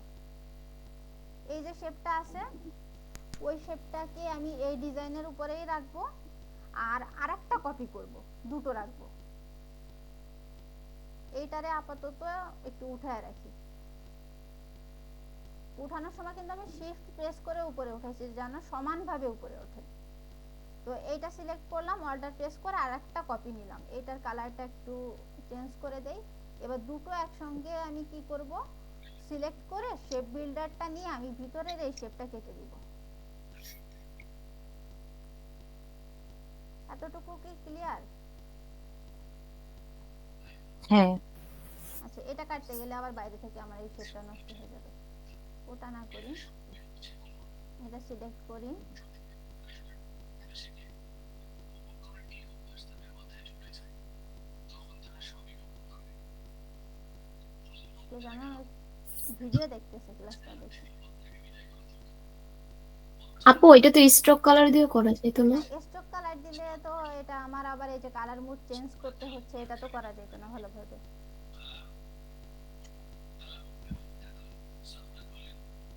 Speaker 1: এই যে শেপটা আছে, ওই শেপটাকে আমি এই ডিজাইনের উপরেই রাখবো, আর আরেকটা কপি করব, দুটো রাখবো। এইটারে আপাতত একটু উঠায় রাখি। উঠানোর সময় কিন্তু আমি শিফট প্রেস করে উপরে উঠাইছি যেন সমানভাবে উপরে ওঠে। তো এইটা সিলেক্ট করলাম, অল্টার প্রেস করে আরেকটা কপি নিলাম, এইটার কালারটা একটু চেঞ্জ করে দেই। এবার দুটো একসঙ্গে আমি কি করব, সিলেক্ট করে শেপ বিল্ডারটা নিয়ে আমি ভিতরের এই শেপটা কেটে দিব। এতটুকু কি ক্লিয়ার?
Speaker 3: হ্যাঁ।
Speaker 1: আচ্ছা, এটা কাটতে গেলে আবার বাইরে থেকে আমার এই শেপটা নষ্ট হয়ে যাবে, ওটা না করি। এটা সিলেক্ট করি, কে জানো ভিডিও দেখতেছে, ক্লাসটা দেখে।
Speaker 5: আপু এটা তো স্ট্রোক কালার দিয়ে করা যেত না?
Speaker 1: স্ট্রোক কালার দিলে তো এটা আমার আবার এই যে কালার মুড চেঞ্জ করতে হচ্ছে, এটা তো করা যেত না ভালোভাবে।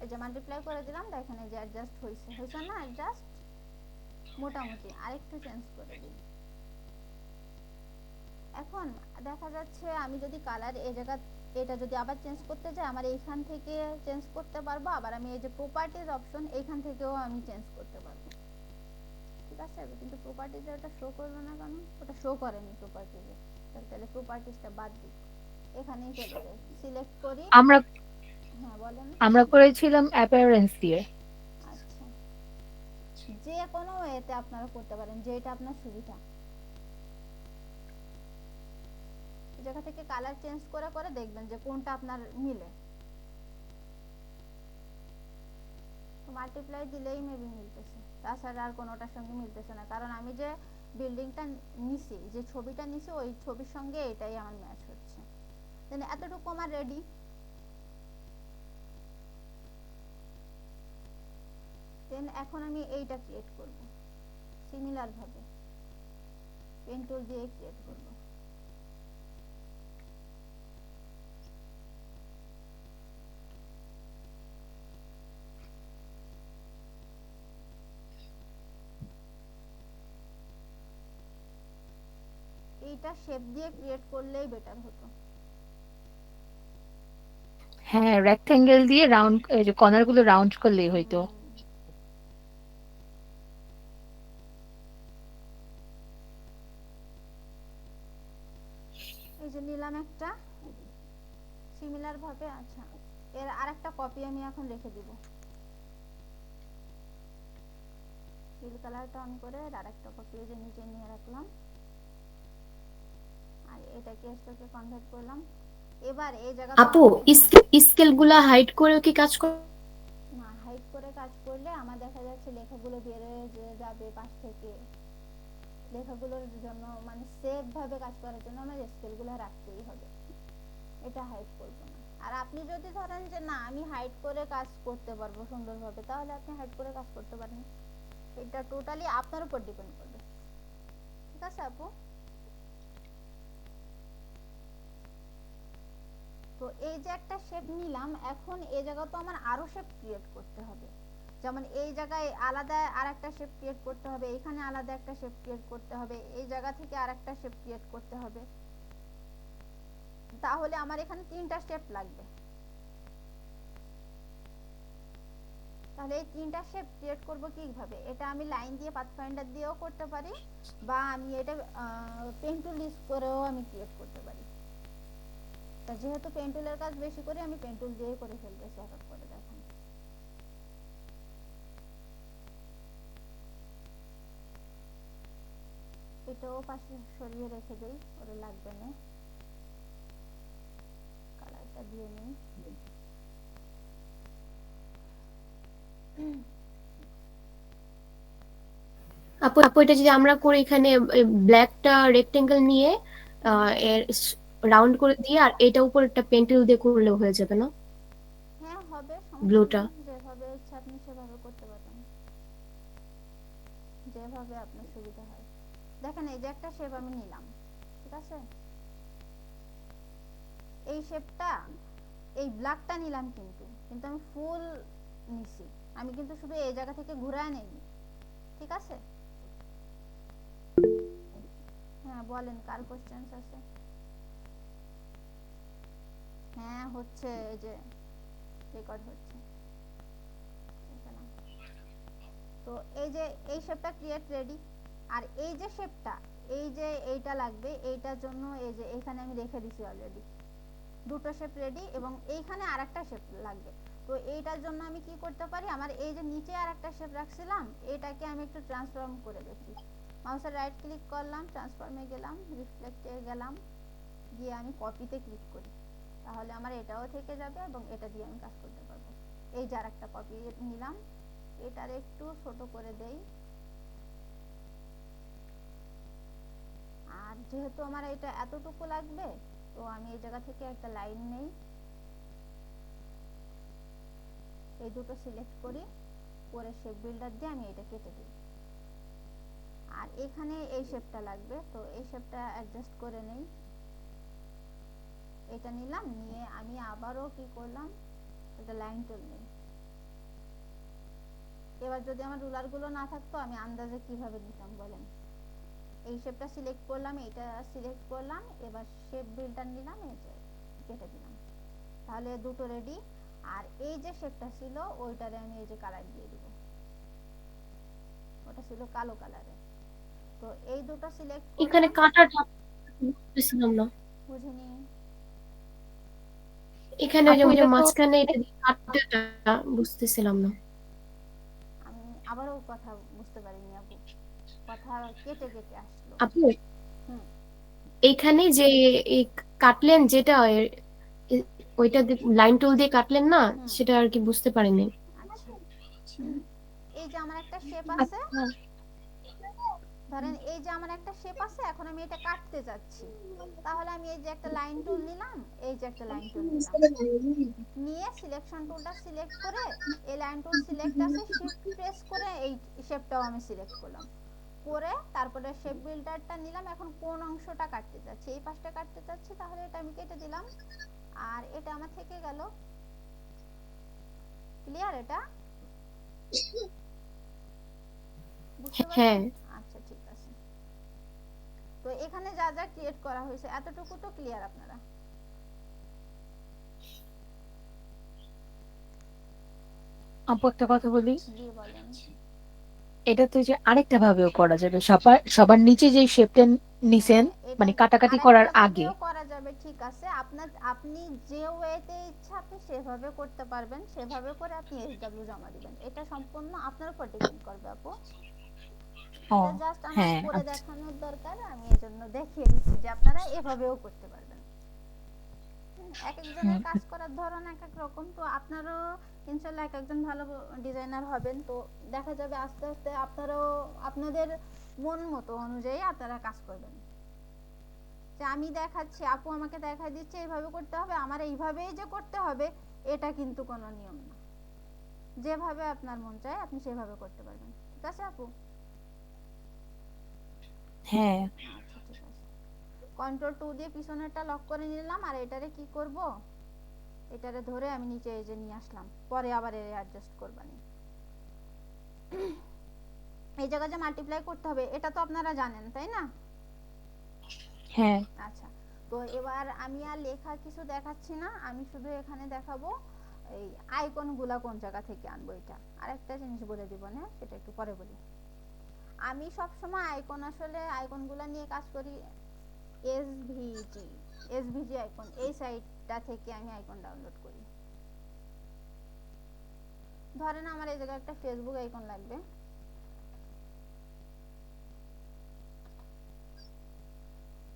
Speaker 1: এই যে মাল্টিপ্লাই করে দিলাম, দেখেন এই যে অ্যাডজাস্ট হয়েছে না? অ্যাডজাস্ট মোটামুটি আরেকটু চেঞ্জ করে দিই। এখন দেখা যাচ্ছে আমি যদি কালার এই জায়গা এটা যদি আবার চেঞ্জ করতে যাই, আমার এইখান থেকে চেঞ্জ করতে পারবো, আবার আমি এই যে প্রপার্টিজ অপশন এইখান থেকেও আমি চেঞ্জ করতে পারবো। ঠিক আছে, কিন্তু প্রপার্টিজে ওটা শো করবে না কেন? ওটা শো করেনি প্রপার্টিজে, তাহলে প্রপার্টিজটা বাদ দিই, এখানেই চলে যাই, সিলেক্ট করি।
Speaker 3: আমরা
Speaker 1: হ্যাঁ বলেন।
Speaker 3: আমরা করেছিলাম অ্যাপিয়ারেন্স দিয়ে।
Speaker 1: আচ্ছা, যে কোনো ওয়েতে আপনারা করতে পারেন, যেটা আপনার সুবিধা। এই জায়গা থেকে কালার চেঞ্জ করে করে দেখবেন যে কোনটা আপনার মিলে। তো মাল্টিপ্লাই দিলেই মেবি মিলতেছে, তাছাড়া আর কোনোটার সঙ্গে মিলতেছে না, কারণ আমি যে বিল্ডিংটা নিছি, যে ছবিটা নিছি, ওই ছবির সঙ্গে এটাই আমার ম্যাচ হচ্ছে। দেন এতটুকু আমার রেডি। দেন এখন আমি এইটা ক্রিয়েট করব সিমিলার ভাবে, পেন টুল দিয়ে ক্রিয়েট করব। এইটা শেপ দিয়ে ক্রিয়েট করলেই বেটার হতো।
Speaker 3: হ্যাঁ, রেক্টেঙ্গেল দিয়ে রাউন্ড, এই যে কর্নার গুলো রাউন্ড করলেই হয়তো।
Speaker 1: এই যে নিলাম একটা সিমিলার ভাবে। আচ্ছা, এর আরেকটা কপি আমি এখন রেখে দিব। ফিল কালারটা অন করে এর আরেকটা কপি যে নিচে নিয়ে রাখলাম, আর এটাকে স্টকে কনভার্ট করলাম। এবার এই জায়গা
Speaker 5: আপু স্কেল গুলা হাইড করে কি কাজ করে?
Speaker 1: না, হাইড করে কাজ করলে আমার দেখা যাচ্ছে লেখাগুলো বের হয়ে যাবে পাশ থেকে। লেখাগুলোর জন্য মানে সেফ ভাবে কাজ করার জন্য আমার স্কেলগুলো রাখতেই হবে, এটা হাইড করব না। আর আপনি যদি ধরেন যে না আমি হাইড করে কাজ করতে পারবো সুন্দরভাবে, তাহলে আপনি হাইড করে কাজ করতে পারেন, এটা টোটালি আপনার উপর ডিপেন্ড করবে। ঠিক আছে আপু? তো এই যে একটা শেপ নিলাম, এখন এই জায়গা তো আমার আরো শেপ ক্রিয়েট করতে হবে। যেমন এই জায়গায় আলাদা আরেকটা শেপ ক্রিয়েট করতে হবে, এখানে আলাদা একটা শেপ ক্রিয়েট করতে হবে, এই জায়গা থেকে আরেকটা শেপ ক্রিয়েট করতে হবে। তাহলে আমার এখানে 3টা শেপ লাগবে। তাহলে এই 3টা শেপ ক্রিয়েট করব কিভাবে? এটা আমি লাইন দিয়ে পাথফাইন্ডার দিয়েও করতে পারি, বা আমি এটা পেন টুল ইউজ করেও আমি ক্রিয়েট করতে পারি। তা যেহেতু পেন টুলের কাজ বেশি করি, আমি পেন টুল দিয়ে করে ফেলতেছি হঠাৎ করে। দেখেন এটাও পাশে সরিয়ে রেখে দেই, ওরে লাগবে না। কালারটা দিয়ে নিই।
Speaker 5: আপু এটা যদি আমরা করি, এখানে ব্ল্যাকটা রেক্টেঙ্গেল নিয়ে এর রাউন্ড করে দিয়ে, আর এটা উপর একটা পেন্সিল দিয়ে করলেও হয়ে যাবে না?
Speaker 1: হ্যাঁ হবে, সমস্যা
Speaker 5: ব্লুটা
Speaker 1: নেই, যেভাবে ইচ্ছা আপনি সেভাবে করতে পারেন, যেভাবে আপনার সুবিধা হয়। দেখেন এই যে একটা শেপ আমি নিলাম, ঠিক আছে? এই শেপটা, এই ব্ল্যাকটা নিলাম, কিন্তু আমি ফুল নিছি, আমি কিন্তু শুধু এই জায়গা থেকে ঘুরায় নেইনি। ঠিক আছে? হ্যাঁ বলেন, কার কোশ্চেনস আছে? হ্যাঁ হচ্ছে, এই যে রেকর্ড হচ্ছে। তো এই যে এই শেপটা ক্রিয়েট রেডি। আর এই যে শেপটা, এই যে এইটা লাগবে, এইটার জন্য এই যে এখানে আমি রেখে দিছি অলরেডি দুটো শেপ রেডি, এবং এইখানে আরেকটা শেপ লাগবে। তো এইটার জন্য আমি কি করতে পারি, আমার এই যে নিচে আরেকটা শেপ রাখছিলাম, এটাকে আমি একটু ট্রান্সফর্ম করে দেখি। মাউসের রাইট ক্লিক করলাম, ট্রান্সফর্মে গেলাম, রিফ্লেক্টে গেলাম, গিয়ে আমি কপিতে ক্লিক করি, তাহলে আমার এটাও থেকে যাবে এবং এটা দিয়ে আমি কাজ করতে পারবো। এই যে আরেকটা কপি নিলাম, এটার একটু ছোট করে দেই। আর যেহেতু আমার এটা এতটুকু লাগবে, তো আমি এই জায়গা থেকে একটা লাইন নেই, এই দুটো সিলেক্ট করি, করে শেপ বিল্ডার দিয়ে আমি এটা কেটে দিই। আর এখানে এই শেপটা লাগবে, তো এই শেপটা অ্যাডজাস্ট করে নেই। এটা নিলাম, নিয়ে আমি আবারও কি করলাম, একটা লাইন টুল নিই। এবার যদি আমার রুলারগুলো না থাকতো আমি আন্দাজে কিভাবে দিতাম বলেন। এই শেপটা সিলেক্ট করলাম, এটা সিলেক্ট করলাম, এবার শেপ বিল্ডার নিলাম, এই যে কেটে দিলাম, তাহলে দুটো রেডি। আর এই যে শেপটা ছিল ওইটারে আমি এই যে কালার দিয়ে দিব, ওটা ছিল কালো কালারে। তো এই দুটো সিলেক্ট
Speaker 5: এখানে
Speaker 1: করলাম,
Speaker 5: কাটাটা বুঝতেছিলাম না।
Speaker 1: বুঝিনি।
Speaker 5: এখানে ওই যে
Speaker 3: আপু
Speaker 5: ওই যে
Speaker 3: এটা তো
Speaker 5: মাঝখানে এটা দিয়ে কাটাটা বুঝতেছিলাম না।
Speaker 1: আমি আবারও কথা বুঝতে পারিনি আপু, কথা কেটে কেটে আসলো।
Speaker 5: আপু
Speaker 1: হুম।
Speaker 5: এইখানে যে এই কাটলেন যেটা এ- ওইটা লাইন টুল দিয়ে কাটলেন না,
Speaker 1: হুম।
Speaker 5: সেটা আর কি বুঝতে পারিনি।
Speaker 1: আচ্ছা, এই যে আমার একটা শেপ আছে,
Speaker 3: আচ্ছা
Speaker 1: ধরেন এই যে আমার একটা শেপ আছে, এখন আমি এটা কাটতে যাচ্ছি, তাহলে আমি এই যে একটা লাইন টুল নিলাম, এই যে একটা লাইন টুল নিলাম, নিয়ে সিলেকশন টুলটা সিলেক্ট করে এই লাইন টুল সিলেক্ট আছে, শিফট প্রেস করে এই শেপটাও আমি সিলেক্ট করলাম, করে তারপরে শেপ বিল্ডারটা নিলাম। এখন কোন অংশটা কাটতে যাচ্ছি, এই পাশটা কাটতে যাচ্ছি, তাহলে এটা আমি কেটে দিলাম। আর এটা আমার থেকে গেল। ক্লিয়ার এটা? বুঝতে
Speaker 5: হ্যাঁ।
Speaker 1: পারছেন? আচ্ছা ঠিক আছে। তো এখানে যা যা ক্রিয়েট করা হয়েছে এতটুকু তো ক্লিয়ার আপনারা?
Speaker 3: আপু একটা কথা বলি,
Speaker 1: জি বলেন।
Speaker 3: এটা তো যে আরেকটা ভাবেও করা যাবে, সবার নিচে যে শেপটা নিছেন
Speaker 1: হ্যাঁ, এটা
Speaker 3: মানে কাটাকাটি
Speaker 1: আরেকটা
Speaker 3: করার আগে।
Speaker 1: ভাবেও করা যাবে, ঠিক আছে। আপনি যে ওয়েতে ইচ্ছা আপনি সেভাবে করতে পারবেন, সেভাবে করে আপনি এসডব্লিউ জমা দিবেন। এটা সম্পূর্ণ আপনার উপর ডিপেন্ড করবে আপু।
Speaker 3: ও
Speaker 1: এটা জাস্ট আমার
Speaker 3: হ্যাঁ
Speaker 1: করে
Speaker 3: আচ্ছা
Speaker 1: দেখানোর দরকার, আমি এজন্য দেখিয়ে দিচ্ছি যে আপনারা এভাবেও করতে পারবেন। এক একজনের কাজ করার ধরন এক এক রকম, তো আপনারও ইনশাল্লাহ এক একজন ভালো ডিজাইনার হবেন। তো দেখা যাবে আস্তে আস্তে আপনারাও আপনাদের মন মতো অনুযায়ী আপনারা কাজ করবেন। যে আমি দেখাচ্ছি, আপু আমাকে দেখাই দিচ্ছে এইভাবে করতে হবে, আমার এইভাবেই যে করতে হবে এটা কিন্তু কোনো নিয়ম না। যেভাবে আপনার মন চায় আপনি সেভাবে করতে পারবেন। ঠিক আছে আপু?
Speaker 3: হ্যাঁ
Speaker 1: আচ্ছা ঠিক আছে। কন্ট্রোল 2 দিয়ে পিছনেরটা লক করে নিলাম, আর এটারে কি করব, এটারে ধরে আমি নিচে এই যে নিয়ে আসলাম, পরে আবার এর অ্যাডজাস্ট করবানি। এই জায়গায় যে মাল্টিপ্লাই করতে হবে এটা তো আপনারা জানেন তাই না?
Speaker 3: হ্যাঁ
Speaker 1: আচ্ছা, তো এবার আমি আর লেখা কিছু দেখাচ্ছি না, আমি শুধু এখানে দেখাবো এই আইকনগুলা কোন জায়গা থেকে আনবো। এটা আরেকটা জিনিস বলে দিব না, সেটা একটু পরে বলি। আমি সব সময় আইকনগুলা নিয়ে কাজ করি। এসভিজি আইকন, এই সাইটটা থেকে আমি আইকন ডাউনলোড করি। ধরেন আমার এই জায়গায় একটা ফেসবুক আইকন লাগবে,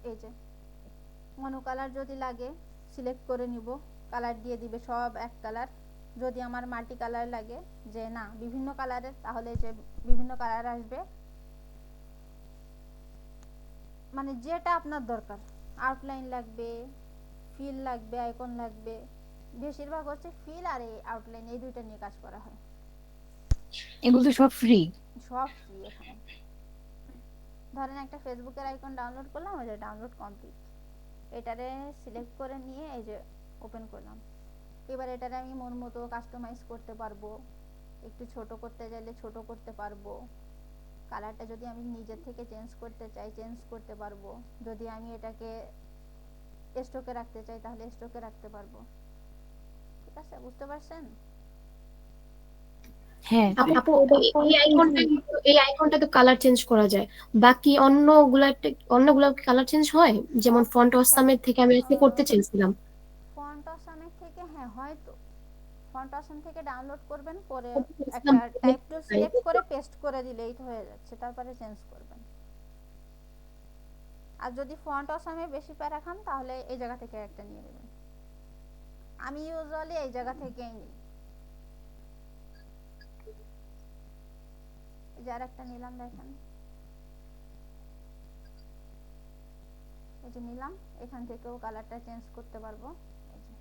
Speaker 1: এই যে মনো কালার যদি লাগে সিলেক্ট করে নিব, কালার দিয়ে দিবে সব এক কালার। যদি আমার মাল্টি কালার লাগে, যে না বিভিন্ন কালারের, তাহলে যে বিভিন্ন কালার আসবে, মানে যেটা আপনার দরকার। আউটলাইন লাগবে, ফিল লাগবে, আইকন লাগবে, বেশিরভাগ হচ্ছে ফিল আর এই আউটলাইন, এই দুইটা নিয়ে কাজ করা হয়।
Speaker 3: এগুলো তো সব ফ্রি।
Speaker 1: সব ফ্রি এখানে। ধরেন একটা ফেসবুকের আইকন ডাউনলোড করলাম, ওই যে ডাউনলোড কমপ্লিট, এটারে সিলেক্ট করে নিয়ে এই যে ওপেন করলাম। এবার এটারে আমি মন মতো কাস্টমাইজ করতে পারবো, একটু ছোট করতে চাইলে ছোট করতে পারবো, কালারটা যদি আমি নিজের থেকে চেঞ্জ করতে চাই চেঞ্জ করতে পারবো, যদি আমি এটাকে স্টকে রাখতে চাই তাহলে স্টকে রাখতে পারবো। ঠিক আছে, বুঝতে পারছেন?
Speaker 3: হ্যাঁ
Speaker 5: আপু এই আইকনটা তো কালার চেঞ্জ করা যায়, বাকি অন্যগুলা কালার চেঞ্জ হয়? যেমন
Speaker 1: সব
Speaker 5: ফন্ট
Speaker 1: সব
Speaker 5: অসামের থেকে আমি আজকে করতে চেয়েছিলাম।
Speaker 1: ফন্ট অসামের থেকে, হ্যাঁ হয়তো ফন্ট অসাম থেকে ডাউনলোড করবেন, পরে
Speaker 5: ইসলাম
Speaker 1: একটা টাইপ টু সিলেক্ট করে পেস্ট করে দিলেই তো হয়ে যাচ্ছে, তারপরে চেঞ্জ করবেন। আর যদি ফন্ট অসামে বেশি প্যারা খান তাহলে এই জায়গা থেকে একটা নিয়ে নেবেন। আমি ইউজুয়ালি এই জায়গা থেকেই নিই। যার একটা নিলাম, দেখেন এই যে নিলাম, এখান থেকেও কালারটা চেঞ্জ করতে পারবো। এই যে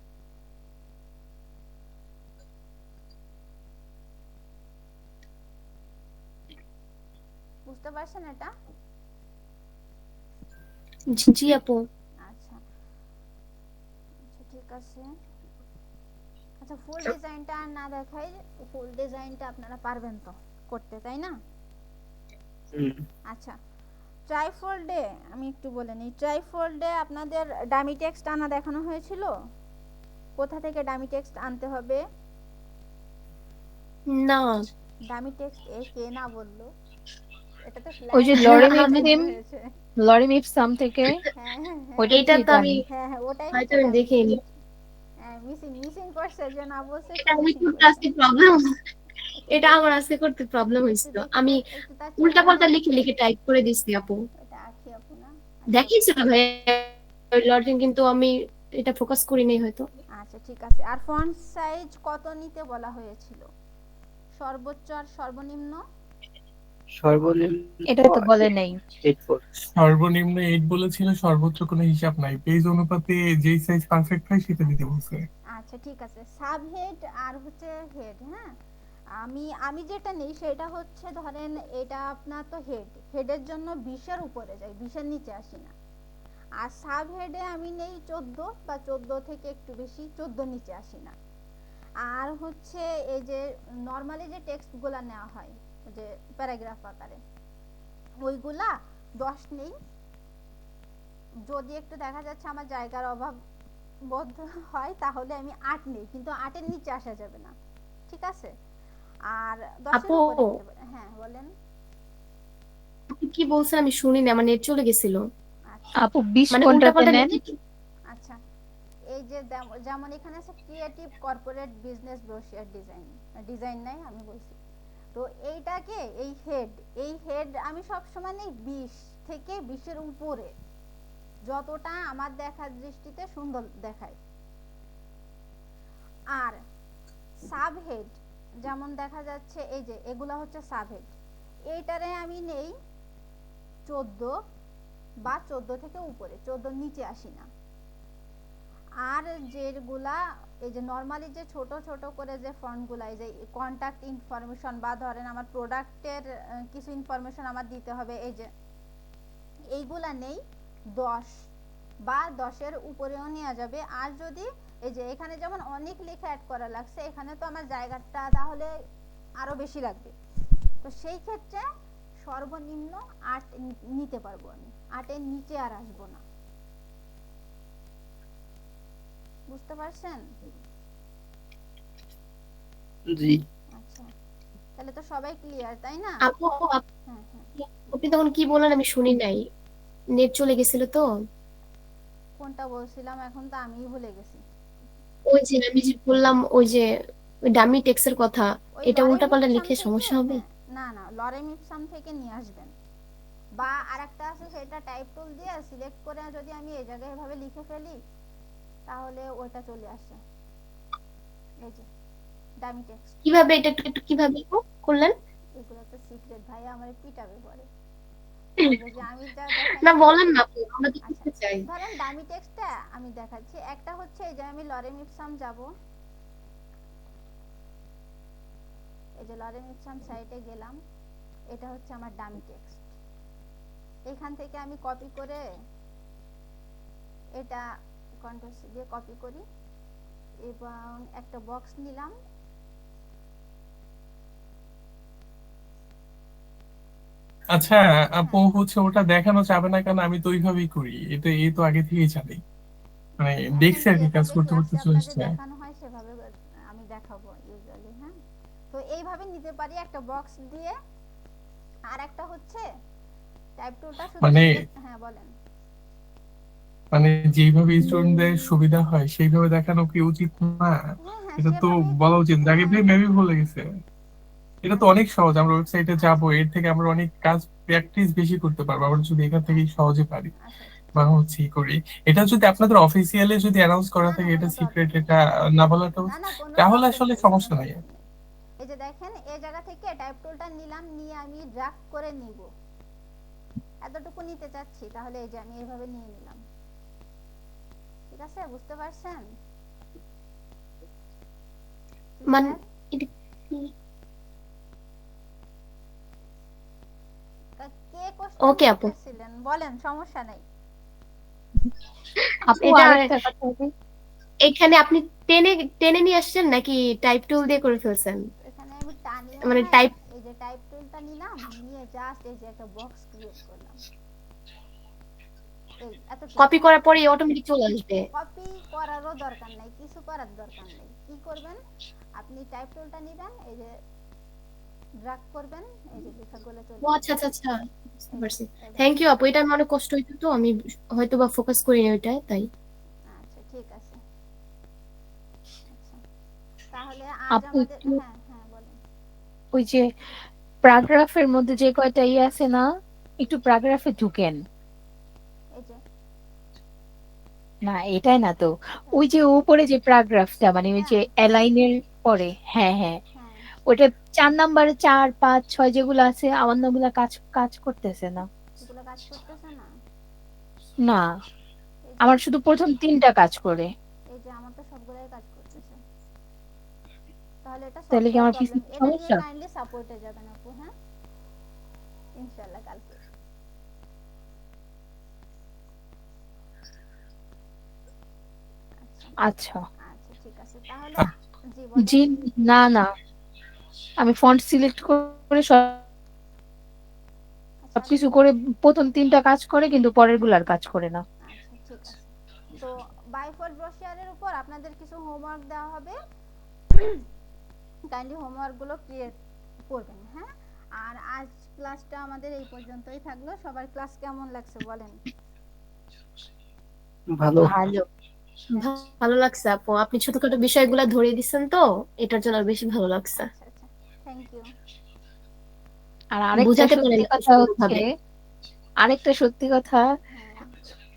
Speaker 1: বুঝতে পারছেন এটা?
Speaker 5: জি আপু।
Speaker 1: আচ্ছা আচ্ছা ঠিক আছে। আচ্ছা ফুল ডিজাইনটা আর না দেখাই, ফুল ডিজাইনটা আপনারা পারবেন তো করতে, তাই না? আচ্ছা ট্রাইফোল্ডে আমি একটু বলে নিই, ট্রাইফোল্ডে আপনাদের ডামি টেক্সট আনা দেখানো হয়েছিল। কোথা থেকে ডামি টেক্সট আনতে হবে?
Speaker 5: না,
Speaker 1: ডামি টেক্সট কে না বললো? এটা তো
Speaker 3: ওই যে
Speaker 1: ক্লায়েন্ট
Speaker 3: লরিম
Speaker 5: আমি
Speaker 3: ইপসিম,
Speaker 1: হয়েছে।
Speaker 3: লরিম ইপসাম থেকে
Speaker 1: হ্যাঁ হ্যাঁ হ্যাঁ
Speaker 3: ওইটাই
Speaker 5: এটা
Speaker 3: ঠিক
Speaker 5: তো আমি
Speaker 3: আনি।
Speaker 1: হ্যাঁ হ্যাঁ ওটাই
Speaker 5: হয়তো
Speaker 1: হচ্ছে
Speaker 5: আমি
Speaker 1: ডামি
Speaker 5: দেখিনি।
Speaker 1: টেক্সট। হ্যাঁ মিসিং মিসিং করছে, যে না বলছে
Speaker 5: এটা
Speaker 1: সে
Speaker 5: আমি
Speaker 1: মিসিং
Speaker 5: করতে
Speaker 1: করছে।
Speaker 5: আজকে প্রবলেম,
Speaker 1: একটু
Speaker 5: এটা
Speaker 1: দেখ,
Speaker 5: আমার আজকে করতে প্রবলেম
Speaker 1: একটু
Speaker 5: হয়েছিল।
Speaker 1: দেখি তো,
Speaker 5: আমি
Speaker 1: একটু তার
Speaker 5: উল্টা
Speaker 1: চেহারাটা
Speaker 5: পাল্টা
Speaker 1: দেখি।
Speaker 5: লিখে লিখে টাইপ করে দিচ্ছি আপু।
Speaker 1: এটা আঁকি আপু না?
Speaker 5: দেখিয়েছিল ভাই লর্ডিং, কিন্তু আমি এটা ফোকাস করি নাই হয়তো।
Speaker 1: আচ্ছা ঠিক আছে। আর ফন্ট সাইজ কত নিতে বলা হয়েছিল? সর্বোচ্চ আর সর্বনিম্ন?
Speaker 6: সর্বনিম্ন
Speaker 3: এটা তো বলে নাই।
Speaker 6: 8
Speaker 8: সর্বনিম্ন 8 বলেছিল, সর্বোচ্চ কোনো হিসাব নাই, পেজ অনুপাতে যেই সাইজ পারফেক্ট হয় সেটা দিতে বলছে।
Speaker 1: আচ্ছা ঠিক আছে। সাব হেড আর হচ্ছে হেড, হ্যাঁ আমি যেটা নেই সেটা হচ্ছে ধরেন এটা আপনার তো হেডের জন্য 20-এর উপরে যাই, 20-এর নিচে আসি না। আর সাব হেডে আমি নেই 14 বা 14 থেকে একটু বেশি, 14 নিচে আসি না। আর হচ্ছে এই যে নরমালি যে টেক্সটগুলো নেওয়া হয় যে প্যারাগ্রাফ আকারে, ওইগুলা 10 নেই। যদি একটু দেখা যাচ্ছে আমার জায়গার অভাব বোধ হয় তাহলে আমি 8 নেই, কিন্তু 8-এর নিচে আসা যাবে না, ঠিক আছে? আর 10-এর
Speaker 5: আপু
Speaker 1: উপরে নিতে পারে। হ্যাঁ বলেন।
Speaker 5: আপনি কি বলছেন আমি শুনি না, আমার নেট চলে গেছিল।
Speaker 1: আচ্ছা
Speaker 3: আপু 20
Speaker 5: মানে উল্টা
Speaker 3: কোনটাতে
Speaker 5: পাল্টা
Speaker 3: নেন?
Speaker 5: লিখে
Speaker 1: আচ্ছা এই যে যেমন এখানে আছে creative corporate business brochure design, design নাই আমি বলছি। তো এইটাকে এই হেড আমি সব সময় নেই 20 থেকে 20-এর উপরে, যতটা আমার দেখার দৃষ্টিতে সুন্দর দেখায়। আর সাব হেড যেমন দেখা যাচ্ছে এই যে এগুলা হচ্ছে সাব হেড, এইটারে আমি নেই 14 বা 14 থেকে উপরে, 14 নিচে আসি না। আর যেগুলা এই যে নরমালি যে ছোট ছোট করে যে ফন্টগুলা, এই যে কন্টাক্ট ইনফরমেশন বা ধরেন আমার প্রোডাক্টের কিছু ইনফরমেশন আমার দিতে হবে, এই যে এইগুলা নেই 10 বা 10-এর উপরেও নেওয়া যাবে। আর যদি এই যে এখানে যেমন অনেক লেখা অ্যাড করা লাগছে, এখানে তো আমার জায়গাটা তাহলে আরো বেশি লাগবে। তো সেই ক্ষেত্রে সর্বনিম্ন 8 নিতে পারবো আমি, 8-এর নিচে আর আসবো না। বুঝতে পারছেন?
Speaker 6: জি।
Speaker 1: আচ্ছা তাহলে তো সবাই ক্লিয়ার, তাই না?
Speaker 5: আপু
Speaker 1: হ্যাঁ হ্যাঁ
Speaker 5: আপনি তখন কি বললেন আমি শুনি নাই, নেট চলে গেছিল তো।
Speaker 1: কোনটা বলছিলাম এখন তো আমিই ভুলে গেছি।
Speaker 5: ওই যে আমি যে বললাম ওই যে ডামি টেক্সের কথা,
Speaker 1: ওই
Speaker 5: এটা
Speaker 1: লরেম
Speaker 5: উল্টা পাল্টা
Speaker 1: ইপসাম
Speaker 5: লিখে
Speaker 1: থেকে,
Speaker 5: সমস্যা হবে?
Speaker 1: হ্যাঁ না না লরেম ইপসাম থেকে নিয়ে আসবেন। বা আরেকটা আছে সেটা টাইপ টুল দিয়ে সিলেক্ট করে যদি আমি এই জায়গায় এভাবে লিখে ফেলি তাহলে ওটা চলে আসে। এই যে ডামি টেক্সট,
Speaker 5: কিভাবে এটা একটু একটু কিভাবে করলেন?
Speaker 1: এগুলো তো সিক্রেট ভাই, আমার পিটাবে পরে বলবে যে আমি যা দেখাই
Speaker 5: না
Speaker 1: না।
Speaker 5: বলেন না আপু, আমরা তো
Speaker 1: আচ্ছা
Speaker 5: শিখতে চাই।
Speaker 1: ধরেন ডামি টেক্সটটা আমি দেখাচ্ছি। একটা হচ্ছে এই যে আমি লরেম ইপসাম যাব, এই যে লরেম ইপসাম সাইটে গেলাম, এটা হচ্ছে আমার ডামি টেক্সট। এখান থেকে আমি কপি করে এটা কন্ট্রোল সি দিয়ে কপি করি এবং একটা বক্স নিলাম।
Speaker 8: আচ্ছা আপু, হচ্ছে ওটা দেখানো যাবে না কেন? আমি তো ওইভাবেই করি, এটা এই তো আগে থেকেই জানি, মানে
Speaker 1: এখন
Speaker 8: দেখছি আর কি, কাজ
Speaker 1: যেভাবে
Speaker 8: করতে করতে
Speaker 1: ক্লাসে আপনাদের
Speaker 8: চলছে।
Speaker 1: দেখানো হয় সেভাবে আমি দেখাবো ইউজুয়ালি। হ্যাঁ তো এইভাবে নিতে পারি একটা বক্স দিয়ে। আর একটা হচ্ছে টাইপ টুলটা শুধু
Speaker 8: মানে
Speaker 1: হ্যাঁ বলেন।
Speaker 8: মানে যেইভাবে স্টুডেন্টদের সুবিধা হয় সেইভাবে দেখানো কি উচিত না?
Speaker 1: হ্যাঁ হ্যাঁ
Speaker 8: এটা তো
Speaker 1: সেভাবেই
Speaker 8: বলা উচিত, আগে
Speaker 1: হ্যাঁ
Speaker 8: থেকে
Speaker 1: হ্যাঁ
Speaker 8: মেবি ভুলে গেছে। এটা তো অনেক সহজ, আমরা ওয়েবসাইটে যাব,
Speaker 1: আচ্ছা
Speaker 8: এর থেকে আমরা অনেক কাজ প্র্যাকটিস বেশি করতে পারবো আমরা যদি এখান থেকেই সহজে পারি
Speaker 1: আচ্ছা
Speaker 8: বা
Speaker 1: ঠিক আছে।
Speaker 8: হচ্ছে ই করি। এটা যদি আপনাদের অফিসিয়ালি যদি অ্যানাউন্স করা
Speaker 1: না না
Speaker 8: থাকে এটা
Speaker 1: কোনো
Speaker 8: সিক্রেট,
Speaker 1: প্রবলেম নেই,
Speaker 8: এটা না বলাটা
Speaker 1: না না কোনো
Speaker 8: তাহলে
Speaker 1: প্রবলেম
Speaker 8: আসলে
Speaker 1: নেই, কোনো
Speaker 8: সমস্যা নাই।
Speaker 1: প্রবলেম নেই। এই যে দেখেন এই জায়গা থেকে টাইপ টুলটা নিলাম, নিয়ে আমি ড্র্যাগ করে নিব, এতটুকু নিতে চাচ্ছি, তাহলে এই যে আমি এইভাবে নিয়ে নিলাম। ঠিক আছে বুঝতে পারছেন?
Speaker 5: মানে
Speaker 1: ক্লিয়ার?
Speaker 5: এটা কি? ওকে আপু।
Speaker 1: বলতেছিলেন, বলেন, সমস্যা নাই।
Speaker 3: আপু
Speaker 5: এটা
Speaker 3: আরেকটা কথা বলি।
Speaker 5: এখানে আপনি টেনে টেনে নিয়ে আসছেন নাকি টাইপ টুল দিয়ে করে ফেলছেন?
Speaker 1: এখানে আমি টানিও
Speaker 5: মানে
Speaker 1: না,
Speaker 5: টাইপ
Speaker 1: এই যে টাইপ টুলটা নিলাম, নিয়ে জাস্ট এই যে একটা বক্স ক্রিয়েট করলাম, এই এতটুকু।
Speaker 5: কপি করার পরে অটোমেটিক চলে আসবে।
Speaker 1: কপি করারও দরকার নাই, কিছু করার দরকার নেই। কি করবেন, আপনি টাইপ টুলটা নেবেন, এই যে ড্র্যাগ করবেন, এই যে লেখাগুলো চলে
Speaker 5: ও আচ্ছা
Speaker 1: আসবে।
Speaker 5: আচ্ছা আচ্ছা, বুঝতে
Speaker 1: এই যে
Speaker 5: পারছি।
Speaker 1: এভাবে।
Speaker 5: থ্যাংক ইউ আপু, এটা আমার অনেক কষ্ট হইতো তো আমি হয়তো বা ফোকাস করিনি ওইটায় তাই।
Speaker 1: আচ্ছা ঠিক আছে। আচ্ছা, তাহলে আজ
Speaker 3: আপু
Speaker 1: আমাদের,
Speaker 3: একটু
Speaker 1: হ্যাঁ হ্যাঁ বলেন।
Speaker 3: ওই যে প্যারাগ্রাফের মধ্যে যে কয়টা আছে না, একটু প্যারাগ্রাফে ঢুকেন।
Speaker 1: এই যে
Speaker 3: না এটাই না তো, ওই যে উপরে যে প্যারাগ্রাফটা মানে ওই
Speaker 1: এটা,
Speaker 3: যে অ্যালাইনের পরে, হ্যাঁ হ্যাঁ,
Speaker 1: হ্যাঁ
Speaker 3: ওইটা 4 নাম্বারে 4 5 6 যেগুলো আছে আমার না ওগুলা কাজ কাজ করতেছে না।
Speaker 1: এগুলো কাজ করতেছে না।
Speaker 3: না,
Speaker 1: এই যে
Speaker 3: আমার শুধু প্রথম 3টা কাজ করে।
Speaker 1: এই যে আমার তো সবগুলাই কাজ করতেছে। তাহলে এটা
Speaker 3: তাহলে কি
Speaker 1: সফটওয়্যার
Speaker 3: আমার পিসি
Speaker 1: প্রবলেম, এটা নিয়ে
Speaker 3: সমস্যা?
Speaker 1: কাইন্ডলি সাপোর্টে যাবেন আপু, হ্যাঁ ইনশাআল্লাহ কালকে। আচ্ছা
Speaker 3: আচ্ছা।
Speaker 1: আচ্ছা ঠিক আছে তাহলে।
Speaker 8: আপ-
Speaker 1: জি বলেন।
Speaker 3: জি, না না, আমি ফন্ট সিলেক্ট করে
Speaker 1: আচ্ছা
Speaker 3: সবকিছু করে প্রথম 3টা কাজ করে কিন্তু পরের গুলার কাজ করে না।
Speaker 1: আচ্ছা ঠিক আছে। তো বাইফোল্ড ব্রোশিয়ারের উপর আপনাদের কিছু হোমওয়ার্ক দেওয়া হবে, কাইন্ডলি হোমওয়ার্কগুলো ক্রিয়েট করবেন, হ্যাঁ। আর আজ ক্লাসটা আমাদের এই পর্যন্তই থাকলো। সবার ক্লাস কেমন লাগছে বলেন।
Speaker 6: ভালো।
Speaker 3: ভালো।
Speaker 5: ভালো লাগছে আপু, আপনি ছোটখাটো বিষয়গুলো ধরিয়ে দিচ্ছেন তো এটার জন্য আর বেশি ভালো লাগছে।
Speaker 1: আচ্ছা আচ্ছা, থ্যাংক ইউ।
Speaker 3: আর আরেকটা
Speaker 5: বুঝাতে
Speaker 3: সত্যি
Speaker 5: পারেন
Speaker 3: কথা হচ্ছে,
Speaker 5: সুন্দরভাবে।
Speaker 3: আরেকটা সত্যি কথা,
Speaker 1: হ্যাঁ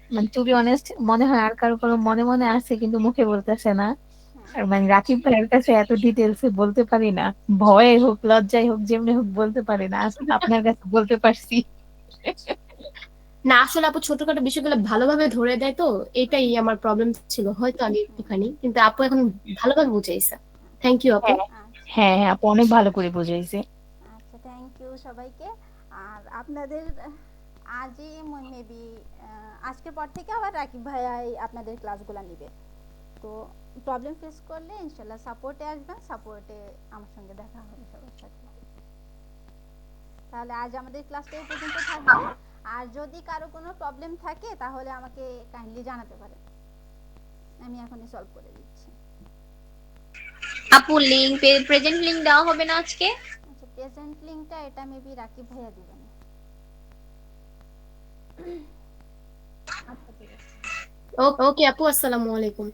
Speaker 3: মানে টু বি অনেস্ট মনে হয় আর কারো কারো মনে মনে আছে কিন্তু মুখে বলতেছে না।
Speaker 1: হ্যাঁ
Speaker 3: আর মানে রাকিব ভাইয়ের কাছে এত ডিটেলস বলতে পারি না, ভয়ে হোক লজ্জায় হোক যেমনি হোক বলতে পারি না, আজকে আপনার কাছে বলতে পারছি।
Speaker 5: না আসলে আপু ছোটখাটো বিষয়গুলো ভালোভাবে ধরে দেয় তো, এটাই আমার প্রবলেম ছিল হয়তো আমি একটুখানি, কিন্তু আপু এখন ভালোভাবে বুঝাইছে। থ্যাংক ইউ আপু।
Speaker 3: হ্যাঁ হ্যাঁ হ্যাঁ, আপু অনেক ভালো করে বুঝাইছে।
Speaker 1: আচ্ছা থ্যাংক ইউ সবাইকে। আর আপনাদের আজই মেবি আজকের পর থেকে আবার রাকিব ভাইয়াই আপনাদের ক্লাসগুলো নেবে। তো প্রবলেম ফেস করলে ইনশাল্লাহ সাপোর্টে আসবেন, সাপোর্টে আমার সঙ্গে দেখা হবে সবার সাথে। তাহলে আজ আমাদের ক্লাসটা এই পর্যন্ত থাকবে। আর যদি কারো কোনো প্রবলেম থাকে তাহলে আমাকে কাইন্ডলি জানাতে পারেন, আমি এখনই সলভ করে দিচ্ছি।
Speaker 4: আপু লিংক, প্রেজেন্ট লিংক দেওয়া হবে না আজকে?
Speaker 1: আচ্ছা প্রেজেন্ট লিঙ্কটা এটা মেবি রাকিব ভাইয়া দিবেন। আচ্ছা ঠিক আছে।
Speaker 5: ওকে আপু, আসসালামু আলাইকুম।